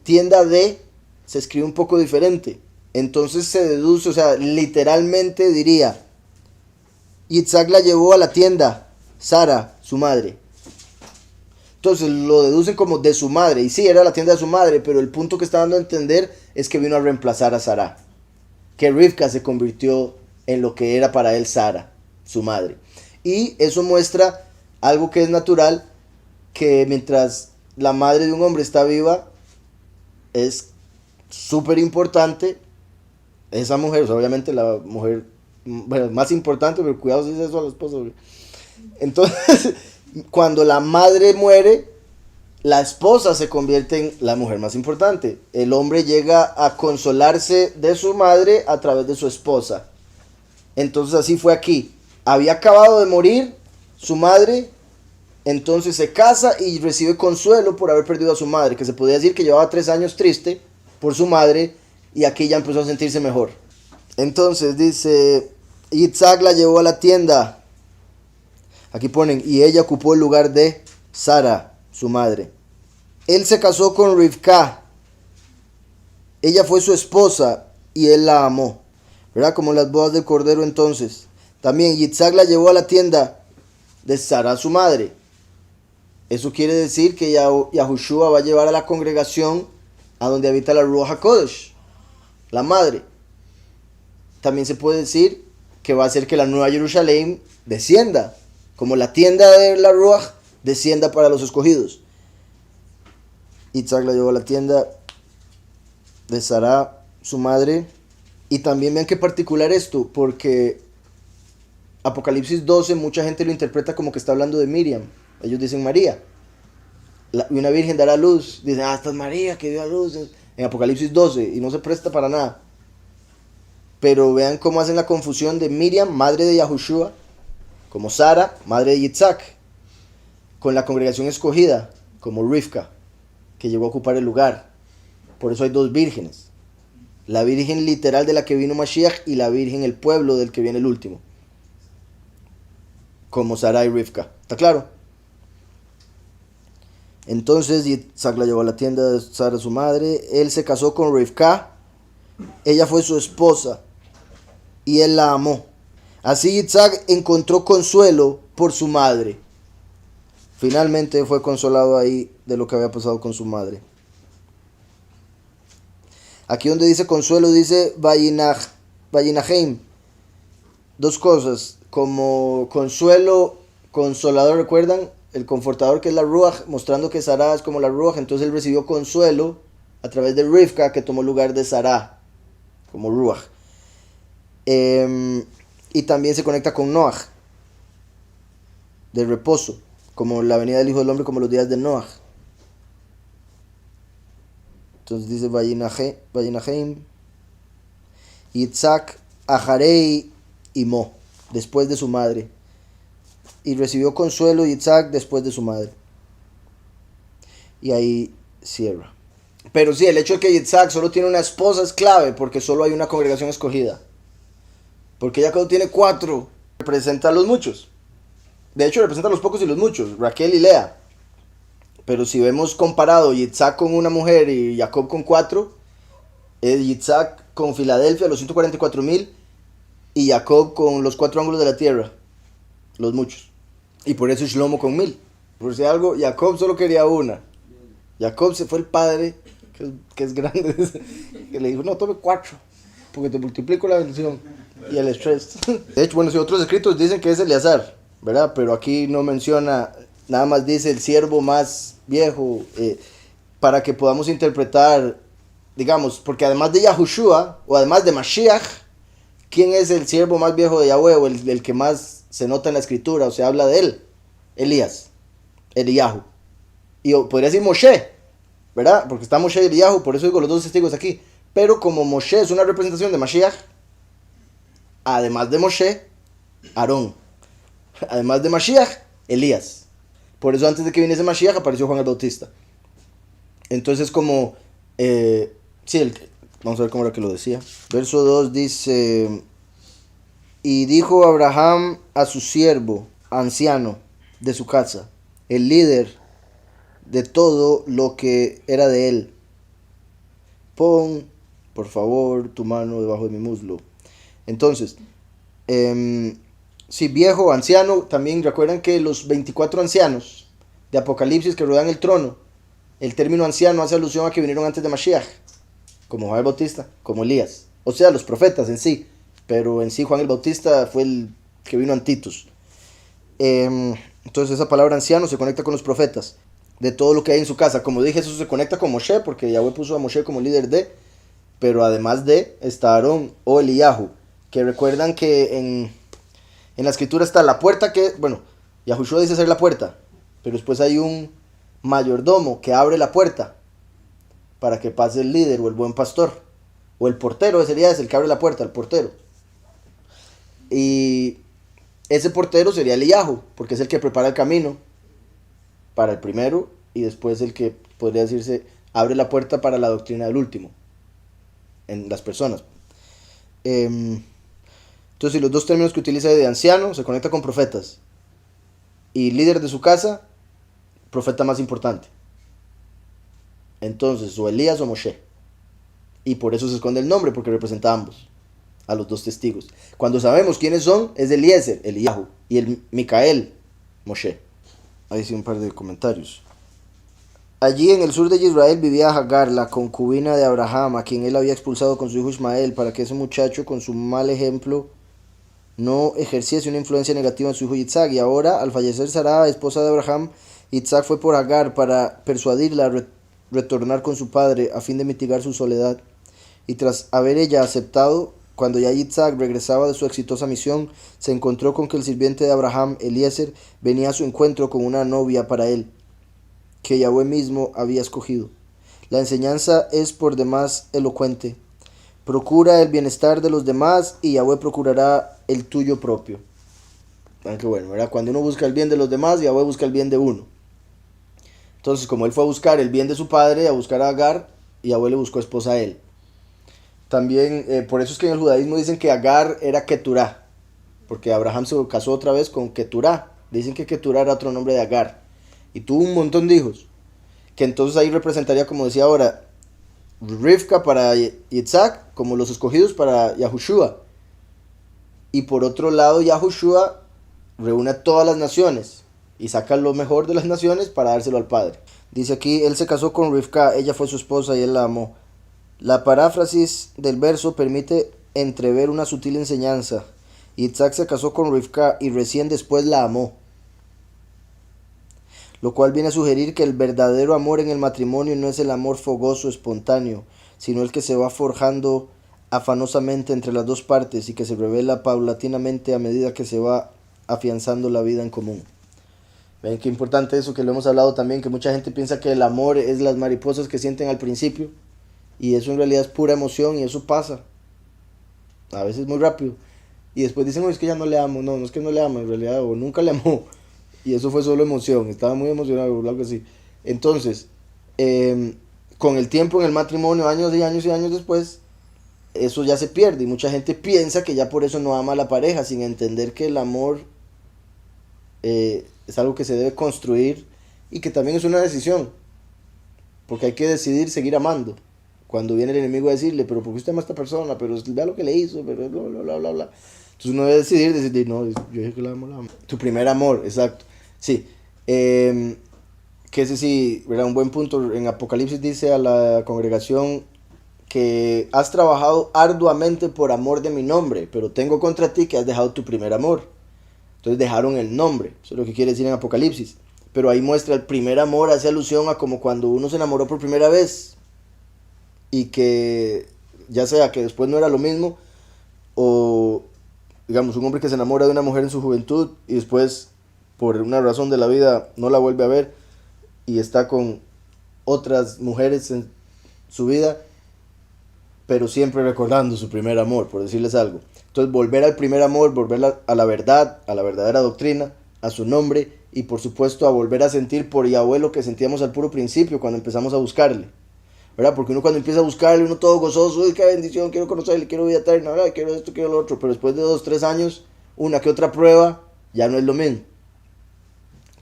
tienda de, se escribe un poco diferente. Entonces se deduce, o sea, literalmente diría, Yitzhak la llevó a la tienda, Sara, su madre. Entonces lo deducen como de su madre. Y sí, era la tienda de su madre, pero el punto que está dando a entender es que vino a reemplazar a Sara. Que Rivka se convirtió en lo que era para él Sara, su madre. Y eso muestra algo que es natural, que mientras la madre de un hombre está viva, es súper importante esa mujer, o sea, obviamente la mujer, bueno, más importante, pero cuidado si dice eso a la esposa. Entonces, cuando la madre muere, la esposa se convierte en la mujer más importante. El hombre llega a consolarse de su madre a través de su esposa. Entonces así fue aquí. Había acabado de morir su madre, entonces se casa y recibe consuelo por haber perdido a su madre, que se podía decir que llevaba 3 años triste por su madre, y aquí ya empezó a sentirse mejor. Entonces dice, Yitzhak la llevó a la tienda. Aquí ponen, y ella ocupó el lugar de Sara, su madre. Él se casó con Rivka. Ella fue su esposa y él la amó. ¿Verdad? Como las bodas del cordero entonces. También Yitzhak la llevó a la tienda de Sara su madre. Eso quiere decir que Yahushua va a llevar a la congregación a donde habita la Ruach HaKodesh, la madre. También se puede decir que va a hacer que la nueva Jerusalén descienda, como la tienda de la Ruach descienda para los escogidos. Isaac la llevó a la tienda de Sara, su madre. Y también vean qué particular esto, porque Apocalipsis 12 mucha gente lo interpreta como que está hablando de Miriam. Ellos dicen María. Y una virgen dará luz. Dicen, esta es María que dio a luz. En Apocalipsis 12, y no se presta para nada. Pero vean cómo hacen la confusión de Miriam, madre de Yahushua, como Sara, madre de Yitzhak, con la congregación escogida, como Rivka, que llegó a ocupar el lugar. Por eso hay dos vírgenes. La virgen literal de la que vino Mashiach y la virgen, el pueblo del que viene el último. Como Sara y Rivka. ¿Está claro? Entonces Yitzhak la llevó a la tienda de Sara, su madre. Él se casó con Rivka. Ella fue su esposa. Y él la amó. Así Yitzhak encontró consuelo por su madre. Finalmente fue consolado ahí de lo que había pasado con su madre. Aquí donde dice consuelo dice Vayinaheim. Dos cosas. Como consuelo, consolador, ¿recuerdan? El confortador que es la Ruach, mostrando que Sara es como la Ruach. Entonces él recibió consuelo a través de Rivka, que tomó lugar de Sara, como Ruach. Y también se conecta con Noach, de reposo, como la venida del Hijo del Hombre, como los días de Noach. Entonces dice Vayinaheim, Yitzhak, Aharei y Mo, después de su madre. Y recibió consuelo Yitzhak después de su madre. Y ahí cierra. Pero sí, el hecho de que Yitzhak solo tiene una esposa es clave, porque solo hay una congregación escogida. Porque Jacob tiene 4, representa a los muchos. De hecho, representa a los pocos y los muchos, Raquel y Lea. Pero si vemos comparado Yitzhak con una mujer y Jacob con 4, es Yitzhak con Filadelfia, los 144,000, y Jacob con los 4 ángulos de la tierra, los muchos. Y por eso Shlomo con 1,000. Por si algo, Jacob solo quería una. Jacob se fue el padre, que es grande, que le dijo, no, tome 4, porque te multiplico la bendición y el estrés. De hecho, bueno, si otros escritos dicen que es Eleazar, ¿verdad? Pero aquí no menciona, nada más dice el siervo más viejo, para que podamos interpretar, digamos, porque además de Yahushua, o además de Mashiach, ¿quién es el siervo más viejo de Yahweh, o el que más se nota en la escritura, o se habla de él? Elías, Eliyahu. Y podría decir Moshe, ¿verdad? Porque está Moshe y Eliyahu, por eso digo los dos testigos aquí. Pero como Moshe es una representación de Mashiach, además de Moshe, Aarón. Además de Mashiach, Elías. Por eso antes de que viniese Mashiach apareció Juan el Bautista. Entonces como... vamos a ver cómo era que lo decía. Verso 2 dice... Y dijo Abraham a su siervo, anciano de su casa, el líder de todo lo que era de él: pon, por favor, tu mano debajo de mi muslo. Entonces, sí, viejo, anciano. También recuerdan que los 24 ancianos de Apocalipsis que rodean el trono, el término anciano hace alusión a que vinieron antes de Mashiach, como Juan el Bautista, como Elías, o sea, los profetas en sí, pero en sí Juan el Bautista fue el que vino antitos. Entonces esa palabra anciano se conecta con los profetas, de todo lo que hay en su casa. Como dije, eso se conecta con Moshe, porque Yahweh puso a Moshe como líder de, pero además de, está Aarón o Eliyahu, que recuerdan que en la escritura está la puerta que, bueno, Yahushua dice ser la puerta, pero después hay un mayordomo que abre la puerta para que pase el líder o el buen pastor, o el portero. Ese día es el que abre la puerta, el portero. Y ese portero sería Eliyahu, porque es el que prepara el camino para el primero, y después el que, podría decirse, abre la puerta para la doctrina del último, en las personas. Entonces, los dos términos que utiliza de anciano se conecta con profetas, y líder de su casa, profeta más importante. Entonces, o Elías o Moshe. Y por eso se esconde el nombre, porque representa a ambos, a los dos testigos. Cuando sabemos quiénes son, es Eliezer, Eliyahu, y el Micael, Moshe. Ahí sí un par de comentarios. Allí en el sur de Israel vivía Hagar, la concubina de Abraham, a quien él había expulsado con su hijo Ismael, para que ese muchacho con su mal ejemplo no ejerciese una influencia negativa en su hijo Yitzhak. Y ahora, al fallecer Sarah, esposa de Abraham, Yitzhak fue por Hagar para persuadirla a retornar con su padre a fin de mitigar su soledad. Y tras haber ella aceptado, cuando ya Yitzhak regresaba de su exitosa misión, se encontró con que el sirviente de Abraham, Eliezer, venía a su encuentro con una novia para él, que Yahweh mismo había escogido. La enseñanza es por demás elocuente. Procura el bienestar de los demás y Yahweh procurará el tuyo propio. Aunque bueno, ¿verdad? Cuando uno busca el bien de los demás, Yahweh busca el bien de uno. Entonces, como él fue a buscar el bien de su padre, a buscar a Agar, Yahweh le buscó esposa a él. También, por eso es que en el judaísmo dicen que Agar era Keturá, porque Abraham se casó otra vez con Keturá. Dicen que Keturá era otro nombre de Agar. Y tuvo un montón de hijos, que entonces ahí representaría, como decía ahora, Rivka para Yitzhak, como los escogidos para Yahushua. Y por otro lado, Yahushua reúne a todas las naciones y saca lo mejor de las naciones para dárselo al padre. Dice aquí, él se casó con Rivka, ella fue su esposa y él la amó. La paráfrasis del verso permite entrever una sutil enseñanza. Yitzhak se casó con Rivka y recién después la amó, lo cual viene a sugerir que el verdadero amor en el matrimonio no es el amor fogoso, espontáneo, sino el que se va forjando afanosamente entre las dos partes y que se revela paulatinamente a medida que se va afianzando la vida en común. Ven qué importante eso, que lo hemos hablado también, que mucha gente piensa que el amor es las mariposas que sienten al principio, y eso en realidad es pura emoción, y eso pasa a veces muy rápido, y después dicen, es que ya no le amo. No, no es que no le amo en realidad, o nunca le amó, y eso fue solo emoción, estaba muy emocionado o algo así. Entonces, con el tiempo en el matrimonio, años y años y años después, eso ya se pierde, y mucha gente piensa que ya por eso no ama a la pareja, sin entender que el amor es algo que se debe construir, y que también es una decisión, porque hay que decidir seguir amando. Cuando viene el enemigo a decirle, pero ¿por qué usted ama a esta persona? Pero vea lo que le hizo, pero bla, bla, bla, bla, bla. Entonces uno debe decidir, no, yo dije que la amo, la amo. Tu primer amor, exacto. Sí. Que ese sí, ¿verdad? Un buen punto. En Apocalipsis dice a la congregación que has trabajado arduamente por amor de mi nombre, pero tengo contra ti que has dejado tu primer amor. Entonces dejaron el nombre, eso es lo que quiere decir en Apocalipsis. Pero ahí muestra el primer amor, hace alusión a como cuando uno se enamoró por primera vez, y que ya sea que después no era lo mismo, o digamos un hombre que se enamora de una mujer en su juventud y después por una razón de la vida no la vuelve a ver y está con otras mujeres en su vida, pero siempre recordando su primer amor, por decirles algo. Entonces volver al primer amor, volver a la verdad, a la verdadera doctrina, a su nombre, y por supuesto a volver a sentir por Yahweh lo que sentíamos al puro principio cuando empezamos a buscarle, ¿verdad? Porque uno cuando empieza a buscarle, uno todo gozoso, uy, qué bendición, quiero conocerle, quiero vida eterna, ¿verdad? Quiero esto, quiero lo otro, pero después de 2, 3 años, una que otra prueba, ya no es lo mismo.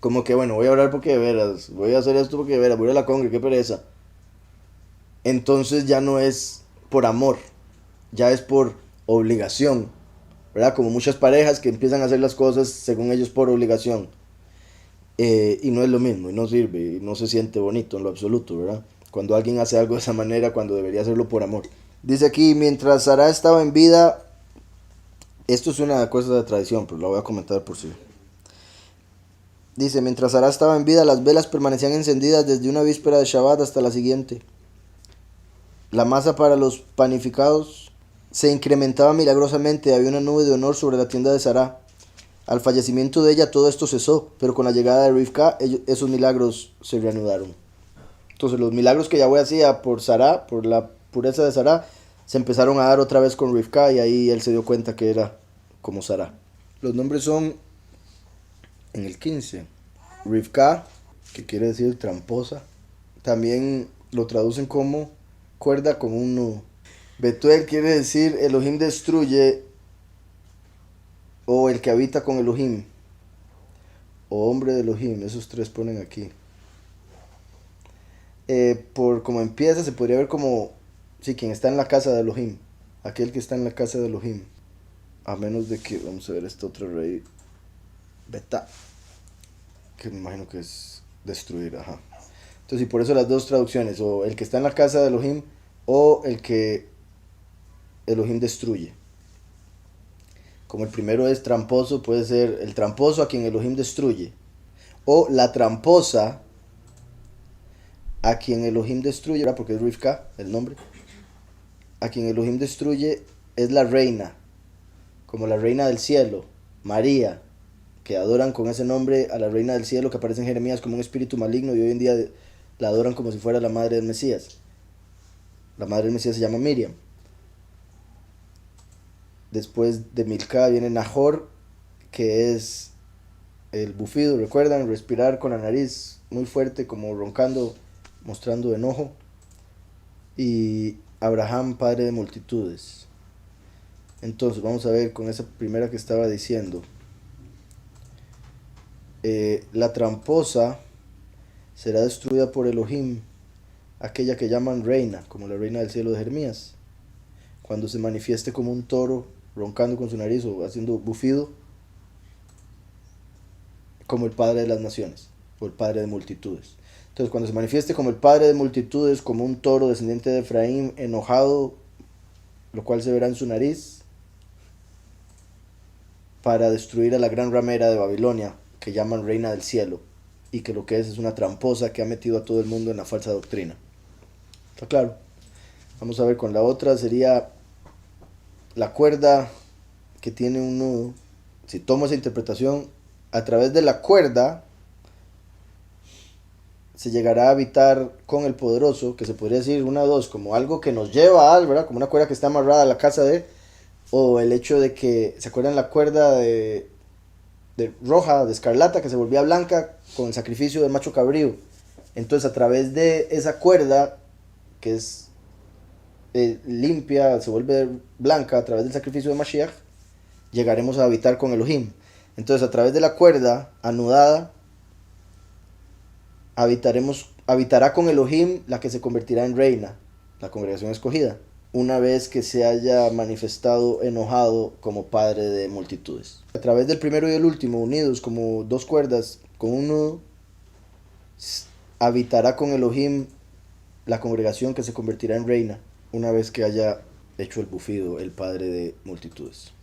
Como que, bueno, voy a orar porque de veras, voy a hacer esto porque de veras, voy a la congre, qué pereza. Entonces ya no es por amor, ya es por obligación, ¿verdad? Como muchas parejas que empiezan a hacer las cosas según ellos por obligación. Y no es lo mismo, y no sirve, y no se siente bonito en lo absoluto, ¿verdad? Cuando alguien hace algo de esa manera, cuando debería hacerlo por amor. Dice aquí, mientras Sara estaba en vida, esto es una cosa de tradición, pero la voy a comentar por sí. Dice, mientras Sara estaba en vida, las velas permanecían encendidas desde una víspera de Shabbat hasta la siguiente. La masa para los panificados se incrementaba milagrosamente, había una nube de honor sobre la tienda de Sara. Al fallecimiento de ella todo esto cesó, pero con la llegada de Rivka esos milagros se reanudaron. Entonces los milagros que Yahweh hacía por Sara, por la pureza de Sara, se empezaron a dar otra vez con Rivka, y ahí él se dio cuenta que era como Sara. Los nombres son en el 15. Rivka, que quiere decir tramposa. También lo traducen como cuerda con un nudo. Betuel quiere decir Elohim destruye, o el que habita con Elohim, o hombre de Elohim, esos tres ponen aquí. Por como empieza se podría ver como, sí, quien está en la casa de Elohim, aquel que está en la casa de Elohim, a menos de que, vamos a ver este otro rey, Betá. que me imagino que es destruir, ajá. Entonces, y por eso las dos traducciones, o el que está en la casa de Elohim, o el que Elohim destruye. Como el primero es tramposo, puede ser el tramposo a quien Elohim destruye, o la tramposa a quien Elohim destruye, ¿verdad? Porque es Rivka el nombre, a quien Elohim destruye es la reina, como la reina del cielo, María, que adoran con ese nombre a la reina del cielo que aparece en Jeremías como un espíritu maligno y hoy en día la adoran como si fuera la madre del Mesías. La madre del Mesías se llama Miriam. Después de Milcá viene Nahor, que es el bufido, recuerdan, respirar con la nariz muy fuerte, como roncando, mostrando enojo. Y Abraham, padre de multitudes. Entonces vamos a ver con esa primera que estaba diciendo. La tramposa será destruida por Elohim, aquella que llaman reina, como la reina del cielo de Jeremías, cuando se manifieste como un toro, roncando con su nariz o haciendo bufido, como el padre de las naciones, o el padre de multitudes. Entonces, cuando se manifieste como el padre de multitudes, como un toro descendiente de Efraín, enojado, lo cual se verá en su nariz, para destruir a la gran ramera de Babilonia, que llaman reina del cielo, y que lo que es una tramposa que ha metido a todo el mundo en la falsa doctrina. ¿Está claro? Vamos a ver con la otra, sería la cuerda que tiene un nudo. Si tomo esa interpretación, a través de la cuerda se llegará a habitar con el poderoso, que se podría decir una o dos, como algo que nos lleva a algo, ¿verdad? Como una cuerda que está amarrada a la casa de, o el hecho de que, ¿se acuerdan la cuerda de roja, de escarlata, que se volvía blanca con el sacrificio del macho cabrío? Entonces a través de esa cuerda, que es limpia, se vuelve blanca a través del sacrificio de Mashiach, llegaremos a habitar con Elohim. Entonces a través de la cuerda anudada, habitará con Elohim la que se convertirá en reina, la congregación escogida, una vez que se haya manifestado enojado como padre de multitudes. A través del primero y el último, unidos como dos cuerdas con un nudo, habitará con Elohim la congregación que se convertirá en reina, una vez que haya hecho el bufido el padre de multitudes.